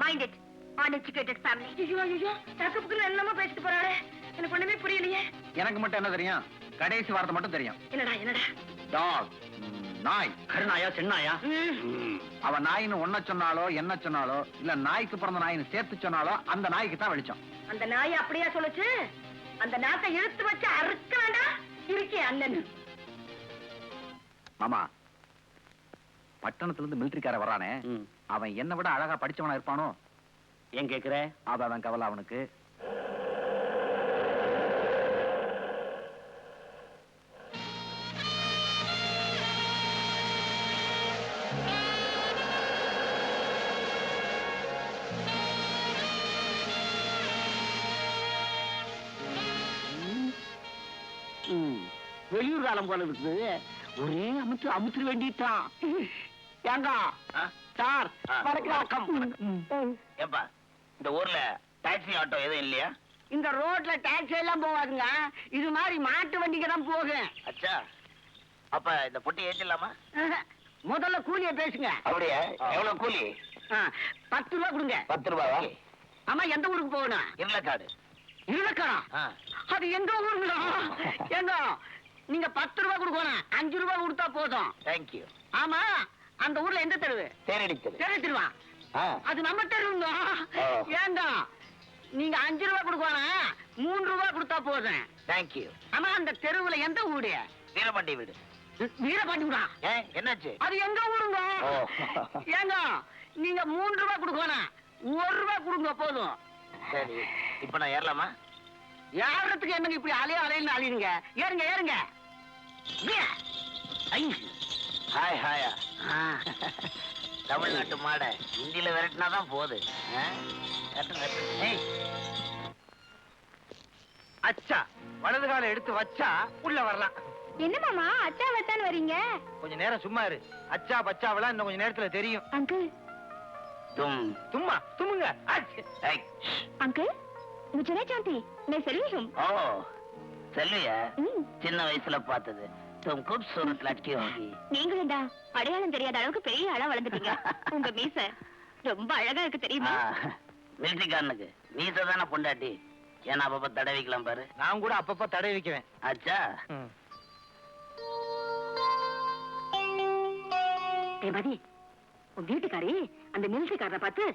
Mind it. Uneducated family. ஐயோ தப்புக்கு என்னமா பேசிட்டு போறாளே, எனக்கு ஒண்ணுமே புரியலையே. எனக்கு மட்டும் என்ன தெரியும்? கடைசி வார்த்தை மட்டும் தெரியும். என்னடா? டாக், நாய். கருநாயா சென்னாயா? அவ நாயின்னு ஒன்ன சொன்னாலோ என்ன சொன்னாலோ, இல்ல நாய்க்கு பிறந்த நாயின்னு சேர்த்து சொன்னாலோ அந்த நாய்க்கு தான் வெளிச்சம். அந்த நாய் அப்படியா சொல்லுச்சு? அந்த நாட்டை இழுத்து வச்சு அறுக்க வேண்டாம் இருக்கே அண்ணன். மாமா, பட்டணத்துல இருந்து மிலிட்டரிக்கார வரானே, அவன் என்ன விட அழகா படிச்சவனா இருப்பானோ? ஏன் கேக்குற? அதான் கவலை அவனுக்கு. வெளியூர் காலம் போல இருக்குது. ஒரே அமுத்து வேண்டிட்டான். ஏங்க சார், வணக்கம். ஏப்பா, இந்த ஊர்ல டாக்ஸி ஆட்டோ எதுவும் இல்லையா? இந்த ரோட்ல டாக்ஸி எல்லாம் போகாதுங்க. இது மாதிரி மாட்டு வண்டிக்கு தான் போகும். அச்சா, அப்ப இந்த பொட்டி ஏற்றிடலாமா? முதல்ல கூலிய பேசுங்க. அப்படியா? எவ்வளவு கூலி? 10 ரூபா கொடுங்க. 10 ரூபாவா? ஆமா, எந்த ஊருக்கு போகணும்? இருளக்காடு. இருளக்காடா? அது எந்த ஊருங்க? ஏங்க, நீங்க 10 ரூபா கொடுக்கணும். 5 ரூபா கொடுத்தா போதும். தேங்க்யூ. ஆமா, அந்த ஊர்ல எந்த தெருவு? தேனடித்தது. தெரியுமா? அது நம்ம தெருவுங்க. ஏங்க, நீங்க 5 ரூபா கொடுக்கணும். 3 ரூபா கொடுத்தா போதும். தேங்க்யூ. ஆமா, அந்த தெருவுல எந்த ஊரு? வீரபாண்டி வீடு. வீரபாண்டிங்களா? ஏன், என்னாச்சு? அது எங்க ஊருங்க? ஏங்க, நீங்க 3 ரூபா கொடுக்கணும். 1 ரூபா கொடுங்க போதும். சரி, இப்ப நான் ஏறலாமா? ஏறதுக்கு என்னங்க இப்படி அலையின்னு அலையுங்க? ஏறுங்க ஏறுங்க. ஹாய் ஹாயா. தமிழ்நாட்டு மாட ஹிந்தியில விரட்டினாதான் போகுது. அச்சா, வலது கால எடுத்து வச்சா உள்ள வரலாம். என்ன மாமா அச்சா வச்சான்னு வரீங்க? கொஞ்ச நேரம் சும்மா இரு. அச்சா பச்சாவெல்லாம் இன்னும் கொஞ்ச நேரத்துல தெரியும். அங்கிள் தும்மா தும்முங்க. अंकल मुझे नहीं जानती, मैं सेल्वी हूँ। ஓ, செல்வியா? சின்ன வயசுல பார்த்தது. तुम खूबसूरत लड़की होगी. நீங்களும்டா அடையாளம் தெரியாத அளவுக்கு பெரிய ஆளா வளர்ந்துட்டீங்க. உங்க மீச ரொம்ப அழகா இருக்கு தெரியுமா? மிலிட்டரிக்காரனுக்கு மீச தானே பொண்டாட்டி. ஏன்னா அப்பப்ப தடவிக்கலாம் பாரு. நான் கூட அப்பப்ப தடை வைக்குவேன். அச்சா. மதி, உன் வீட்டுக்காரி அந்த மிலிட்டரிக்காரரை பார்த்து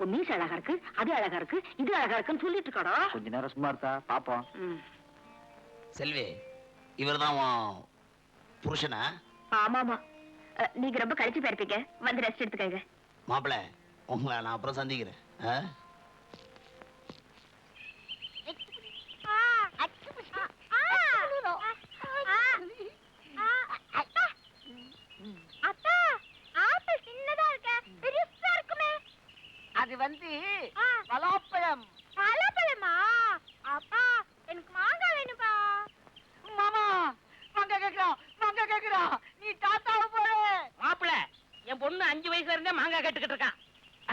உன் மீச அழகா இருக்கு, அது அழகா இருக்கு, இது அழகா இருக்குன்னு சொல்லிட்டு இருக்காடா. கொஞ்ச நேரம் சும்மா இருக்கா பாப்போம். செல்வி, இவர்தான் புருஷனா? ஆமாமா, நீங்க ரொம்ப கழிச்சு போயிருப்பீங்க. வந்து ரெஸ்ட் எடுத்துக்கங்க. மாப்பிள்ள, உங்களை நான் அப்புறம் சந்திக்கிறேன். அது வந்து பலாப்பழம். பலாப்பழமா? அப்பா எனக்கு மாங்காய் வேணும்பா. மாமா, மாங்காய் கேக்குறான். நீ தாத்தாவை போல. மாப்பிள, என் பொண்ணு 5 வயசுல இருந்தே மாங்காய் கேட்டுக்கிட்டு இருக்கான்.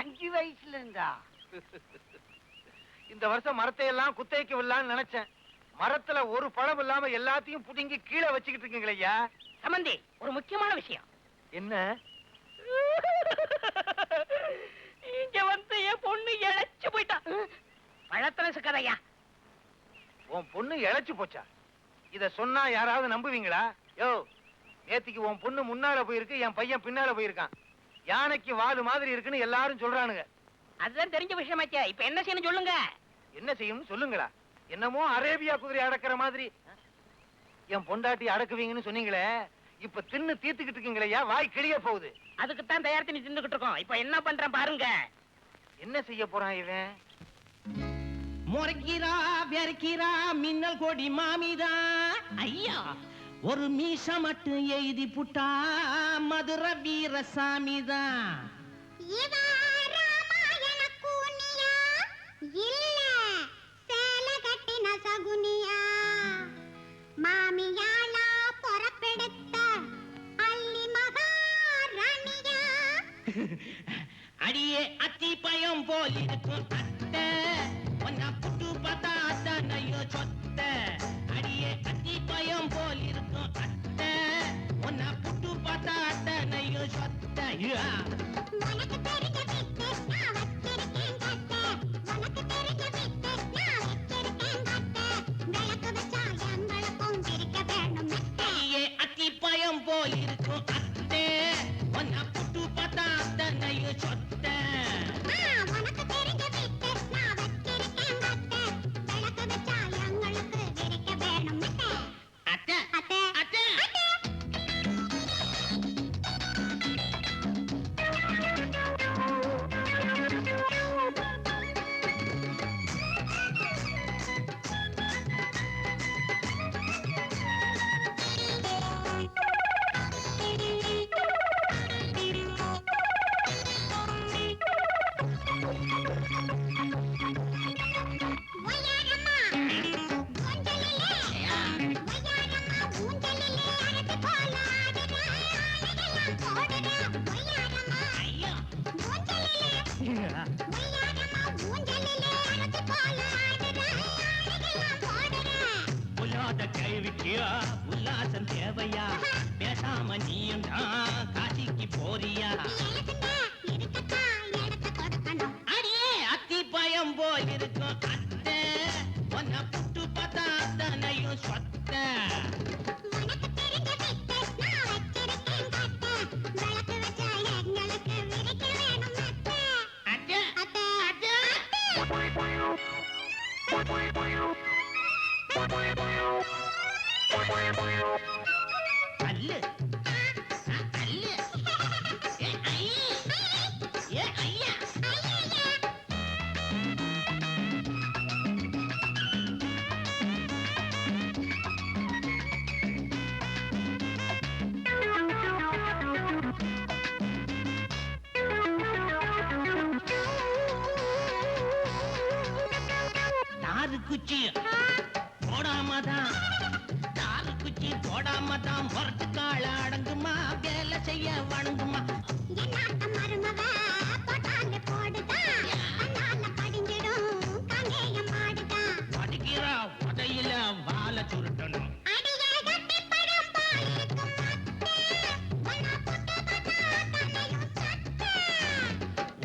5 வயசுல இருந்தா? இந்த வருஷம் மரத்தை எல்லாம் குத்தகைக்கு விடலான்னு நினைச்சேன். மரத்துல ஒரு பழம் இல்லாம எல்லாத்தையும் புடுங்கி கீழே வச்சுக்கிட்டு இருக்கீங்களே ஐயா. சம்பந்தி, ஒரு முக்கியமான விஷயம். என்ன? இங்க வந்து என் பொண்ணு இழைச்சு போயிட்டா. பழத்தன கதையா? உன் பொண்ணு இழைச்சு போச்சா? இத சொன்னா யாராவது நம்புவீங்களா? யோ, நேத்திக்கு உன் பொண்ணு முன்னால போயிருக்கு, என் பையன் பின்னால போயிருக்கான். யானைக்கு வாலு மாதிரி இருக்குன்னு எல்லாரும் சொல்றானுங்க. அதுதான் தெரிஞ்ச விஷயமாச்சே. இப்ப என்ன செய்யணும் சொல்லுங்க. என்ன செய்யணும் சொல்லுங்களா? என்னமோ அரேபியா குதிரை அடக்கிற மாதிரி என் பொண்டாட்டி அடக்குவீங்கன்னு சொன்னீங்களே, இப்ப தின்னு தீத்துக்கிட்டு இருக்கீங்களா? வாய் கிளிய போகுது. அதுக்குத்தான் தயார் பண்ணி தின்னுகிட்டு இருக்கோம். இப்ப என்ன பண்றேன் பாருங்க. என்ன செய்ய போறான் இவன்? முறைக்கிறா வெறுக்கிறா மின்னல் கொடி மாமிதான். ஐயா, ஒரு மீச மட்டும் எழுதி புட்டா மதுரை வீரசாமிதான். மாமியாளா பொறப்பெடுத்த அள்ளி மகாராணியா. அடியே அத்தி பயம் போல் இருக்கும் அத்தை, ஒன்னா புட்டு பார்த்தா அத்தனையோ சொத்த. அடியே அத்தி பயம் போல் இருக்கும் அத்தை, ஒன்னா புட்டு பார்த்தா அத்தனையோ சொத்த. உனக்கு தெரிஞ்ச வித்து நான் வச்சிருக்கேன் கட்ட. உனக்கு தெரிஞ்ச வித்து நான் வச்சிருக்கேன் கட்ட. விளக்கு வச்சா எங்களுக்கும் பிரிக்க வேணும் மெத்த. அடியே அத்தி பயம் போல் இருக்கும் அத்தை, ஒன்னா புட்டு பார்த்தா அத்தனையோ சொத்த. உனக்கு தெரிஞ்ச வித்து நான் வச்சிருக்கேன் கட்ட. விளக்கு வச்சா எங்களுக்கு பிரிக்க வேணும் மெத்த. அத்தை அத்தை அத்தை அடியே அத்தி பயம் போல் இருக்கும் அத்தை உன்னை புட்டு பார்த்தா அத்தனையும் சொத்த அத்தை அத்தை அல்லு அல்லு ஏ ஐயா ஏ ஐயா தாரு குச்சி போடாமதான் தாரு குச்சி போடாமதான் முரட்டு கால அடங்குமா வேலை செய்ய வணங்குமா படிக்கிறா உதையில வாழ சுருட்டணும்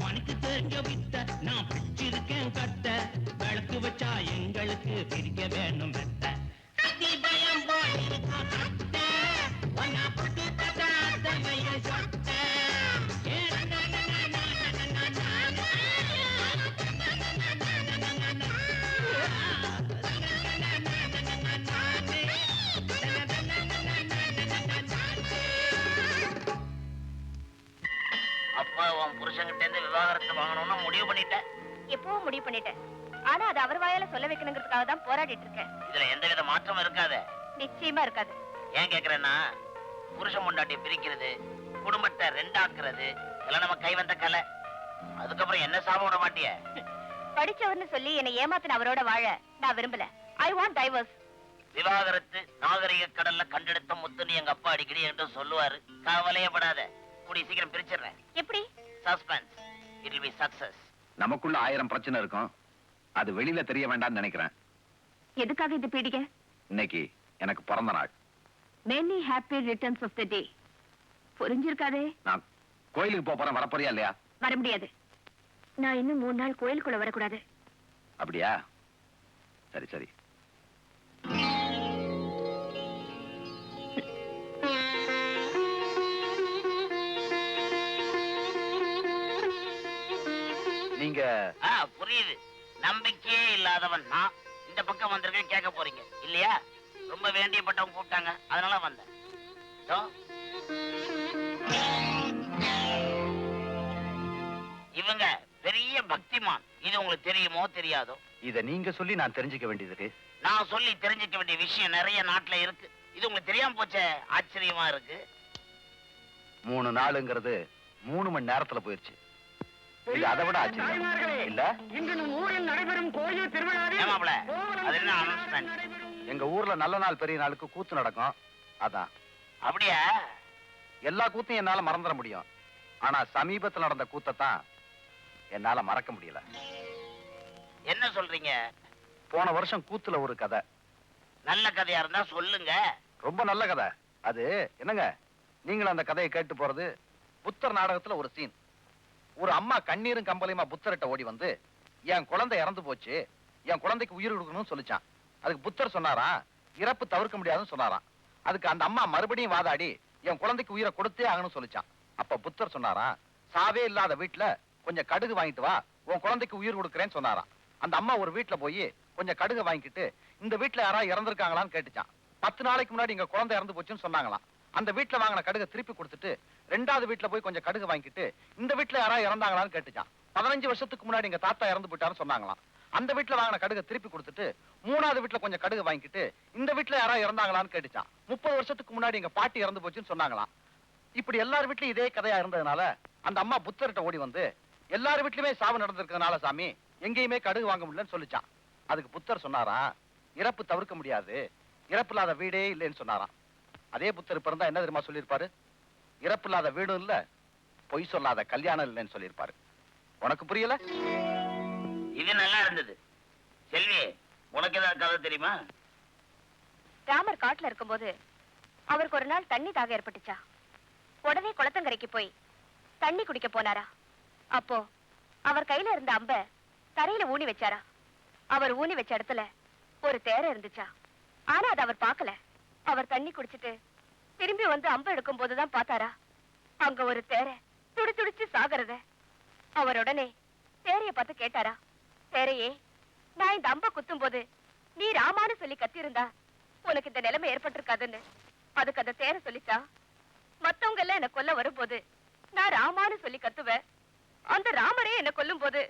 உனக்கு தெரிஞ்ச வித்த நான் பிடிச்சிருக்கேன் கட்ட விளக்கு வச்சா எங்களுக்கு பிரிக்க வேணும் வெத்த அதி பயம் போல் இருக்கும் அத்தை உன்னை புட்டு பார்த்தா அத்தனையும் சொத்த ஏ நா, நா, நா, நா, நா, நா, நா, நா, அப்பா உன் புருஷன்கிட்ட இருந்து விவாகரத்து வாங்கணும்னு முடிவு பண்ணிட்டேன். எப்பவும் முடிவு பண்ணிட்டேன். ஆனா அது அவர் வாயால சொல்ல வைக்கணுங்கிறதுக்காக தான் போராடிட்டு இருக்கேன். இதுல எந்தவித மாற்றமும் இருக்காது. நிச்சயமா இருக்காது. ஏன் கேக்குறேன்னா, புருஷன் பொண்டாட்டி பிரிக்கிறது, குடும்பத்தை ரெண்டாக்குறது இதெல்லாம் நம்ம கை வந்த கலை. அதுக்கப்புறம் என்ன சாபம் விட மாட்டிய? படிச்சவர்னு சொல்லி என்னை ஏமாத்தின அவரோட வாழ நான் விரும்பல. I want divorce. விவாகரத்து நாகரிக கடல்ல கண்டெடுத்த முத்துன்னு எங்க அப்பா அடிக்கடி என்று சொல்லுவாரு. கவலையப்படாத, கூடிய சீக்கிரம் பிரிச்சிடுறேன். எப்படி? Suspense, it will be success. நமக்குள்ள 1000 பிரச்சனை இருக்கும், அது வெளியில தெரிய வேண்டாம்னு நினைக்கிறேன். எதுக்காக இது பீடிக? இன்னைக்கு எனக்கு பிறந்த நாள். Many happy returns of the day. புரிஞ்சிருக்காதே. நான் கோயிலுக்கு போறேன், வரப்போறியா இல்லையா? வர முடியாது. நான் இன்னும் 3 நாள் கோயிலுக்குள்ள வரக்கூடாது. அப்படியா? சரி சரி. நீங்க புரியுது. நம்பிக்கையே இல்லாதவன் நான் இந்த பக்கம் வந்திருக்கேன். கேட்க போறீங்க இல்லையா? ரொம்ப வேண்டியப்பட்டவங்க கூப்பிட்டாங்க, அதனால வந்தேன். இவங்க பெரிய பக்திமான். இது உங்களுக்கு தெரியுமோ தெரியாதோ? இத நீங்க சொல்லி நான் தெரிஞ்சுக்க வேண்டியது. நான் சொல்லி தெரிஞ்சுக்க வேண்டிய விஷயம் நிறைய நாட்டுல இருக்கு. இது உங்களுக்கு தெரியாம போச்சே, ஆச்சரியமா இருக்கு. 3 நாளுங்கிறது 3 மணி நேரத்துல போயிருச்சு. இது அதை விட ஆச்சரியம் இல்ல? இன்று நம் ஊரில் நடைபெறும் கோயில் திருவிழாவில் ஏமாப்ல, அது என்ன அனௌன்ஸ்மெண்ட்? எங்க ஊர்ல நல்ல நாள் பெரிய நாளுக்கு கூத்து நடக்கும். அதான். அப்படியா? எல்லா கூத்தையும் என்னால மறந்துட முடியும், ஆனா சமீபத்துல நடந்த கூத்தத்தான் என்னால மறக்க முடியல. என்ன சொல்றீங்க? போன வருஷம் கூத்துல ஒரு கதை. நல்ல கதையா இருந்தா சொல்லுங்க. ரொம்ப நல்ல கதை. அது என்னங்க, நீங்களும் அந்த கதையை கேட்டு போறது. புத்தர் நாடகத்துல ஒரு சீன். ஒரு அம்மா கண்ணீரும் கம்பளையுமா புத்தர்கிட்ட ஓடி வந்து, என் குழந்தை இறந்து போச்சு, என் குழந்தைக்கு உயிர் கொடுக்கணும்னு சொல்லிச்சான். அதுக்கு புத்தர் சொன்னாராம், இறப்பு தவிர்க்க முடியாதுன்னு சொன்னாராம். அதுக்கு அந்த அம்மா மறுபடியும் வாதாடி, என் குழந்தைக்கு உயிரை கொடுத்தே ஆகணும்னு சொல்லிச்சான். அப்ப புத்தர் சொன்னாராம், சாவே இல்லாத வீட்டுல கொஞ்சம் கடுகு வாங்கிட்டு வா, உன் குழந்தைக்கு உயிர் கொடுக்கறேன்னு சொன்னாராம். அந்த அம்மா ஒரு வீட்டுல போய் கொஞ்சம் கடுகு வாங்கிட்டு, இந்த வீட்டுல யாராவது இறந்துருக்காங்களான்னு கேட்டுச்சான். 10 நாளைக்கு முன்னாடி எங்க குழந்தை இறந்து போச்சுன்னு சொன்னாங்களாம். அந்த வீட்டுல வாங்கின கடுகை திருப்பி கொடுத்துட்டு 2வது வீட்டுல போய் கொஞ்சம் கடுகு வாங்கிட்டு, இந்த வீட்டுல யாராவது இறந்தாங்களான்னு கேட்டுச்சான். 15 வருஷத்துக்கு முன்னாடி எங்க தாத்தா இறந்து போயிட்டாருன்னு சொன்னாங்களாம். அந்த வீட்டுல வாங்கின கடுகை திருப்பி கொடுத்துட்டு 3வது வீட்டுல கொஞ்சம் கடுகு வாங்கிட்டு, இந்த வீட்டுல யாராவது இறந்தாங்களான்னு கேட்டுச்சான். 30 வருஷத்துக்கு முன்னாடி எங்க பாட்டி இறந்து போச்சுன்னு சொன்னாங்களாம். இப்படி எல்லார் வீட்லயும் இதே கதையா இருந்ததுனால அந்த அம்மா புத்தர்கிட்ட ஓடி வந்து, எல்லார் வீட்லயுமே சாவு நடந்திருக்கிறதுனால சாமி எங்கேயுமே கடுகு வாங்க முடியலன்னு சொல்லிச்சான். அதுக்கு புத்தர் சொன்னாராம், இறப்பு தவிர்க்க முடியாது, இறப்பு இல்லாத வீடே இல்லைன்னு சொன்னாராம். அதே புத்தர் பிறந்தா என்ன தெரியுமா சொல்லியிருப்பாரு? இறப்பு இல்லாத வீடும் இல்ல, பொய் சொல்லாத கல்யாணம் இல்லைன்னு சொல்லியிருப்பாரு. உனக்கு புரியல? இது நல்லா இருந்தது. செல்வி, உனக்கு ஏதாவது கதை தெரியுமா? ராமர் காட்டுல இருக்கும்போது அவருக்கு ஒரு நாள் தண்ணி தாக ஏற்பட்டுச்சா. உடனே குளத்தங்கரைக்கு போய் தண்ணி குடிக்க போனாரா. அப்போ அவர் கையில இருந்த அம்ப தரையில ஊனி வச்சாரா. அவர் ஊனி வச்ச இடத்துல ஒரு தேரை இருந்துச்சா. ஆனா அதை அவர் பார்க்கல. அவர் தண்ணி குடிச்சிட்டு திரும்பி வந்து அம்ப எடுக்கும் போதுதான் பார்த்தாரா, அங்க ஒரு தேரை துடி துடிச்சு சாகிறத. அவர் உடனே தேரைய பார்த்து கேட்டாரா, தேரையே, நான் இந்த அம்ப குத்தும் போது நீ ராமான்னு சொல்லி கத்திருந்தா உனக்கு இந்த நிலைமை ஏற்பட்டிருக்காதுன்னு. அதுக்கு அந்த தேரை சொல்லிச்சா, மத்தவங்க எல்லாம் என்ன கொல்ல வரும்போது நான் ராமான்னு சொல்லி கத்துவேன், அந்த ராமரே என்ன கொல்லும் போது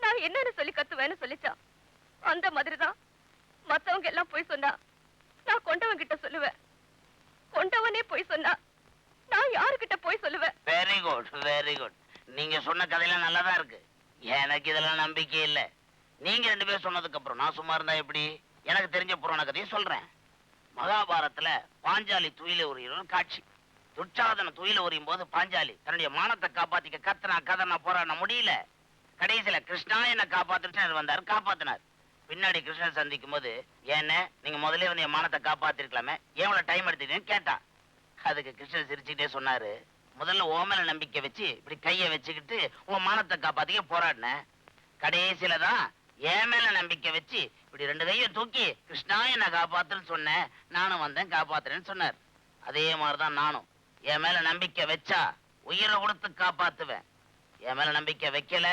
நான் என்னன்னு சொல்லி கத்துவேன்னு சொல்லிச்சா. அந்த மாதிரிதான் மத்தவங்க எல்லாம் போய் சொன்னா நான் கொண்டவன் கிட்ட சொல்லுவேன், கொண்டவனே போய் சொன்னா நான் யாருக்கிட்ட போய் சொல்லுவேன். Very good, very good. நீங்க சொன்ன கதையெல்லாம் நல்லாதான் இருக்கு. எனக்கு இதெல்லாம் நம்பிக்கை இல்ல. நீங்க 2 பேரும் சொன்னதுக்கு அப்புறம் நான் சும்மா இருந்தா எப்படி? எனக்கு தெரிஞ்ச புராண கதையை சொல்றேன். மகாபாரதத்துல பாஞ்சாலி துயில உரியும் காட்சி. துச்சாதன துயில உரியும் போது பாஞ்சாலி தன்னுடைய மானத்தை காப்பாத்திக்க கத்தனா கதனா போராட முடியல. கடைசியில கிருஷ்ணா என்ன காப்பாத்துட்டு வந்தாரு, காப்பாத்தினார். பின்னாடி கிருஷ்ணன் சந்திக்கும் போது, ஏன்ன நீங்க முதல்ல வந்து என் மானத்தை காப்பாத்திருக்கலாமே, எவ்வளவு டைம் எடுத்துக்கன்னு கேட்டா. அதுக்கு கிருஷ்ணன் சிரிச்சுக்கிட்டே சொன்னாரு, முதல்ல ஓமல நம்பிக்கை வச்சு இப்படி கைய வச்சுக்கிட்டு உங்க மானத்தை காப்பாத்திக்க போராடின. கடைசியில தான் என் மேல நம்பிக்கை வச்சு இப்படி 2 கையை தூக்கி கிருஷ்ணா என்ன காப்பாத்துன்னு சொன்னேன், நானும் வந்தேன் காப்பாத்துறேன்னு சொன்னார். அதே மாதிரிதான் நானும் என் மேல நம்பிக்கை வச்சா உயிரை கொடுத்து காப்பாத்துவேன். என் மேல நம்பிக்கை வைக்கல,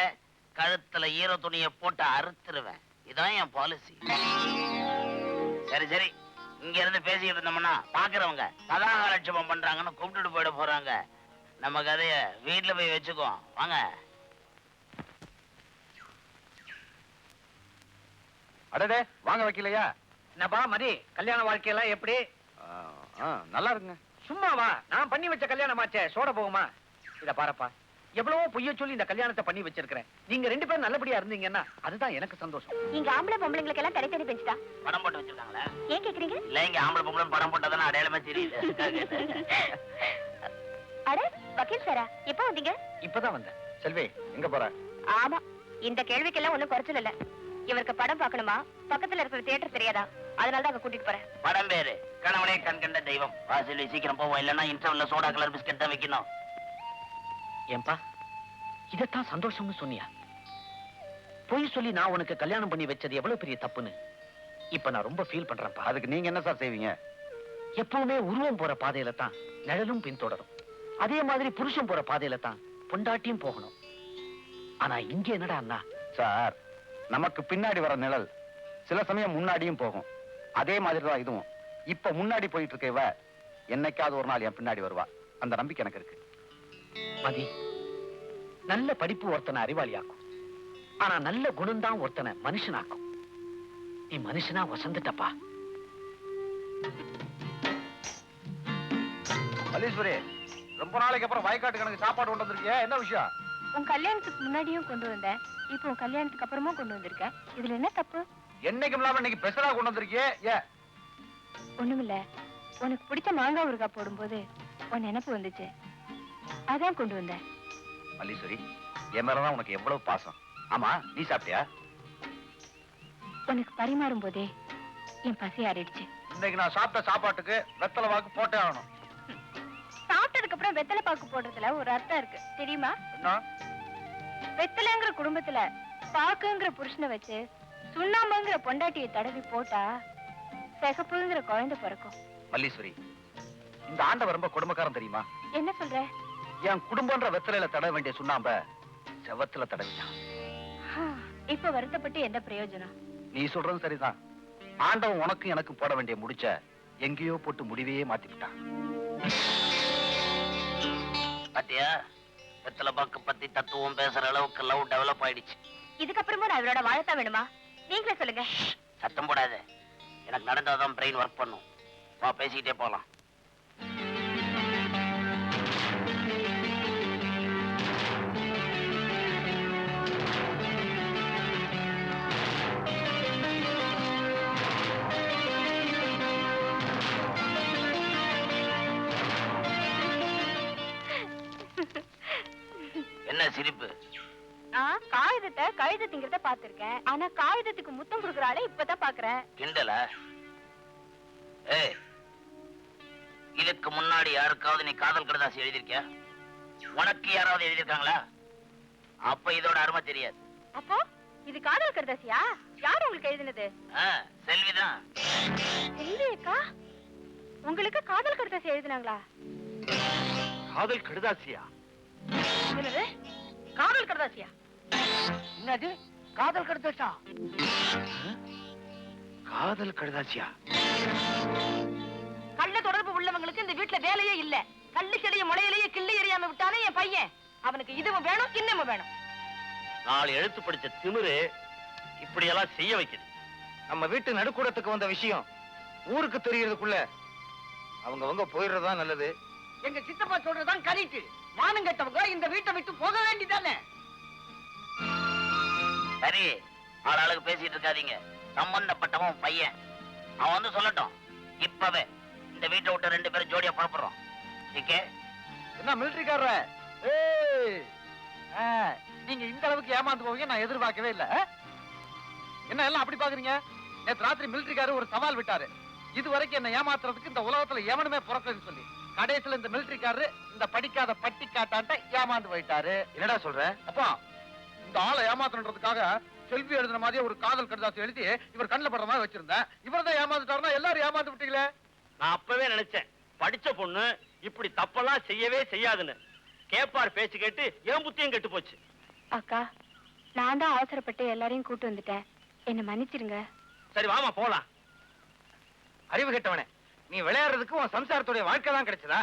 கழுத்துல ஈர துணியை போட்டு அறுத்துருவேன். இதான் என் பாலிசி. சரி சரி, இங்க இருந்து பேசிக்கிட்டு இருந்தோம்னா பாக்குறவங்க கதாகாலட்சேபம் பண்றாங்கன்னு கூப்பிட்டுட்டு போயிட போறாங்க. நம்ம கதைய வீட்டுல போய் வச்சுக்கோ வாங்க. அடடே வாங்க வைக்கலையா? என்னப்பா மதி, கல்யாண வாழ்க்கையெல்லாம் எப்படி? நல்லா இருக்குங்க. சும்மா வா, நான் பண்ணி வச்ச கல்யாணமாச்சே, சோட போகுமா? இத பாருப்பா, எவ்வளவோ பொய்ய சொல்லி இந்த கல்யாணத்தை பண்ணி வச்சிருக்கிறேன். நீங்க 2 பேரும் நல்லபடியா இருந்தீங்கன்னா அதுதான் எனக்கு சந்தோஷம். இங்க ஆம்பளை பொம்பளைங்களுக்கு எல்லாம் தனித்தனி பெஞ்சுதா? படம் போட்டு வச்சிருக்காங்களா? ஏன் கேக்குறீங்க? இல்ல, இங்க ஆம்பளை பொம்பளை படம் போட்டதானே அடையாளமே தெரியல. அட வக்கீல் சாரா, எப்ப வந்தீங்க? இப்பதான் வந்தேன். செல்வி எங்க போற? ஆமா, இந்த கேள்விக்கெல்லாம் ஒண்ணும் குறைச்சல் இல்ல. இவருக்கு படம் பார்க்கணுமா, பக்கத்துல இருக்கிற தியேட்டர் தெரியாதா, அதனாலதான் அங்க கூட்டிட்டு போறேன். படம் பேரு கணவனே கண் கண்ட தெய்வம். வாசலி சீக்கிரம் போவோம், இல்லன்னா இன்டர்வல்ல சோடா கலர் பிஸ்கட் தான் வைக்கணும். ஏன்பா, இதத்தான் சந்தோஷம்னு சொன்னியா? பொய் சொல்லி நான் உனக்கு கல்யாணம் பண்ணி வச்சது எவ்வளவு பெரிய தப்புன்னு இப்ப நான் ரொம்ப ஃபீல் பண்றேன்ப்பா. அதுக்கு நீங்க என்ன சார் செய்வீங்க? எப்பவுமே உருவம் போற பாதையில தான் நிழலும் பின்தொடரும். அதே மாதிரி புருஷன் போற பாதையில தான் பொண்டாட்டியும் போகணும். ஆனா இங்க என்னடா அண்ணா? சார், நமக்கு பின்னாடி வர நிழல் சில சமயம் முன்னாடியும் போகும். அதே மாதிரி தான் இதுவும். இப்ப முன்னாடி போயிட்டு இருக்க இவ என்னைக்காவது ஒரு நாள் என் பின்னாடி வருவா. அந்த நம்பிக்கை எனக்கு இருக்கு. மதி, நல்ல படிப்பு ஒருத்தனை அறிவாளியாக்கும். ஆனா நல்ல குணம் தான் ஒருத்தனை மனுஷனாக்கும். நீ மனுஷனா வசந்துட்டப்பா. மல்லீஸ்வரி, ரொம்ப நாளைக்கு அப்புறம் வயக்காட்டு கணக்கு சாப்பாடு கொண்டு வந்திருக்கியா? என்ன விஷயம்? உன் கல்யாணத்துக்கு முன்னாடியும் கொண்டு வந்தேன், இப்போ உன் கல்யாணத்துக்கு அப்புறமும் கொண்டு வந்திருக்கேன். இதுல என்ன தப்பு? என்னைக்கும் இல்லாம இன்னைக்கு ஸ்பெஷலா கொண்டு வந்திருக்கியே, ஏன்? ஒண்ணுமில்ல, உனக்கு பிடிச்ச மாங்காய் ஊறுகாய் போடும்போது உன் நினைப்பு வந்துச்சு, அதான் கொண்டு வந்தேன். மல்லீஸ்வரி, என் மேலதான் உனக்கு எவ்வளவு பாசம். ஆமா, நீ சாப்பிட்டியா? உனக்கு பரிமாறும் போதே என் பசி ஆறிடுச்சு. இன்னைக்கு நான் சாப்பிட்ட சாப்பாட்டுக்கு வெத்தலை வாக்கு போட்டே ஆகணும். சாப்பிட்டதுக்கு அப்புறம் வெத்தலை பாக்கு போடுறதுல ஒரு அர்த்தம் இருக்கு தெரியுமா? என்ன? வெத்தலைங்கிற குடும்பத்துல பாக்குங்கிற புருஷனை வச்சு சுண்ணாம்புங்கிற பொண்டாட்டியை தடவி போட்டா சிகப்புங்கிற குழந்தை பிறக்கும். மல்லீஸ்வரி, இந்த ஆண்டவர் ரொம்ப குடும்பக்காரன் தெரியுமா? என்ன சொல்ற? என் குடும்பம்ன்ற வெத்தலையில தட வேண்டிய சுண்ணாம்ப செவத்துல தடவிட்டான். இப்ப வருத்தப்பட்டு என்ன பிரயோஜனம்? நீ சொல்றது சரிதான். ஆண்டவன் உனக்கு எனக்கு போட வேண்டிய முடிச்ச எங்கேயோ போட்டு முடிவையே மாத்திவிட்டான். பாத்தியா, வெத்தலை பாக்கு பத்தி தத்துவம் பேசுற அளவுக்கு லவ் டெவலப் ஆயிடுச்சு. இதுக்கப்புறமும் நான் இவரோட வாழத்தான் வேணுமா? நீங்களே சொல்லுங்க. சத்தம் போடாத, எனக்கு நடந்தாதான் பிரெயின் ஒர்க் பண்ணும். வா, பேசிக்கிட்டே போலாம். என்ன சிரிப்பு? காகிதத்தை கழுத திங்கிறத பாத்திருக்கேன், ஆனா காகிதத்துக்கு முத்தம் கொடுக்கறாளே இப்பதான் பாக்குறேன். கிண்டலா? ஏய், இதுக்கு முன்னாடி யாருக்காவது நீ காதல் கடிதாசி எழுதிருக்கியா? உனக்கு யாராவது எழுதியிருக்காங்களா? அப்ப இதோட அருமை தெரியாது. அப்போ இது காதல் கடிதாசியா? யார் உங்களுக்கு எழுதினது? செல்விதான். செல்வி அக்கா உங்களுக்கு காதல் கடிதாசி எழுதினாங்களா? காதல் கடுதாசியா? என்னது காதல் கடிதாசியா? என்னது காதல் கடுதாசா? காதல் கடுதாசியா? கள்ள தொடர்பு உள்ளவங்களுக்கு இந்த வீட்டுல வேலையே இல்ல. கள்ளு செடிய முளையிலேயே கிள்ளி எறியாம விட்டானே என் பையன். அவனுக்கு இதுவும் வேணும் இன்னமும் வேணும். 4 எழுத்து படிச்ச திமிரு இப்படி எல்லாம் செய்ய வைக்குது. நம்ம வீட்டு நடுக்கூடத்துக்கு வந்த விஷயம் ஊருக்கு தெரியறதுக்குள்ள அவங்க போயிடுறதா நல்லது. எங்க சித்தப்பா சொல்றதுதான் கரெக்ட். மானம் கெட்டவங்க இந்த வீட்டை விட்டு போக வேண்டியதானே. சரி, ஆளாளுக்கு பேசிட்டு இருக்காதீங்க. சம்பந்தப்பட்டவன் பையன், அவன் வந்து சொல்லட்டும். இப்பவே இந்த வீட்டை விட்டு 2 பேரும் ஜோடியா புறப்படுறோம். என்ன மிலிட்டரிக்காரர? நீங்க இந்த அளவுக்கு ஏமாந்து போவீங்க நான் எதிர்பார்க்கவே இல்ல. என்ன எல்லாம் அப்படி பாக்குறீங்க? நேற்று ராத்திரி மிலிட்டரிக்காரர் ஒரு சவால் விட்டாரு. இது வரைக்கும் என்ன ஏமாத்துறதுக்கு இந்த உலகத்துல எவனுமே பிறக்கலன்னு சொல்லி. கடைசியில இந்த மிலிட்டரிக்காரரு இந்த படிக்காத பட்டி காட்டாட்ட ஏமாந்து போயிட்டாரு. என்னடா சொல்ற? அப்பா, இந்த ஆளை ஏமாத்தணுன்றதுக்காக செல்வி எழுதுன மாதிரியே ஒரு காதல் கடிதாசி எழுதி இவர் கண்ணில் படுற மாதிரி வச்சிருந்தேன். இவர் தான் ஏமாந்துட்டாருன்னா எல்லாரும் ஏமாந்து விட்டீங்களே. நான் அப்பவே நினைச்சேன், படிச்ச பொண்ணு இப்படி தப்பெல்லாம் செய்யவே செய்யாதுன்னு. கேப்பார் பேச்சு கேட்டு என் புத்தியும் கெட்டு போச்சு. அக்கா நான் தான் அவசரப்பட்டு எல்லாரையும் கூட்டு வந்துட்டேன். என்ன மன்னிச்சிருங்க. சரி வாமா போலாம். அறிவு கெட்டவனே, நீ விளையாடுறதுக்கு உன் சம்சாரத்துடைய வாழ்க்கை தான் கிடைச்சதா?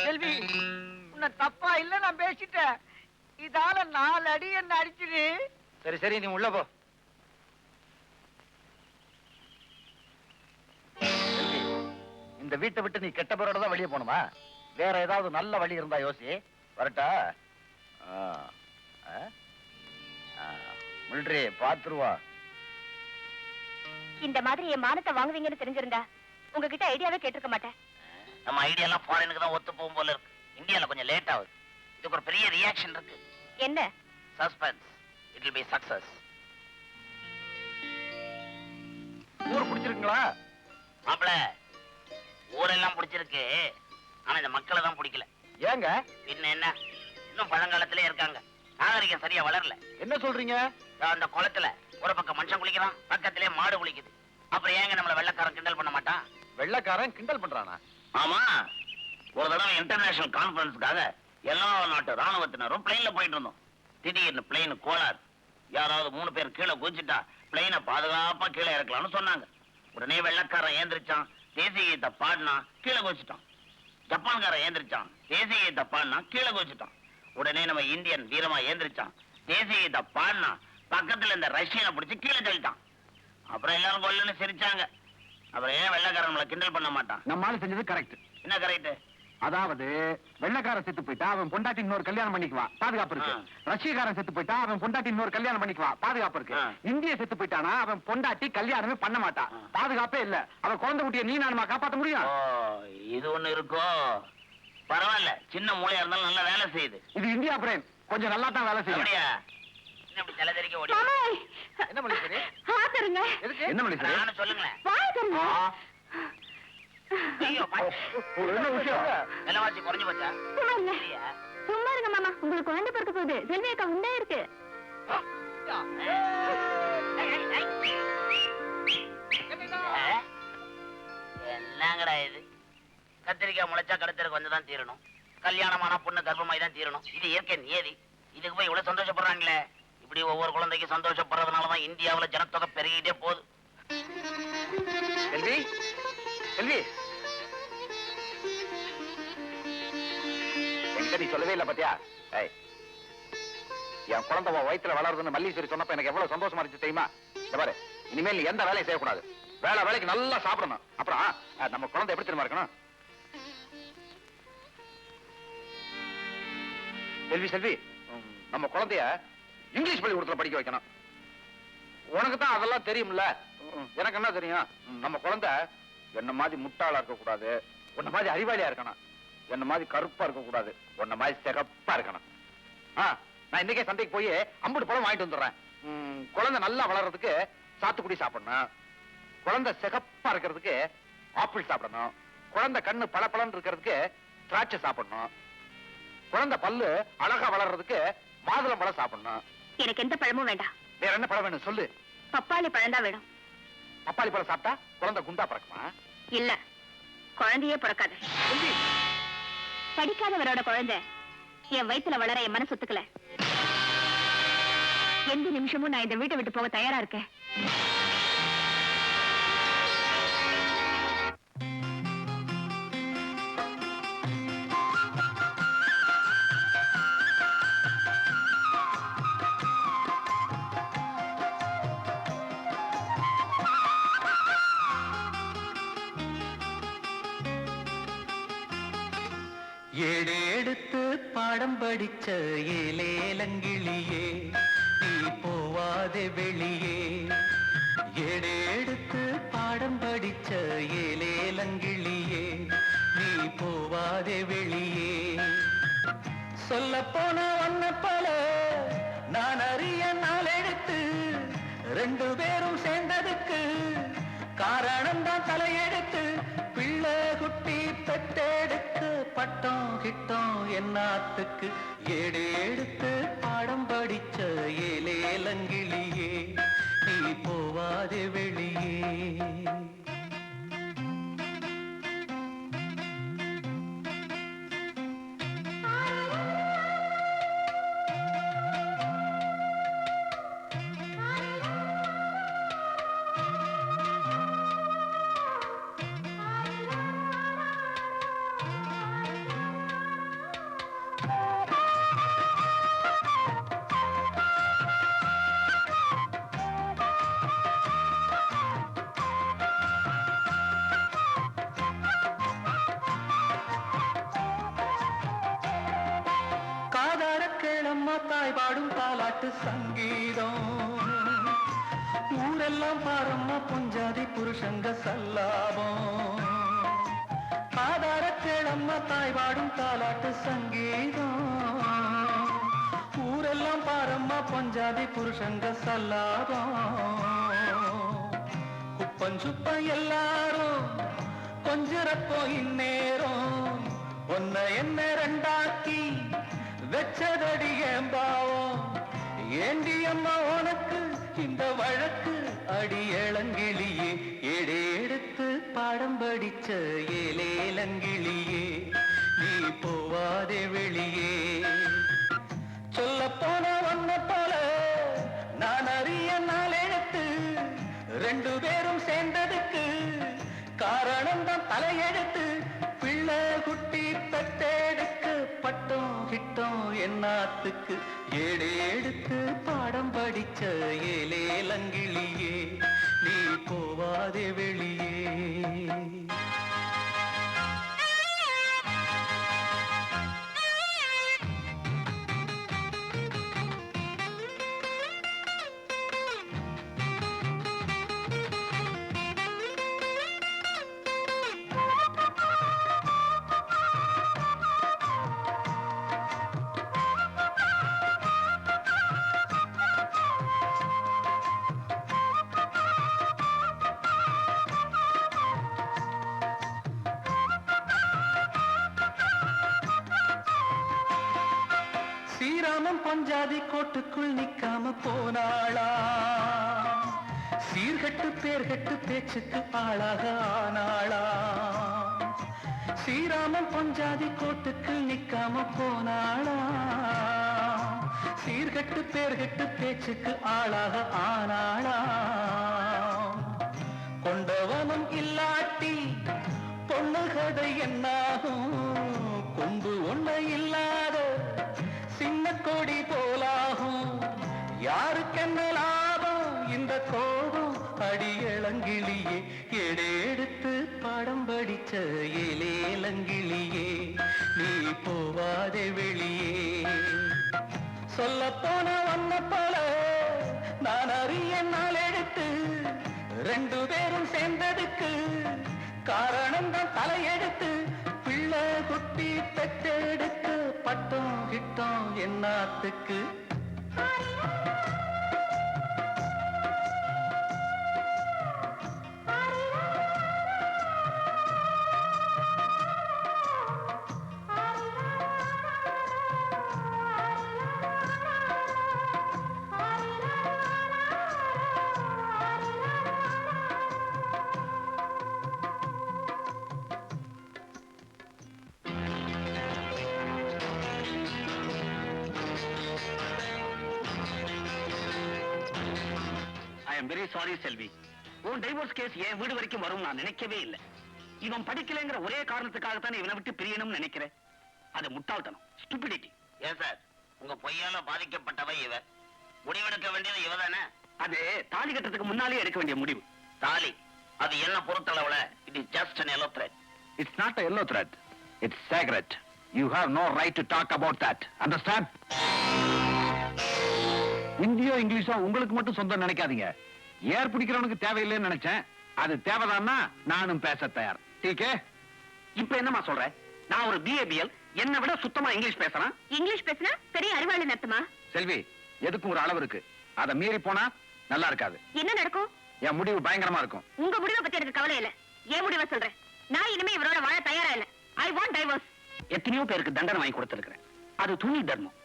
செல்வி உன்னை தப்பா இல்ல நான் பேசிட்டேன். இதால 4 அடி என்ன அடிச்சிரு. சரி சரி, நீ உள்ள போ. செல்வி, இந்த வீட்டை விட்டு நீ கெட்ட பேரோட தான் வெளியே போகணுமா? வேற ஏதாவது நல்ல வழி இருந்தா யோசி. வரட்டா? மிலிட்டரி பாத்துருவா. இந்த மாதிரி என் மானத்தை வாங்குவீங்கன்னு தெரிஞ்சிருந்தா உங்ககிட்ட ஐடியாவே கேட்டிருக்க மாட்டேன். நம்ம ஐடியா எல்லாம் ஃபாரினுக்கு தான் ஒத்து போகும் போல இருக்கு. இந்தியால கொஞ்சம் லேட் ஆகுது. இதுக்கு ஒரு பெரிய ரியாக்ஷன் இருக்கு. என்ன? Suspense. It will be success. ஊர் பிடிச்சிருக்குங்களா? மாப்பிள, ஊரெல்லாம் பிடிச்சிருக்கு. ஆனா இந்த மக்களை தான் பிடிக்கல. ஏங்க? பின்ன என்ன, இன்னும் பழங்காலத்திலே இருக்காங்க. நாகரிகம் சரியா வளரல. என்ன சொல்றீங்க? அந்த குளத்துல ஒரு பக்கம் மனுஷன் குளிக்கிறான், பக்கத்திலே மாடு குளிக்குது. அப்புறம் ஏங்க நம்மள வெள்ளக்காரன் கிண்டல் பண்ண மாட்டான்? வெள்ளக்காரன் கிண்டல் பண்றானா? ஆமா, ஒரு தடவை இன்டர்நேஷனல் கான்பரன்ஸ்க்காக எல்லா நாட்டு ராணுவத்தினரும் பிளைன்ல போயிட்டு இருந்தோம். திடீர்னு பிளைன் கோளாறு. யாராவது 3 பேர் கீழே குதிச்சுட்டா பிளைனை பாதுகாப்பா கீழே இறக்கலாம்னு சொன்னாங்க. உடனே வெள்ளக்காரன் ஏந்திரிச்சான், தேசிய கீதத்தை பாடினா கீழே குதிச்சுட்டான். ஜப்பான்காரன் ஏந்திரிச்சான், தேசிய கீதத்தை பாடினா கீழே குதிச்சுட்டான். உடனே நம்ம இந்தியன் வீரமா ஏந்திரிச்சான், தேசிய கீதத்தை பாடினா பக்கத்துல இந்த ரஷ்யனை பிடிச்சு கீழே தள்ளிட்டான். அப்புறம் எல்லாரும் கொல்லுன்னு சிரிச்சாங்க. அப்புறம் ஏன் வெள்ளக்காரன் நம்மளை கிண்டல் பண்ண மாட்டான்? நம்மால செஞ்சது கரெக்ட். என்ன கரெக்ட்? அதாவது வெள்ளக்காரன் செத்து போயிட்டா அவன் பொண்டாட்டி இன்னொரு கல்யாணம் பண்ணிக்குவா, பாதுகாப்பு இருக்கு. ரஷ்யக்காரன் செத்து போயிட்டா அவன் பொண்டாட்டி இன்னொரு கல்யாணம் பண்ணிக்குவா, பாதுகாப்பு இருக்கு. இந்திய செத்து போயிட்டானா அவன் பொண்டாட்டி கல்யாணமே பண்ண மாட்டான், பாதுகாப்பே இல்ல. அவன் குழந்தை குட்டியை நீ நானுமா காப்பாற்ற முடியும்? இது ஒண்ணு இருக்கோ? பரவாயில்ல, சின்ன மூளையா இருந்தாலும் நல்லா வேலை செய்யுது. இது இந்தியா பிரெயின், கொஞ்சம் நல்லா தான் வேலை செய்யும். அப்படியா? இப்படி தலைதறிக்க ஓடி என்ன மனுஷரே? எதுக்கு? என்ன மனுஷரே? நானும் சொல்லுங்களேன். ஐயோ, என்ன விஷயம்? விலைவாசி குறைஞ்சு போச்சா? சும்மா இருங்க மாமா, உங்களுக்கு குழந்தை பிறக்க போகுது. செல்வி அக்கா உண்டா இருக்கு. என்னங்கடா இது? கத்திரிக்காய் முளைச்சா கடத்தருக்கு வந்துதான் தீரணும், கல்யாணமான பொண்ணு கர்ப்பமாய் தான் தீரணும். இது இயற்கை நியதி. இதுக்கு போய் இவ்வளவு சந்தோஷப்படுறாங்களே. இப்படி ஒவ்வொரு குழந்தைக்கும் சந்தோஷப்படுறதுனாலதான் இந்தியாவுல ஜனத்தொகை பெருகிட்டே போகுது. செல்வி, செல்வி, என்கிட்ட நீ சொல்லவே இல்ல பாத்தியா? என் குழந்தை வயிற்றுல வளருதுன்னு மல்லீஸ்வரி சொன்னப்ப எனக்கு எவ்வளவு சந்தோஷமா இருந்துச்சு தெரியுமா? இந்த பாரு, இனிமேல் நீ எந்த வேலையும் செய்யக்கூடாது. வேலைக்கு நல்லா சாப்பிடணும். அப்புறம் நம்ம குழந்தை எப்படி தெரியுமா இருக்கணும்? செல்வி, செல்வி, நம்ம குழந்தைய இங்கிலீஷ் பள்ளிக்கூடத்துல படிக்க வைக்கணும். உனக்கு தான் அதெல்லாம் தெரியும்ல, எனக்கு என்ன தெரியும்? நம்ம குழந்தை என்ன மாதிரி முட்டாளா இருக்க கூடாது, உன்ன மாதிரி அறிவாளியா இருக்கணும். என்ன மாதிரி கருப்பா இருக்க கூடாது, உன்ன மாதிரி சிகப்பா இருக்கணும். நான் இன்னைக்கே சந்தைக்கு போய் 50 பழம் வாங்கிட்டு வந்துடுறேன். குழந்தை நல்லா வளர்றதுக்கு சாத்துக்குடி சாப்பிடணும். குழந்தை சிகப்பா இருக்கிறதுக்கு ஆப்பிள் சாப்பிடணும். குழந்தை கண்ணு பளபளன்னு இருக்கிறதுக்கு திராட்சை சாப்பிடணும். குழந்தை பல்லு அழகா வளர்றதுக்கு மாதுளம் பழம் சாப்பிடணும். எனக்கு எந்த பழமும் வேண்டாம். வேற என்ன பழம் வேணும் சொல்லு. பப்பாளி பழம் தான் வேணும். பப்பாளி பழம் சாப்பிட்டா குழந்தை குண்டா பிறக்குமா? இல்ல, குழந்தையே பிறக்காது. படிக்காதவரோட குழந்தை என் வயித்துல வளர என் மனசு ஒத்துக்கல. எந்த நிமிஷமும் நான் இந்த வீட்டை விட்டு போக தயாரா இருக்கேன். ஏடெடுத்து பாடம் படிச்ச ஏலேலங்கிளியே, நீ போவாதே வெளியே. ஏடெடுத்து பாடம் படிச்ச ஏலேலங்கிளியே, நீ போவாதே வெளியே. சொல்ல போன ஒன்ன போல நான் அறிய நாள் எடுத்து, ரெண்டு பேரும் சேர்ந்ததுக்கு காரணம் தான் தலையெடுத்து. பிள்ளை குட்டி பெத்தெடுக்க பட்டம் கிட்டம் என்னாத்துக்கு. ஏடெடுத்து பாடம் படிச்ச ஏலேலங்கிளியே, நீ போவாதே வெளியே. கேளம்மா தாய் பாடும் தாலாட்டு சங்கீதம். ஊரெல்லாம் பாரம்மா பொஞ்சாதி புருஷங்க சல்லாபம். ஆதார கேளம்மா தாய் பாடும் தாலாட்டு சங்கீதம். ஊரெல்லாம் பாரம்மா பொஞ்சாதி புருஷங்க சல்லாபம். குப்பஞ்சுப்பம் எல்லாரும் கொஞ்சிறப்போ இந்நேரம் ஒன்ன என்ன ரெண்டாக்கி வெச்சதடி ஏம்பாவம். ஏண்டி அம்மா உனக்கு இந்த வழக்கு அடி இளங்கிளியே. ஏடெடுத்து பாடம் படிச்ச ஏலேலங்கிளியே, நீ போவாதே வெளியே. சொல்ல போன ஒன்ன போல நான் அறிய நாள் எடுத்து, ரெண்டு பேரும் சேர்ந்ததுக்கு காரணம் தான் தலையெடுத்து. பிள்ளை குட்டி பெத்தெடுக்க பட்டம் கிட்டம் என்னாத்துக்கு. ஏடெடுத்து பாடம் படிச்ச ஏலேலங்கிளியே, நீ போவாதே வெளியே. ஸ்ரீராமன் பஞ்சாதி கோட்டுக்குள் நிக்காம போனாளா. சீர்கட்டு பேர்கட்டு பேச்சுக்கு ஆளாக ஆனாளா. ஸ்ரீராமன் பஞ்சாதி கோட்டுக்குள் நிக்காம போனாளா. சீர்கட்டு பேர்கட்டு பேச்சுக்கு ஆளாக ஆனாளா. கொண்டவனும் இல்லாட்டி பொண்ணு கதை என்னாகும். கொம்பு ஒண்ணு இல்லாத சின்ன கொடி போலாகும். யாருக்கென்ன லாபம் இந்த கோபம் அடி இளங்கிளியே. ஏடெடுத்து பாடம் படிச்ச ஏலேலங்கிளியே, நீ போவாதே வெளியே. சொல்ல போன ஒன்ன போல நான் அறிய நாள் எடுத்து, ரெண்டு பேரும் சேர்ந்ததுக்கு காரணம் தான் தலையெடுத்து. பிள்ளை குட்டி பெத்தெடுக்க பட்டம் கிட்டம் என்னாத்துக்கு. ஐம் வெரி சாரி செல்வி. உன் டைவோர்ஸ் கேஸ் என் வீடு வரைக்கும் வரும் நான் நினைக்கவே இல்லை. இவன் படிக்கலைங்கிற ஒரே காரணத்துக்காகத்தானே இவனை விட்டு பிரியணும்னு நினைக்கிறேன். அது முட்டாள்தனம், ஸ்டூபிடிட்டி. ஏன் சார், உங்க பொய்யால பாதிக்கப்பட்டவ இவ. முடிவெடுக்க வேண்டியது இவதானே? அது தாலி கட்டுறதுக்கு முன்னாலே எடுக்க வேண்டிய முடிவு. தாலி, அது என்ன பொறுத்தளவுல it is just an yellow thread. It's not a yellow thread. It's sacred. You have no right to talk about that. Understand? இந்தியோ இங்கிலீஷோ உங்களுக்கு மட்டும் சொந்தம் நினைக்காதீங்க. ஏர் பிடிக்கிறவனுக்கு தேவையில்லைன்னு நினைச்சேன். அது தேவைதான்னா நானும் பேச தயார். டீக்கே? இப்ப என்னமா சொல்ற? நான் ஒரு BABL, என்னை விட சுத்தமா இங்கிலீஷ் பேசுறேன். இங்கிலீஷ் பேசினா பெரிய அறிவாளி அர்த்தமா? செல்வி, எதுக்கும் ஒரு அளவு இருக்கு. அதை மீறி போனா நல்லா இருக்காது. என்ன நடக்கும்? என் முடிவு பயங்கரமா இருக்கும். உங்க முடிவை பத்தி எனக்கு கவலை இல்ல. ஏன் முடிவை சொல்றேன். நான் இனிமே இவரோட வாழ தயாரா இல்ல. I want divorce. எத்தனையோ பேருக்கு தண்டனை வாங்கி கொடுத்திருக்கிறேன். அது துணி தர்மம்.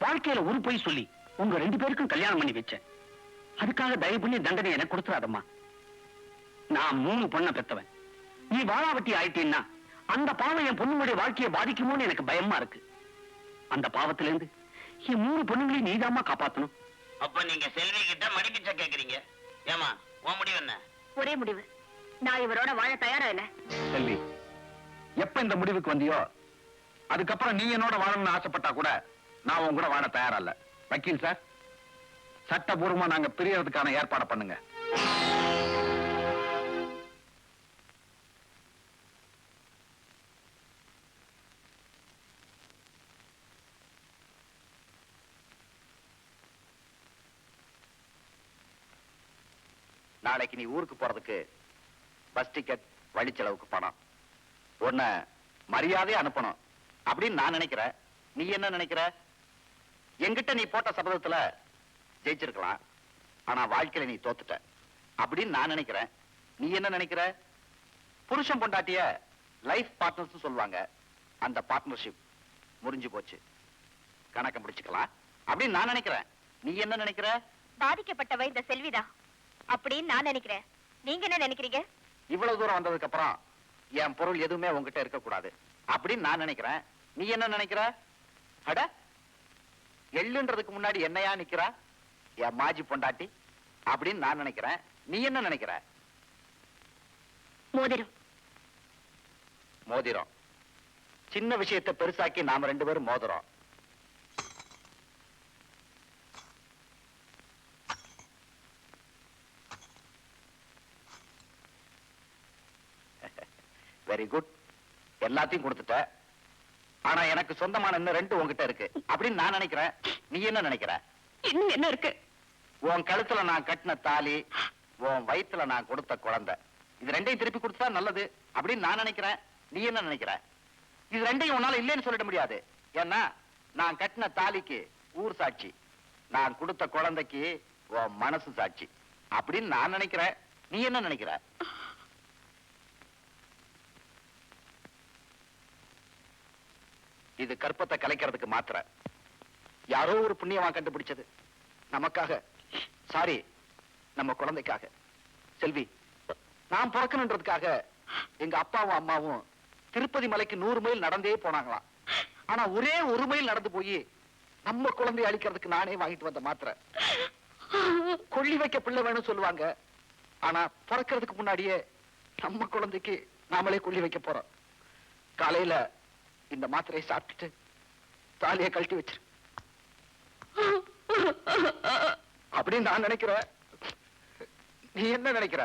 வாழ்க்கையில ஒரு பொய் சொல்லி உங்க 2 பேருக்கும் கல்யாணம் பண்ணி வச்சேன். அதுக்காக தயவு பண்ணி தண்டனை எனக்கு கொடுத்துறாதம்மா. நான் 3 பொண்ணை பெத்தவன். நீ வாழாவட்டி ஆயிட்டீன்னா அந்த பாவம் என் பொண்ணுடைய வாழ்க்கையை பாதிக்குமோன்னு எனக்கு பயமா இருக்கு. அந்த பாவத்திலிருந்து என் 3 பொண்ணுங்களையும் நீதாம்மா காப்பாத்தணும். அப்ப நீங்க செல்வி கிட்ட மடிப்பிச்ச கேக்குறீங்க. ஏமா, உன் முடிவு என்ன? ஒரே முடிவு. நான் இவரோட வாழ தயாரா இல்ல. செல்வி, எப்ப இந்த முடிவுக்கு வந்தியோ அதுக்கப்புறம் நீ என்னோட வாழணும்னு ஆசைப்பட்டா கூட நான் உன் கூட வாழ தயாரா இல்ல. வக்கீல் சார், சட்டபூர்வமா நாங்க பிரியறதுக்கான ஏற்பாடு பண்ணுங்க. நாளைக்கு நீ ஊருக்கு போறதுக்கு பஸ் டிக்கெட், வழி செலவுக்கு பணம், உன்ன மரியாதையா அனுப்பணும் அப்படின்னு நான் நினைக்கிறேன். நீ என்ன நினைக்கிற? என்கிட்ட நீ போட்ட சபதத்துல ஜெயிச்சிருக்கலாம், ஆனா வாழ்க்கையில நீ தோத்துட்ட அப்படின்னு நான் நினைக்கிறேன். நீ என்ன நினைக்கிற? புருஷன் பொண்டாட்டிய லைஃப் பார்ட்னர்ஸ் சொல்லுவாங்க. அந்த பார்ட்னர்ஷிப் முறிஞ்சு போச்சு, கணக்க முடிச்சுக்கலாம் அப்படின்னு நான் நினைக்கிறேன். நீ என்ன நினைக்கிற? பாதிக்கப்பட்டவ இந்த செல்விதான் அப்படின்னு நான் நினைக்கிறேன். நீங்க என்ன நினைக்கிறீங்க? இவ்வளவு தூரம் வந்ததுக்கு அப்புறம் என் பொருள் எதுவுமே உங்ககிட்ட இருக்க கூடாது அப்படின்னு நான் நினைக்கிறேன். நீ என்ன நினைக்கிற? அட, எள்ளுன்றதுக்கு முன்னாடி என்னையா நிக்கிறா என் மாஜி பொண்டாட்டி அப்படின்னு நான் நினைக்கிறேன். நீ என்ன நினைக்கிற? மோதிரம். மோதிரம். சின்ன விஷயத்தை பெருசாக்கி நாம 2 பேரும் மோதிரம். Very good. எல்லாத்தையும் கொடுத்துட்ட. ஆனா எனக்கு சொந்தமான இன்னும் 2 உன்கிட்ட இருக்கு அப்படின்னு நான் நினைக்கிறேன். நீ என்ன நினைக்கிற? இன்னும் என்ன இருக்கு? உன் கழுத்துல நான் கட்டின தாலி, உன் வயித்துல நான் கொடுத்த குழந்தை, இது 2ஐயும் திருப்பி கொடுத்தா நல்லது அப்படின்னு நான் நினைக்கிறேன். நீ என்ன நினைக்கிற? இது 2ஐயும் உன்னால இல்லைன்னு சொல்லிட முடியாது. ஏன்னா நான் கட்டின தாலிக்கு ஊர் சாட்சி, நான் கொடுத்த குழந்தைக்கு உன் மனசு சாட்சி அப்படின்னு நான் நினைக்கிறேன். நீ என்ன நினைக்கிற? இது கற்பத்தை கலைக்கிறதுக்கு மாத்திர யாரோ ஒரு புண்ணியமா கண்டுபிடிச்சது நமக்காக. சாரி, நம்ம குழந்தைக்காக. செல்வி, நான் பிறக்கணுன்றதுக்காக எங்க அப்பாவும் அம்மாவும் திருப்பதி மலைக்கு 100 மைல் நடந்தே போனாங்களாம். ஆனா ஒரே 1 மைல் நடந்து போய் நம்ம குழந்தையை அழிக்கிறதுக்கு நானே வாங்கிட்டு வந்த மாத்திர. கொள்ளி வைக்க பிள்ளை வேணும் சொல்லுவாங்க, ஆனா பிறக்கிறதுக்கு முன்னாடியே நம்ம குழந்தைக்கு நாமளே கொள்ளி வைக்க போறோம். காலையில இந்த மாத்திரையை சாப்பிட்டுட்டு தாலியை கழட்டி வச்சிரு அப்படின்னு நான் நினைக்கிறேன். நீ என்ன நினைக்கிற?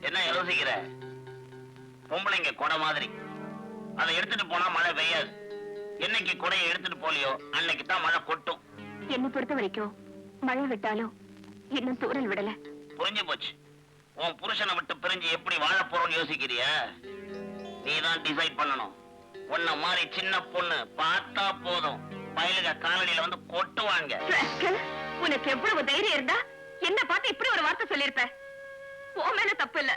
என்ன யோசிக்கிற? பொம்பளைங்க கொடை மாதிரி, அதை எடுத்துட்டு போனா மழை பெய்யாது. என்னைக்கு கொடையை எடுத்துட்டு போலியோ அன்னைக்கு தான் மழை கொட்டும். என்னை பொறுத்த வரைக்கும் மழை விட்டாலும் இன்னும் தூரல் விடல. புரிஞ்சு போச்சு. உன் புருஷனை விட்டு பிரிஞ்சு எப்படி வாழ போறோம்னு யோசிக்கிறியா? நீதான் டிசைட் பண்ணணும். உன்ன மாதிரி சின்ன பொண்ணு பார்த்தா போதும் பயலுக காலடியில வந்து கொட்டுவாங்க. உனக்கு எவ்வளவு தைரியம் இருந்தா என்ன பார்த்து இப்படி ஒரு வார்த்தை சொல்லிருப்ப. உன் மேல தப்பு இல்ல,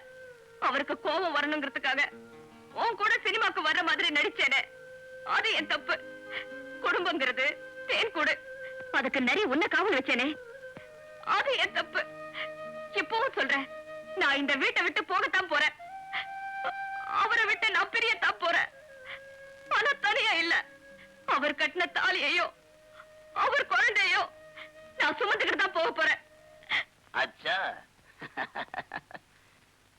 அவருக்கு கோபம் வரணுங்கிறதுக்காக உன் கூட சினிமாக்கு வர்ற மாதிரி நடிச்சேனே, அது என் தப்பு. குடும்பங்கிறது தேன் கூடு, அதுக்கு நிறைய உன்ன காவல் வச்சேனே, அது என் தப்பு. இப்பவும் சொல்றேன், நான் இந்த வீட்டை விட்டு போகத்தான் போறேன். அவரை விட்டு நான் பிரியத்தான் போறேன். ஆனா தனியா இல்ல. அவர் கட்டின தாலியையோ அவர் குழந்தையோ நான் சுமந்துக்கிட்டு தான் போக போறேன். அச்சா,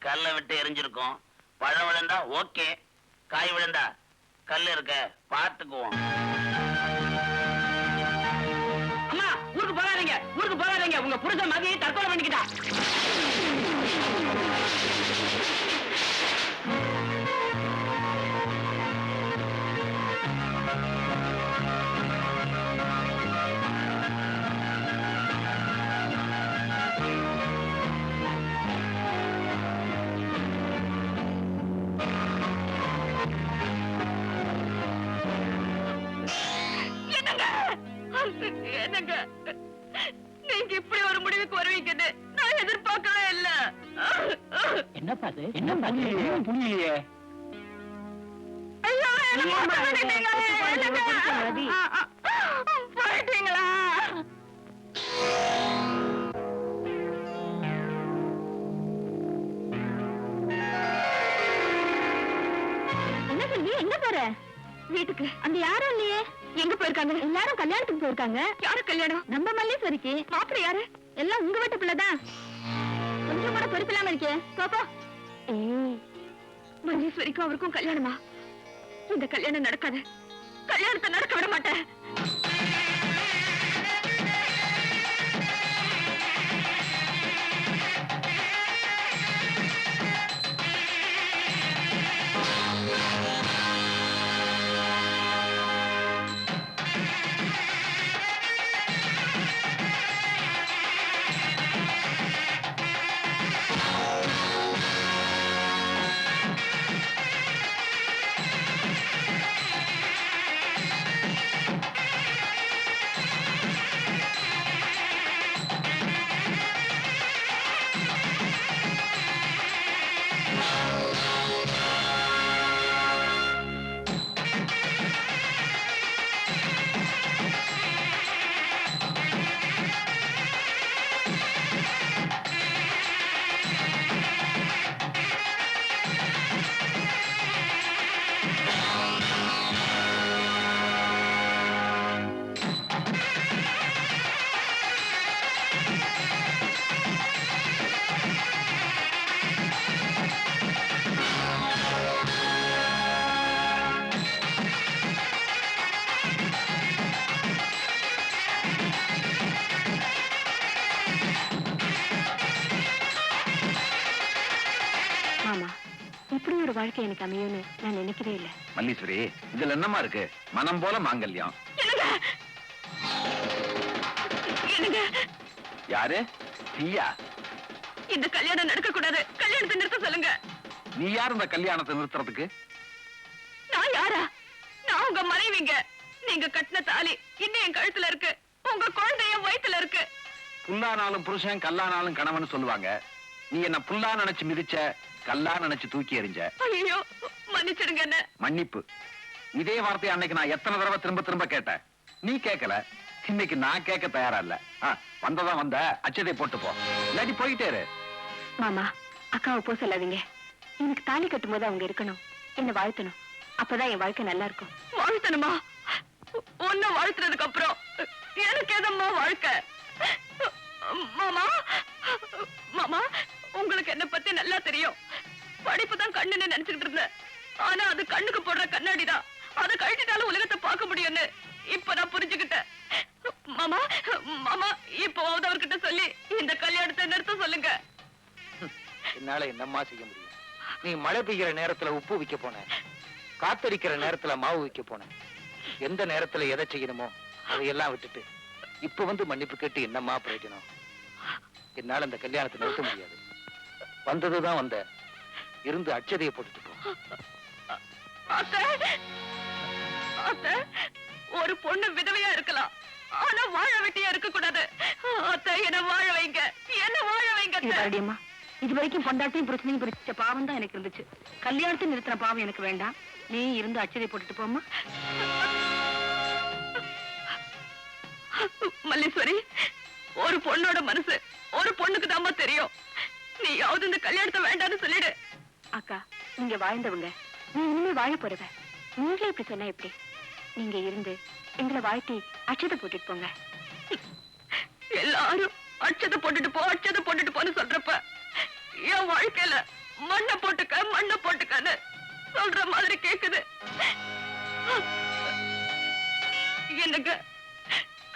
கல்லை விட்டு எரிஞ்சிருக்கோம். பழம் விழுந்தா ஓகே, காய் விழுந்தா கல் இருக்க பார்த்துக்குவோம். அம்மா, ஊருக்கு போகாதீங்க, ஊருக்கு போகாதீங்க. உங்க புருஷன் மதியை தற்கொலை பண்ணிக்கிட்டா. என்னங்க, நீங்க இப்படி ஒரு முடிவுக்கு வருவீங்கன்னு நான் எதிர்பார்க்கவே இல்ல. என்னப்பா அது? என்ன புரியலையே. ஐயோ, என்ன மோசம் பண்ணிட்டீங்க. போயிட்டீங்களா? என்ன சொல்லி எங்க போற? வீட்டுக்கு. அங்க யாரும் இல்லையே. எங்க போயிருக்காங்க? எல்லாரும் கல்யாணத்துக்கு போயிருக்காங்க. யாரு கல்யாணம்? நம்ம மல்லீஸ்வரிக்கு. மாப்பிள்ளை யாரு? எல்லாம் உங்க வீட்டு பிள்ளைதான். கொஞ்சம் கூட பொறுப்பு இல்லாம இருக்கே. பாப்பா, மல்லீஸ்வரிக்கும் அவருக்கும் கல்யாணமா? இந்த கல்யாணம் நடக்காது. கல்யாணத்தை நடக்க விட மாட்டேன். இப்படி ஒரு வாழ்க்கை எனக்கு அமையும்னு நான் நினைக்கவே இல்லை. மல்லீஸ்வரி, இதுல என்னமா இருக்கு? மனம் போல மாங்கல்யம். யாரு? நீயா? இந்த கல்யாணம் நடக்க கூடாது. கல்யாணத்தை நிறுத்த சொல்லுங்க. நீ யார் இந்த கல்யாணத்தை நிறுத்துறதுக்கு? நான் யாரா? நான் உங்க மனைவிங்க. நீங்க கட்டின தாலி இன்னும் என் கழுத்துல இருக்கு. உங்க குழந்தை என் வயித்துல இருக்கு. புல்லானாலும் புருஷன், கல்லானாலும் கணவன் சொல்லுவாங்க. நீ என்ன புல்லா நினைச்சு மிதிச்ச, கல்லா நினைச்சு தூக்கி எறிஞ்ச. ஐயோ, மன்னிச்சிடுங்க என்ன. மன்னிப்பு? இதே வார்த்தை அன்னைக்கு நான் எத்தனை தடவை திரும்ப திரும்ப கேட்டேன். நீ கேட்கல. இன்னைக்கு நான் கேட்க தயாரா இல்ல. வந்ததான் வந்த, அச்சதை போட்டு போ, இல்லாட்டி போயிட்டே இரு. மாமா, அக்காவை போ சொல்லாதீங்க. எனக்கு தாலி கட்டும் போது அவங்க இருக்கணும், என்ன வாழ்த்தணும். அப்பதான் என் வாழ்க்கை நல்லா இருக்கும். வாழ்த்தணுமா? ஒன்னும் வாழ்த்துறதுக்கு அப்புறம் எனக்கு எதம்மா வாழ்க்கை? மாமா, மாமா, உங்களுக்கு என்ன பத்தி நல்லா தெரியும். படிப்பு தான் கண்ணுன்னு நினைச்சுக்கிட்டு இருந்தேன். ஆனா அது கண்ணுக்கு போடுற கண்ணாடிதான். அதை கழட்டிட்டாலும் உலகத்தை பார்க்க முடியும்னு இப்ப நான் புரிஞ்சுக்கிட்டேன். மாமா, மாமா, இப்போ அவர்கிட்ட சொல்லி இந்த கல்யாணத்தை நிறுத்த சொல்லுங்க. என்னால என்னம்மா செய்ய முடியும்? நீ மழை பெய்கிற நேரத்துல உப்பு விற்க போன, காத்தடிக்கிற நேரத்துல மாவு விற்க போன, எந்த நேரத்துல எதை செய்யணுமோ அதையெல்லாம் விட்டுட்டு இப்ப வந்து மன்னிப்பு கேட்டு என்னம்மா பிரயோஜனம்? என்னால இந்த கல்யாணத்தை நிறுத்த முடியாது. வந்ததுதான் வந்த, இருந்து அட்சதையை போட்டுட்டு போ. அத்தை, அத்தை, ஒரு பொண்ணு விதவையா இருக்கலாம், ஆனா வாழ வெட்டியா இருக்க கூடாது. அத்தை, என்ன வாழ வைங்க, என்ன வாழ வைங்க அத்தை. இது வரைக்கும் பொண்டாட்டியும் பிரச்சனையும் பிரிச்ச பாவம் தான் எனக்கு இருந்துச்சு. கல்யாணத்தை நிறுத்தின பாவம் எனக்கு வேண்டாம். நீ இருந்து அச்சதை போட்டுட்டு போமா. மல்லீஸ்வரி, ஒரு பொண்ணோட மனசு ஒரு பொண்ணுக்கு தாமா தெரியும். நீயாவது இந்த கல்யாணத்தை வேண்டாம்னு சொல்லிடு. அக்கா, நீங்க வாழ்ந்தவங்க, நீ இனிமே வாழ போறவ. நீங்களே இப்படி சொன்னா எப்படி? நீங்க இருந்து எங்களை வாழ்த்தி அச்சதை போட்டுட்டு போங்க. எல்லாரும் அச்சதை போட்டுட்டு போ, அச்சதை போட்டுட்டு போன்னு சொல்றப்ப என் வாழ்க்கையில மண்ணை போட்டுக்க, மண்ணை போட்டுக்கன்னு சொல்ற மாதிரி கேக்குது. எனக்கு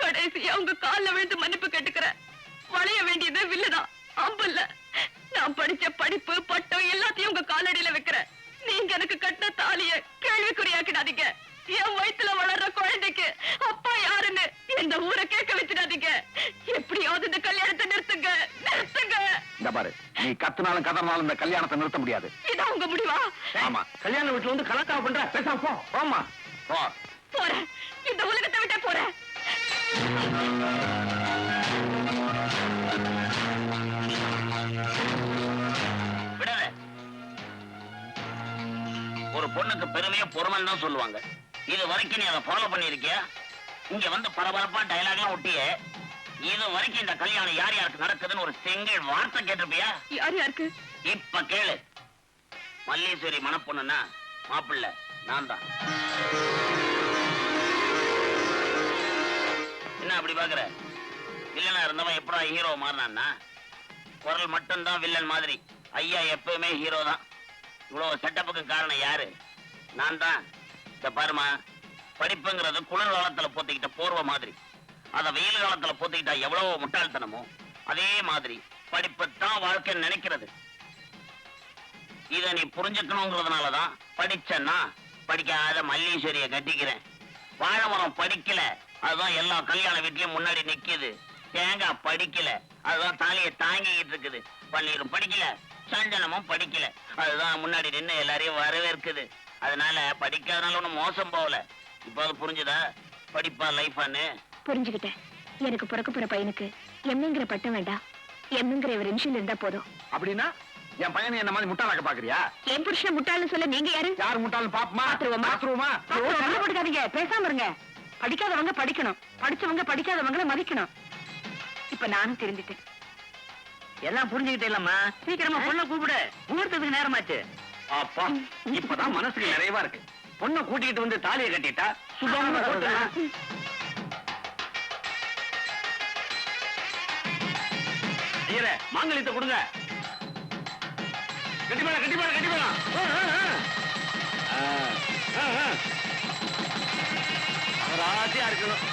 கடைசியா உங்க கால்ல விழுந்து மன்னிப்பு கேட்டுக்கிறேன். வளைய வேண்டியது வில்லுதான், அம்பு இல்ல. நான் படிச்ச படிப்பு பட்டம் எல்லாத்தையும் உங்க காலடியில வைக்கிறேன். நீங்க எனக்கு கட்டின தாலிய கேள்விக்குறியாக்கிடாதீங்க. என் வயித்துல வளர்ற குழந்தைக்கு அப்பா யாருன்னு இந்த ஊரை கேட்க வச்சிடாதீங்க. எப்படியாவது இந்த கல்யாணத்தை நிறுத்துங்க, நிறுத்துங்க. இந்த பாரு, நீ கத்துனாலும் கதறினாலும் இந்த கல்யாணத்தை நிறுத்த முடியாது. இதான் உங்க முடிவா? ஆமா, கல்யாண வீட்டுல வந்து கலக்காம பண்ற, பேசாம போ. போமா, போ. போறேன், இந்த உலகத்தை விட்டே போறேன். விடாத. ஒரு பொண்ணுக்கு பெருமையா பொறுமைன்னு தான் சொல்லுவாங்க. இது வரைக்கும் நீ அதை ஃபாலோ பண்ணிருக்கியா? இங்க வந்து பரபரப்பா டயலாக்லாம் ஒட்டிய இது வரைக்கும் இந்த கல்யாணம் யார் யாருக்கு நடக்குதுன்னு ஒரு செங்கல் வார்த்தை கேட்டிருப்பியா? யார் யாருக்கு? இப்ப கேளு. மல்லீஸ்வரி மணப்பொண்ணுன்னா மாப்பிள்ளை நான் தான். என்ன அப்படி பாக்குற? வில்லனா இருந்தவன் எப்படா ஹீரோ மாறினான்னா? குரல் மட்டும்தான் வில்லன் மாதிரி. ஐயா எப்பவுமே ஹீரோ தான். இவ்வளவு செட்டப்புக்கு காரணம் யாரு? நான் தான். இந்த பாருமா, படிப்புங்கிறது குளிர் காலத்துல போத்திக்கிட்ட போர்வ மாதிரி. அத வெயில் காலத்துல போத்திக்கிட்டா எவ்வளவு முட்டாள்தனமோ அதே மாதிரி படிப்புத்தான் வாழ்க்கைன்னு நினைக்கிறது. இத நீ புரிஞ்சுக்கணுங்கிறதுனாலதான் படிச்சேன்னா படிக்காத மல்லீஸ்வரிய கட்டிக்கிறேன். வாழைமரம் படிக்கல, அதுதான் எல்லா கல்யாண வீட்லயும் முன்னாடி நிக்குது. தேங்காய் படிக்கல, அதுதான் தாலியை தாங்கிக்கிட்டு இருக்குது. பன்னீரும் படிக்கல, சஞ்சனமும் படிக்கல, அதுதான் முன்னாடி நின்று எல்லாரையும் வரவேற்குது. அதனால படிக்காதனால ஒண்ணும் மோசம் போகல. இப்ப அது புரிஞ்சுதா? படிப்பா லைஃபான்னு? புரிஞ்சுக்கிட்டேன். எனக்கு பிறக்க போற பையனுக்கு எம்ங்கிற பட்டம் வேண்டாம், எம்ங்கிற ஒரு நிமிஷம் இருந்தா போதும். அப்படின்னா என் பையனை என்ன மாதிரி முட்டாளாக்க பாக்குறியா? என் புருஷன் முட்டாள்னு சொல்ல நீங்க யாரு? யார் முட்டாள் பாப்பமா? பாத்துருவோமா? கண்டுபிடிக்காதீங்க, பேசாம இருங்க. படிக்காதவங்க படிக்கணும், படிச்சவங்க படிக்காதவங்கள மதிக்கணும். இப்ப நானும் தெரிஞ்சுட்டேன். எல்லாம் புரிஞ்சுக்கிட்டேலம்மா. சீக்கிரமா பொண்ணை கூப்பிடு, முகூர்த்தத்துக்கு நேரமாச்சு. அப்பா, இப்பதான் மனசுக்கு நிறைவா இருக்கு. பொண்ணை கூட்டிட்டு வந்து தாலியை கட்டிட்டா சுதந்திரமா போட்டுடலாம். ஐயரே, மாங்கல்யத்தை கொடுங்க. கட்டி மேல, கட்டி மேல, கட்டி மேல. ராசியா இருக்கணும்.